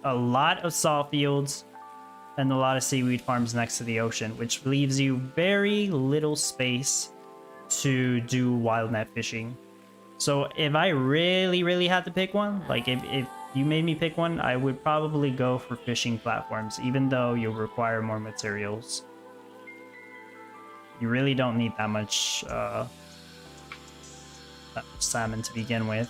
a lot of salt fields and a lot of seaweed farms next to the ocean, which leaves you very little space to do wild net fishing. So if I really had to pick one, like if you made me pick one, I would probably go for fishing platforms, even though you'll require more materials. You really don't need that much salmon to begin with.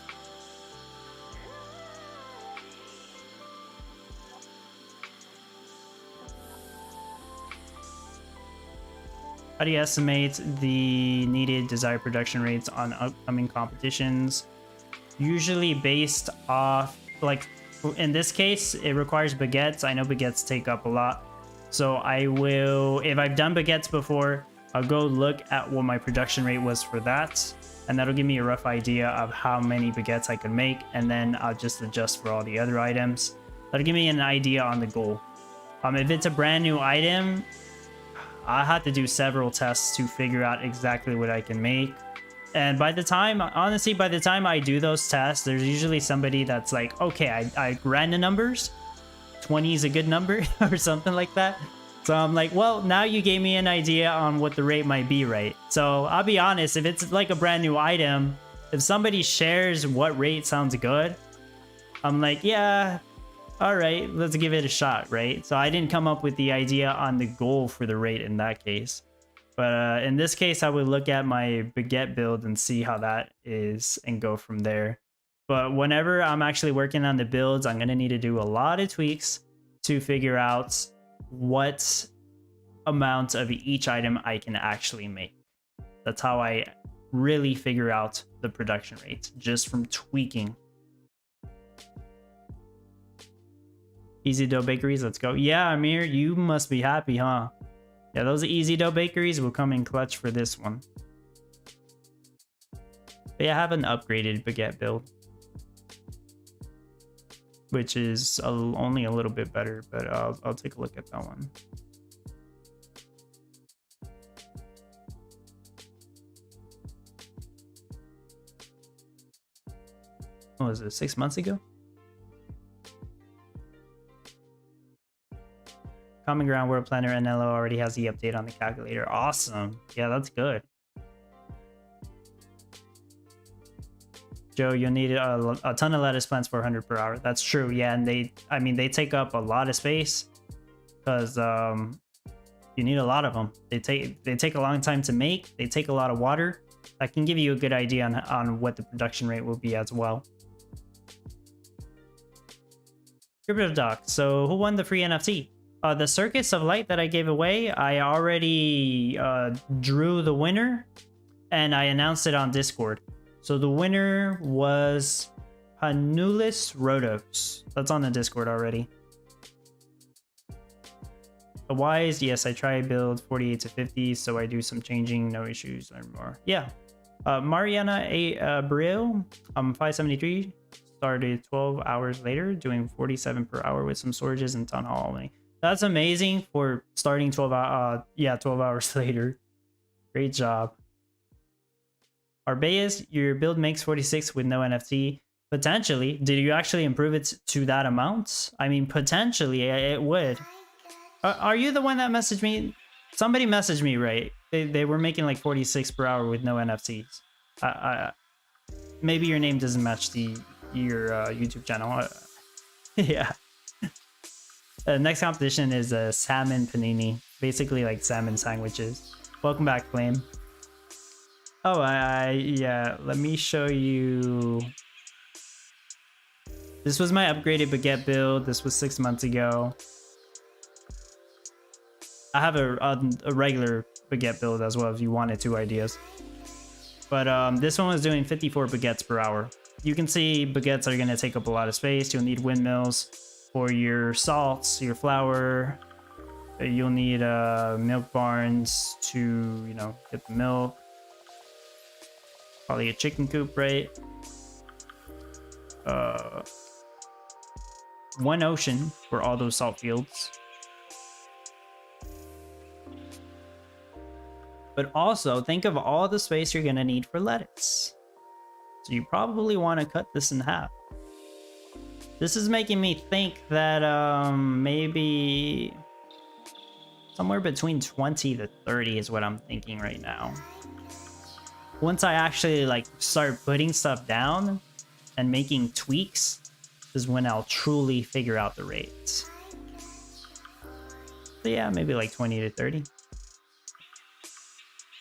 How do you estimate the needed desired production rates on upcoming competitions? Usually based off, like in this case, it requires baguettes. I know baguettes take up a lot. So I will, if I've done baguettes before, I'll go look at what my production rate was for that. And that'll give me a rough idea of how many baguettes I could make. And then I'll just adjust for all the other items. That'll give me an idea on the goal. If it's a brand new item, I had to do several tests to figure out exactly what I can make. And by the time, honestly, by the time I do those tests, there's usually somebody that's like, okay, I ran the numbers. 20 is a good number or something like that. So I'm like, well, now you gave me an idea on what the rate might be, right? So I'll be honest, if it's like a brand new item, if somebody shares what rate sounds good, I'm like, yeah, all right, let's give it a shot, right? So I didn't come up with the idea on the goal for the rate in that case. But in this case, I would look at my baguette build and see how that is and go from there. But whenever I'm actually working on the builds, I'm going to need to do a lot of tweaks to figure out what amount of each item I can actually make. That's how I really figure out the production rates, just from tweaking. Easy dough bakeries, let's go. Yeah, Amir, you must be happy, huh? Yeah, those easy dough bakeries will come in clutch for this one. But yeah, I have an upgraded baguette build, which is only a little bit better, but I'll take a look at that one. What was it, 6 months ago? Common Ground World Planner NLO already has the update on the calculator. Awesome. Yeah, that's good. Joe, you'll need a ton of lettuce plants for 100 per hour. That's true. Yeah, and they take up a lot of space because you need a lot of them. They take a long time to make. They take a lot of water. That can give you a good idea on what the production rate will be as well. Crypto Doc. So who won the free NFT? The Circus of Light that I gave away, I already drew the winner and I announced it on Discord. So the winner was Hanulis Rodos. That's on the Discord already. The Wise, yes, I try build 48 to 50, so I do some changing, no issues, learn more. Yeah. Mariana Abreu, 573, started 12 hours later, doing 47 per hour with some storages and town hall only. That's amazing for starting 12 hours later. Great job. Arbeus, your build makes 46 with no NFT. Potentially. Did you actually improve it to that amount? I mean, potentially it would. Are you the one that messaged me? Somebody messaged me, right? They were making like 46 per hour with no NFTs. Maybe your name doesn't match your YouTube channel. Yeah. Next competition is a salmon panini. Basically like salmon sandwiches. Welcome back, Flame. Oh, yeah, let me show you. This was my upgraded baguette build. This was 6 months ago. I have a regular baguette build as well if you wanted 2 ideas. But this one was doing 54 baguettes per hour. You can see baguettes are going to take up a lot of space. You'll need windmills for your salts, your flour. You'll need milk barns to, get the milk. Probably a chicken coop, right? One ocean for all those salt fields. But also, think of all the space you're gonna need for lettuce. So you probably want to cut this in half. This is making me think that maybe somewhere between 20 to 30 is what I'm thinking right now. Once I actually start putting stuff down and making tweaks is when I'll truly figure out the rates. So yeah, maybe like 20 to 30.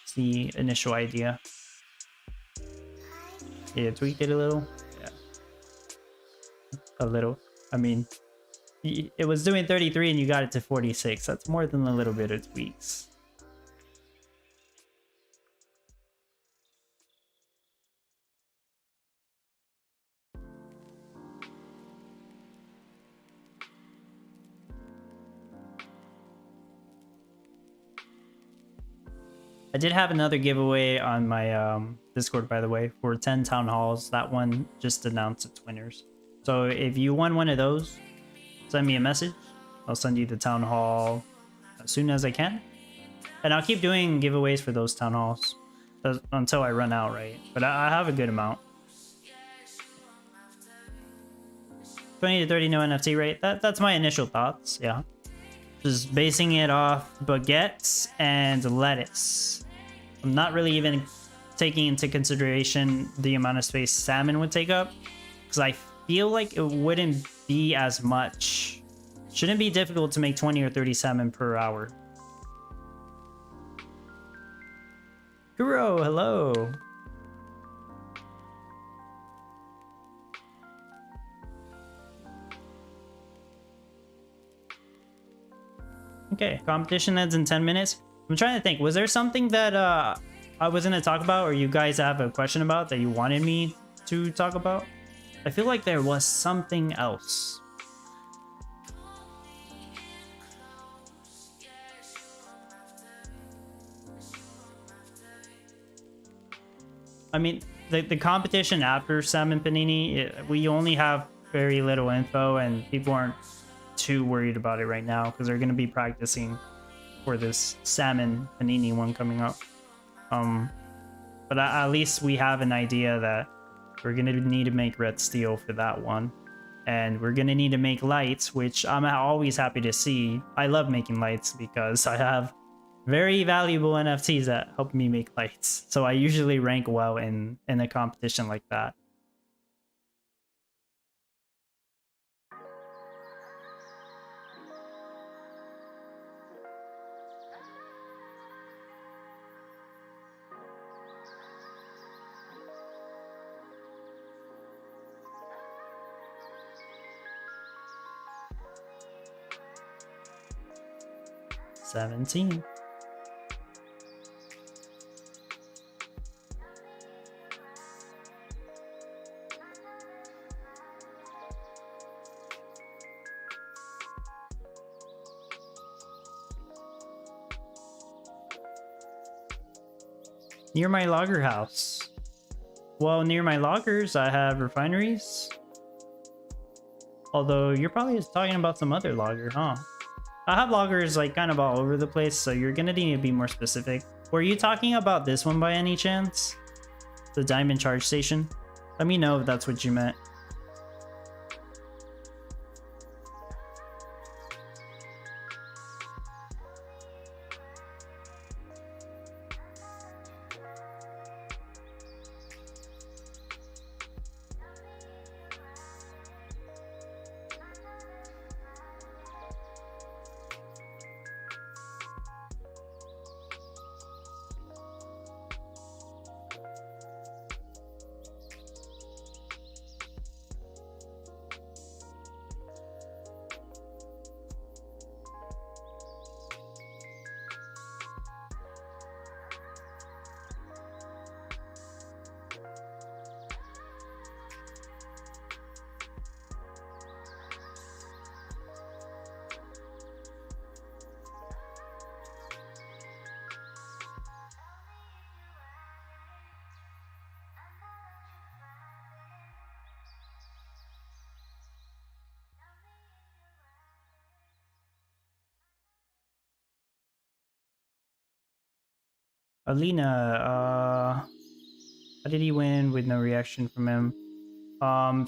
It's the initial idea. Yeah, tweak it a little. Yeah. A little. I mean, it was doing 33 and you got it to 46. That's more than a little bit of tweaks. I did have another giveaway on my Discord, by the way, for 10 town halls. That one just announced its winners. So if you won one of those, send me a message. I'll send you the town hall as soon as I can. And I'll keep doing giveaways for those town halls until I run out, right? But I have a good amount. 20 to 30 no NFT rate. That's my initial thoughts, yeah. Just basing it off baguettes and lettuce. I'm not really even taking into consideration the amount of space salmon would take up, because I feel like it wouldn't be as much. Shouldn't be difficult to make 20 or 30 salmon per hour. Kuro, hello. Okay, competition ends in 10 minutes. I'm trying to think, was there something that I was going to talk about, or you guys have a question about that you wanted me to talk about? I feel like there was something else. I mean, the competition after Salmon Panini, we only have very little info, and people aren't too worried about it right now because they're going to be practicing for this Salmon Panini one coming up. But at least we have an idea that we're going to need to make red steel for that one. And we're going to need to make lights, which I'm always happy to see. I love making lights because I have very valuable NFTs that help me make lights. So I usually rank well in a competition like that. $17. Near my logger house. Well, near my loggers, I have refineries. Although you're probably just talking about some other logger, huh? I have loggers like kind of all over the place, so you're gonna need to be more specific. Were you talking about this one by any chance? The diamond charge station? Let me know if that's what you meant. Alina, how did he win with no reaction from him?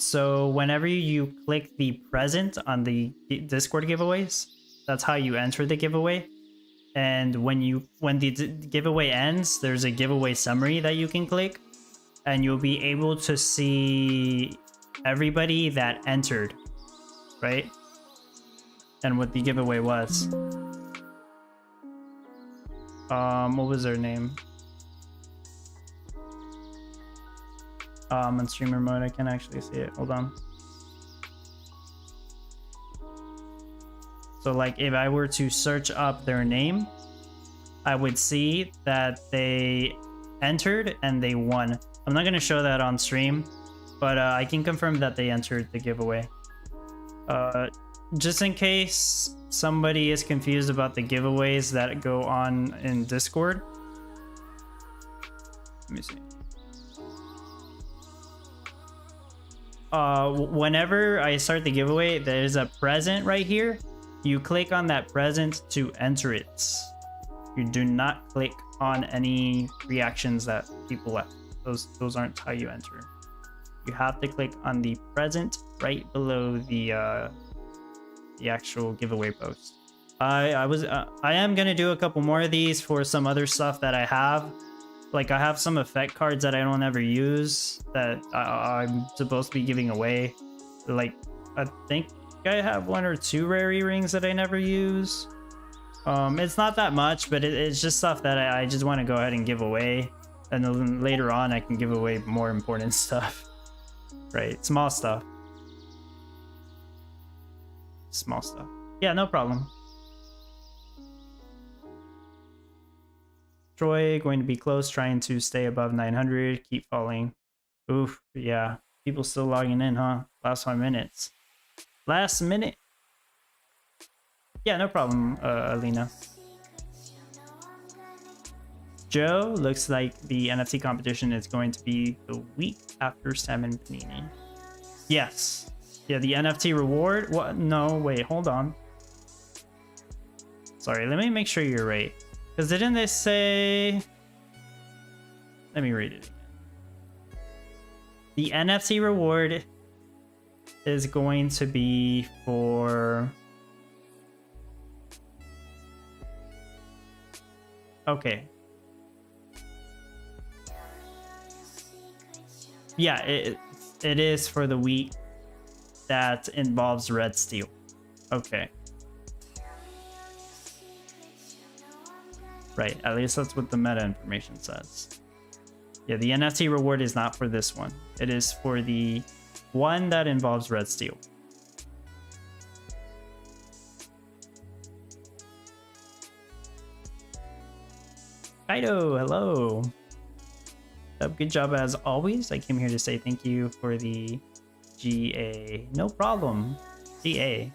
So whenever you click the present on the Discord giveaways, that's how you enter the giveaway. And when the giveaway ends, there's a giveaway summary that you can click, and you'll be able to see everybody that entered, right? And what the giveaway was. What was their name? I'm on streamer mode, I can't actually see it. Hold on. So like if I were to search up their name, I would see that they entered and they won. I'm not going to show that on stream, but I can confirm that they entered the giveaway. Just in case somebody is confused about the giveaways that go on in Discord. Let me see. Whenever I start the giveaway, there's a present right here. You click on that present to enter it. You do not click on any reactions that people left. Those aren't how you enter. You have to click on the present right below the actual giveaway post. I am gonna do a couple more of these for some other stuff that I have. Like I have some effect cards that I don't ever use that I'm supposed to be giving away. Like I think I have 1 or 2 rare earrings that I never use. It's not that much, but it's just stuff that I just want to go ahead and give away, and then later on I can give away more important stuff. Right, small stuff. Small stuff. Yeah, no problem. Troy going to be close, trying to stay above 900, keep falling. Oof, yeah. People still logging in, huh? Last 5 minutes. Last minute. Yeah, no problem, Alina. Joe, looks like the NFT competition is going to be the week after 7 Panini. Yes. Yeah, the NFT reward. What? No, wait, hold on. Sorry, let me make sure you're right. Because didn't they say... Let me read it again. The NFT reward is going to be for... Okay. Yeah, it is for the week that involves red steel. Okay. Right, at least that's what the meta information says. Yeah, the NFT reward is not for this one. It is for the one that involves red steel. Kaido, hello. Good job as always. I came here to say thank you for the GA. No problem. GA.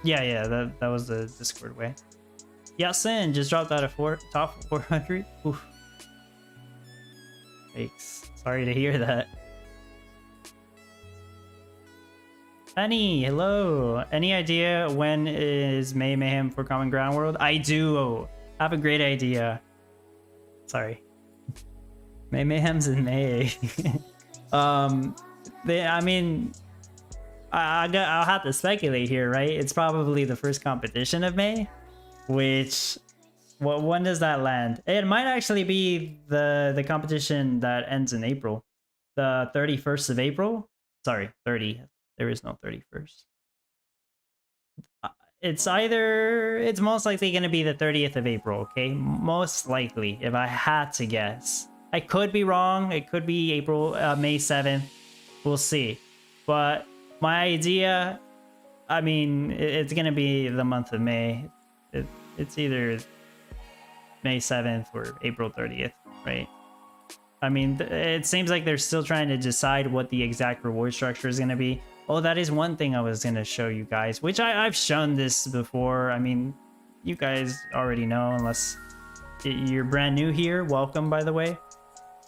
Yeah, that was the Discord way. Yasin just dropped out of top 400. Oof. Thanks. Sorry to hear that. Penny, hello. Any idea when is May Mayhem for Common Ground World? I do have a great idea. Sorry. May Mayhem's in May. I mean, I'll have to speculate here, right? It's probably the first competition of May, which, when does that land? It might actually be the competition that ends in April, the 31st of April. Sorry, 30th. There is no 31st. It's most likely going to be the 30th of April, okay? Most likely, if I had to guess. I could be wrong. It could be May 7th. We'll see. But my idea, I mean, it's going to be the month of May. It's either May 7th or April 30th, right? I mean, it seems like they're still trying to decide what the exact reward structure is going to be. Oh, that is one thing I was going to show you guys, which I've shown this before. I mean, you guys already know, unless you're brand new here. Welcome, by the way.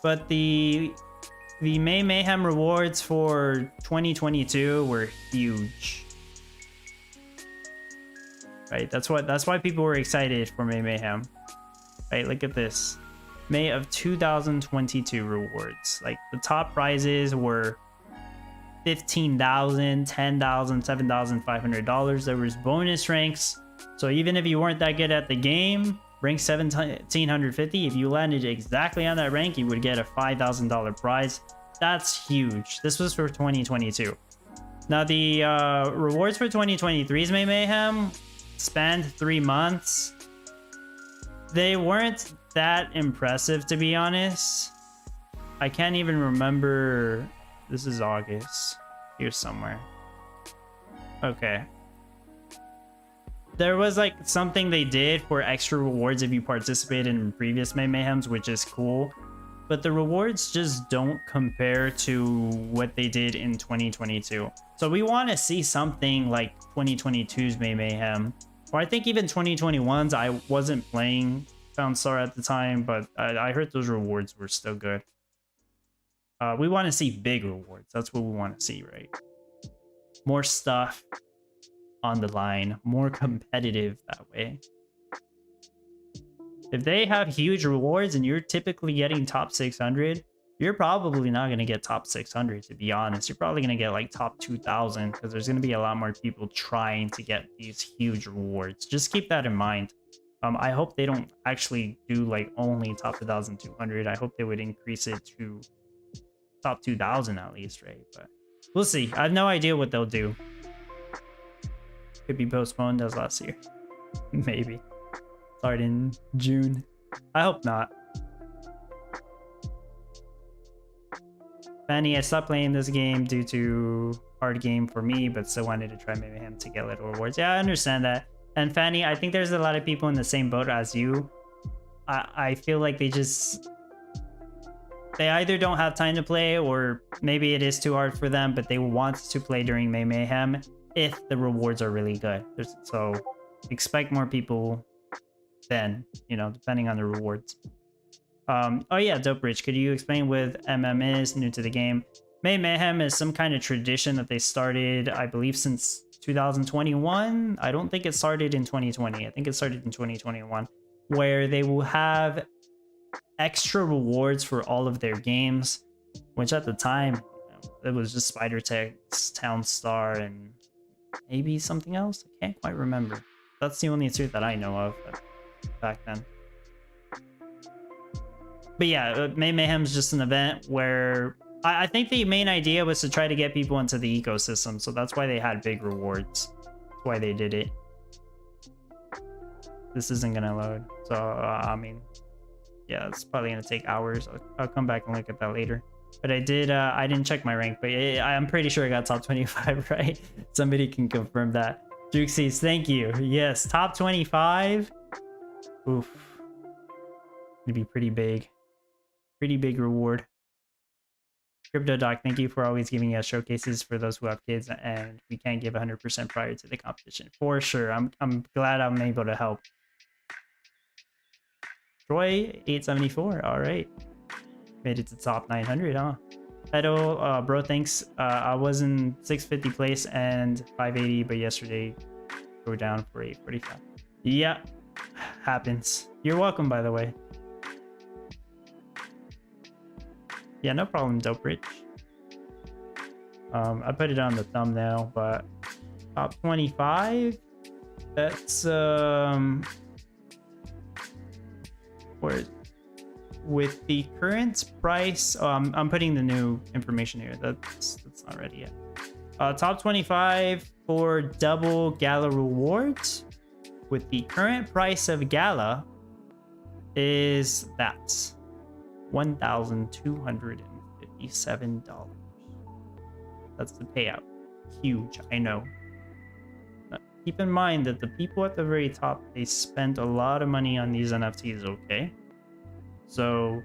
But the May Mayhem rewards for 2022 were huge. Right? That's why people were excited for May Mayhem. Right? Look at this. May of 2022 rewards. Like, the top prizes were $15,000, $10,000, $7,500. There was bonus ranks. So even if you weren't that good at the game, rank 1750, if you landed exactly on that rank, you would get a $5,000 prize. That's huge. This was for 2022. Now the rewards for 2023's May Mayhem spanned 3 months. They weren't that impressive, to be honest. I can't even remember. This is August. Here somewhere. Okay. There was like something they did for extra rewards if you participated in previous May Mayhems, which is cool. But the rewards just don't compare to what they did in 2022. So we want to see something like 2022's May Mayhem. Or I think even 2021's. I wasn't playing Found Star at the time, but I heard those rewards were still good. We want to see big rewards. That's what we want to see, right? More stuff on the line, more competitive that way. If they have huge rewards and you're typically getting top 600, you're probably not going to get top 600, to be honest. You're probably going to get like top 2,000 because there's going to be a lot more people trying to get these huge rewards. Just keep that in mind. I hope they don't actually do like only top 1,200. I hope they would increase it to top 2,000 at least, right? But we'll see. I have no idea what they'll do. Could be postponed as last year. Maybe. Start in June. I hope not. Fanny, I stopped playing this game due to hard game for me, but still wanted to try maybe him to get little rewards. Yeah, I understand that. And Fanny, I think there's a lot of people in the same boat as you. I feel like they just... they either don't have time to play, or maybe it is too hard for them, but they want to play during May Mayhem if the rewards are really good. So expect more people then, you know, depending on the rewards. Oh yeah, Dope Rich, could you explain what MM is? New to the game. May Mayhem is some kind of tradition that they started, I believe, since 2021. I don't think it started in 2020. I think it started in 2021, where they will have extra rewards for all of their games, which at the time, it was just Spider Tech's Town Star and maybe something else. I can't quite remember. That's the only two that I know of back then. But yeah, May Mayhem's just an event where I think the main idea was to try to get people into the ecosystem, so that's why they had big rewards. That's why they did it. This isn't gonna load, so I mean, yeah, it's probably gonna take hours. I'll come back and look at that later. But I didn't check my rank, but I'm pretty sure I got top 25, right? Somebody can confirm that. Juxies, thank you. Yes, top 25. Oof. It'd be pretty big. Pretty big reward. Crypto Doc, thank you for always giving us showcases for those who have kids, and we can't give 100% prior to the competition. For sure. I'm glad I'm able to help. Troy, 874. All right. Made it to top 900, huh? Edo, bro, thanks. I was in 650 place and 580, but yesterday go down for 845. Yeah, happens. You're welcome, by the way. Yeah, no problem, Dope Rich. I put it on the thumbnail, but top 25. That's where with the current price. Oh, I'm putting the new information here. That's not ready yet. Top 25 for double Gala rewards with the current price of Gala is that $1,257. That's the payout. Huge, I know. But keep in mind that the people at the very top, they spent a lot of money on these NFTs, okay? So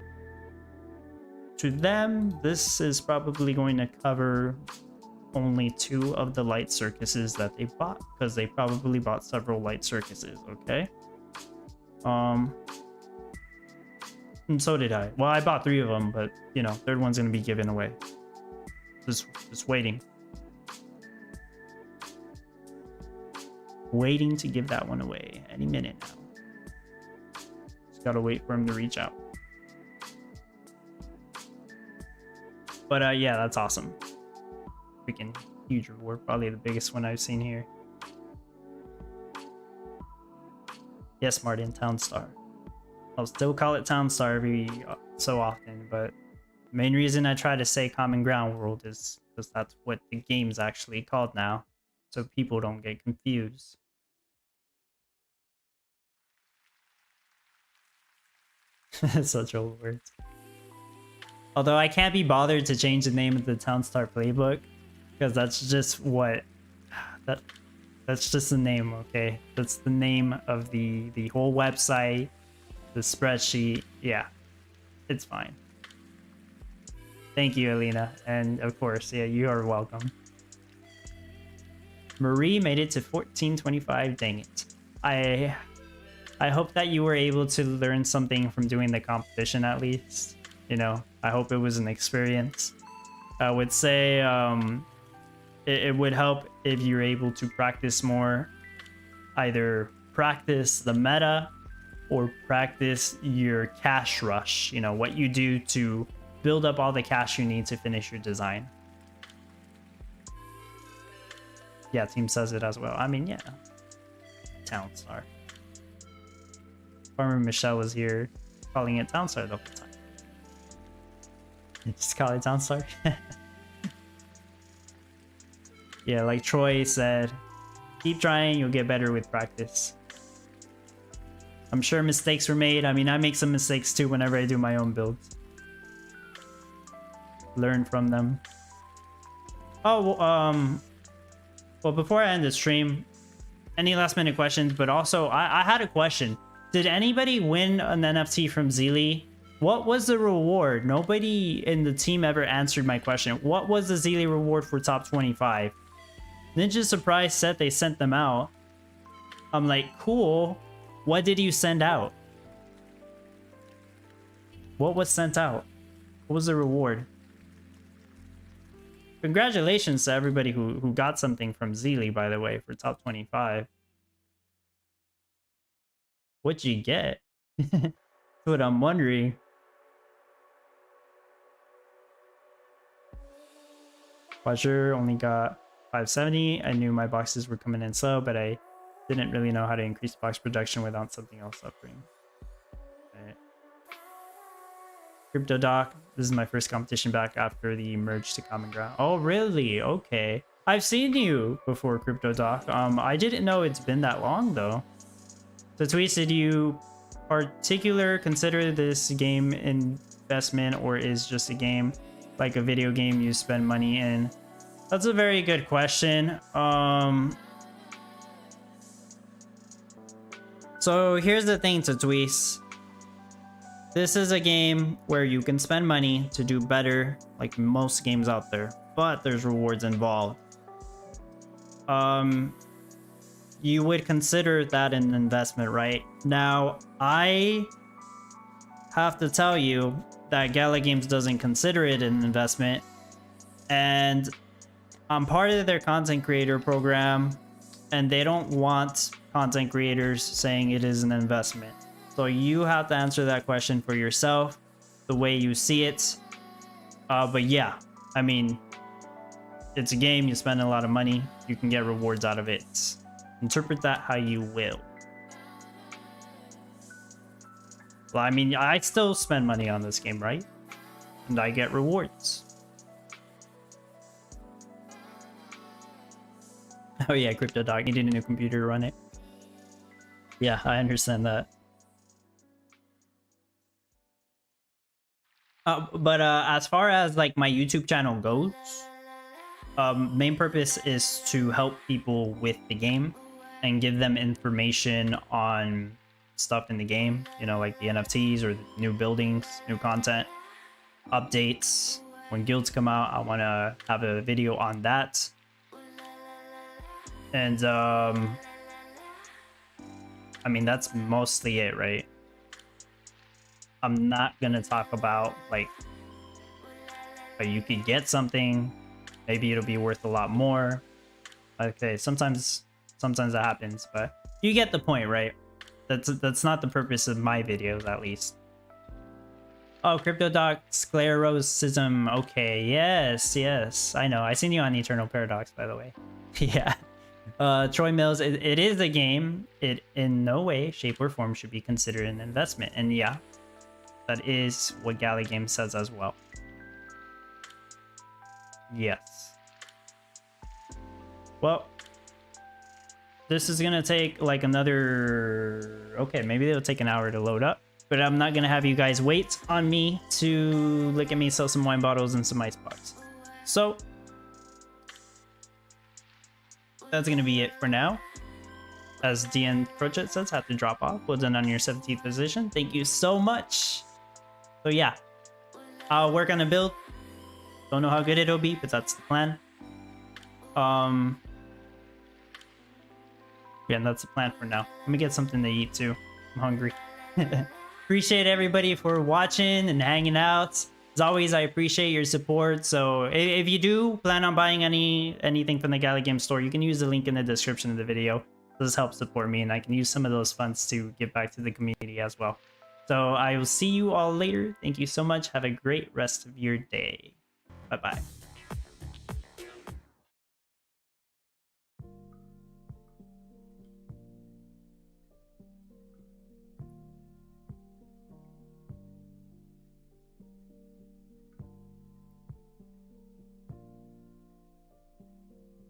to them, this is probably going to cover only 2 of the light circuses that they bought, because they probably bought several light circuses, okay? And so did I. Well, I bought 3 of them, but you know, third one's gonna be given away. Just waiting. Waiting to give that one away any minute now. Just gotta wait for him to reach out. But yeah, that's awesome. Freaking huge reward. Probably the biggest one I've seen here. Yes, Martin, Town Star. I'll still call it Town Star every so often, but the main reason I try to say Common Ground World is because that's what the game's actually called now, so people don't get confused. Such old words. Although I can't be bothered to change the name of the Town Star playbook, because that's just what that's just the name, okay? That's the name of the whole website, the spreadsheet. Yeah, it's fine. Thank you, Alina, and of course, yeah, you are welcome. Marie made it to 1425. Dang it! I hope that you were able to learn something from doing the competition at least. You know, I hope it was an experience. I would say it would help if you're able to practice more. Either practice the meta or practice your cash rush. You know, what you do to build up all the cash you need to finish your design. Yeah, team says it as well. I mean, yeah. Town Star. Farmer Michelle was here calling it Town Star the whole time. Just call it Town Star. Yeah, like Troy said, keep trying, you'll get better with practice. I'm sure mistakes were made. I mean, I make some mistakes too whenever I do my own builds. Learn from them. Oh, well, before I end the stream, any last minute questions? But also, I had a question. Did anybody win an NFT from Zeely What was the reward? Nobody in the team ever answered my question. What was the Zeely reward for top 25? Ninja Surprise said they sent them out. I'm like, cool. What did you send out? What was sent out? What was the reward? Congratulations to everybody who got something from Zeely, by the way, for top 25. What'd you get? That's what I'm wondering. Pleasure only got 570. I knew my boxes were coming in slow, but I didn't really know how to increase box production without something else suffering. Right. Crypto Doc, this is my first competition back after the merge to Common Ground. Oh, really? Okay. I've seen you before, Crypto Doc. I didn't know it's been that long, though. So, Tweets, did you consider this game investment, or is just a game like a video game you spend money in? That's a very good question. So here's the thing, Tweets. This is a game where you can spend money to do better, like most games out there, but there's rewards involved. You would consider that an investment, right? Now, I have to tell you that Gala Games doesn't consider it an investment, and I'm part of their content creator program, and they don't want content creators saying it is an investment. So you have to answer that question for yourself, the way you see it. But yeah, I mean, it's a game, you spend a lot of money, you can get rewards out of it. Interpret that how you will. Well, I mean, I still spend money on this game, right? And I get rewards. Oh yeah, Crypto Dog, you need a new computer to run it. Yeah, I understand that. But as far as like my YouTube channel goes, main purpose is to help people with the game and give them information on stuff in the game, you know, like the NFTs or the new buildings, new content, updates. When guilds come out, I want to have a video on that. And I mean, that's mostly it, right? I'm not gonna talk about like you could get something, maybe it'll be worth a lot more. Okay, sometimes that happens, but you get the point, right? That's not the purpose of my videos, at least. Oh, CryptoDoc sclerosism. Okay, yes, I know. I seen you on Eternal Paradox, by the way. Yeah. Troy Mills, it is a game. It in no way, shape, or form should be considered an investment. And yeah, that is what Gala Games says as well. Yes. Well, this is gonna take like another... Okay, maybe it'll take an hour to load up. But I'm not gonna have you guys wait on me to look at me sell some wine bottles and some icebox. So that's gonna be it for now. As DN Crochet says, have to drop off. Well done on your 17th position. Thank you so much. So yeah, I'll work on a build. Don't know how good it'll be, but that's the plan. Yeah, and that's the plan for now. Let me get something to eat too. I'm hungry. Appreciate everybody for watching and hanging out. As always, I appreciate your support. So if you do plan on buying anything from the Gala Game store, you can use the link in the description of the video. This helps support me, and I can use some of those funds to give back to the community as well. So I will see you all later. Thank you so much. Have a great rest of your day. Bye-bye.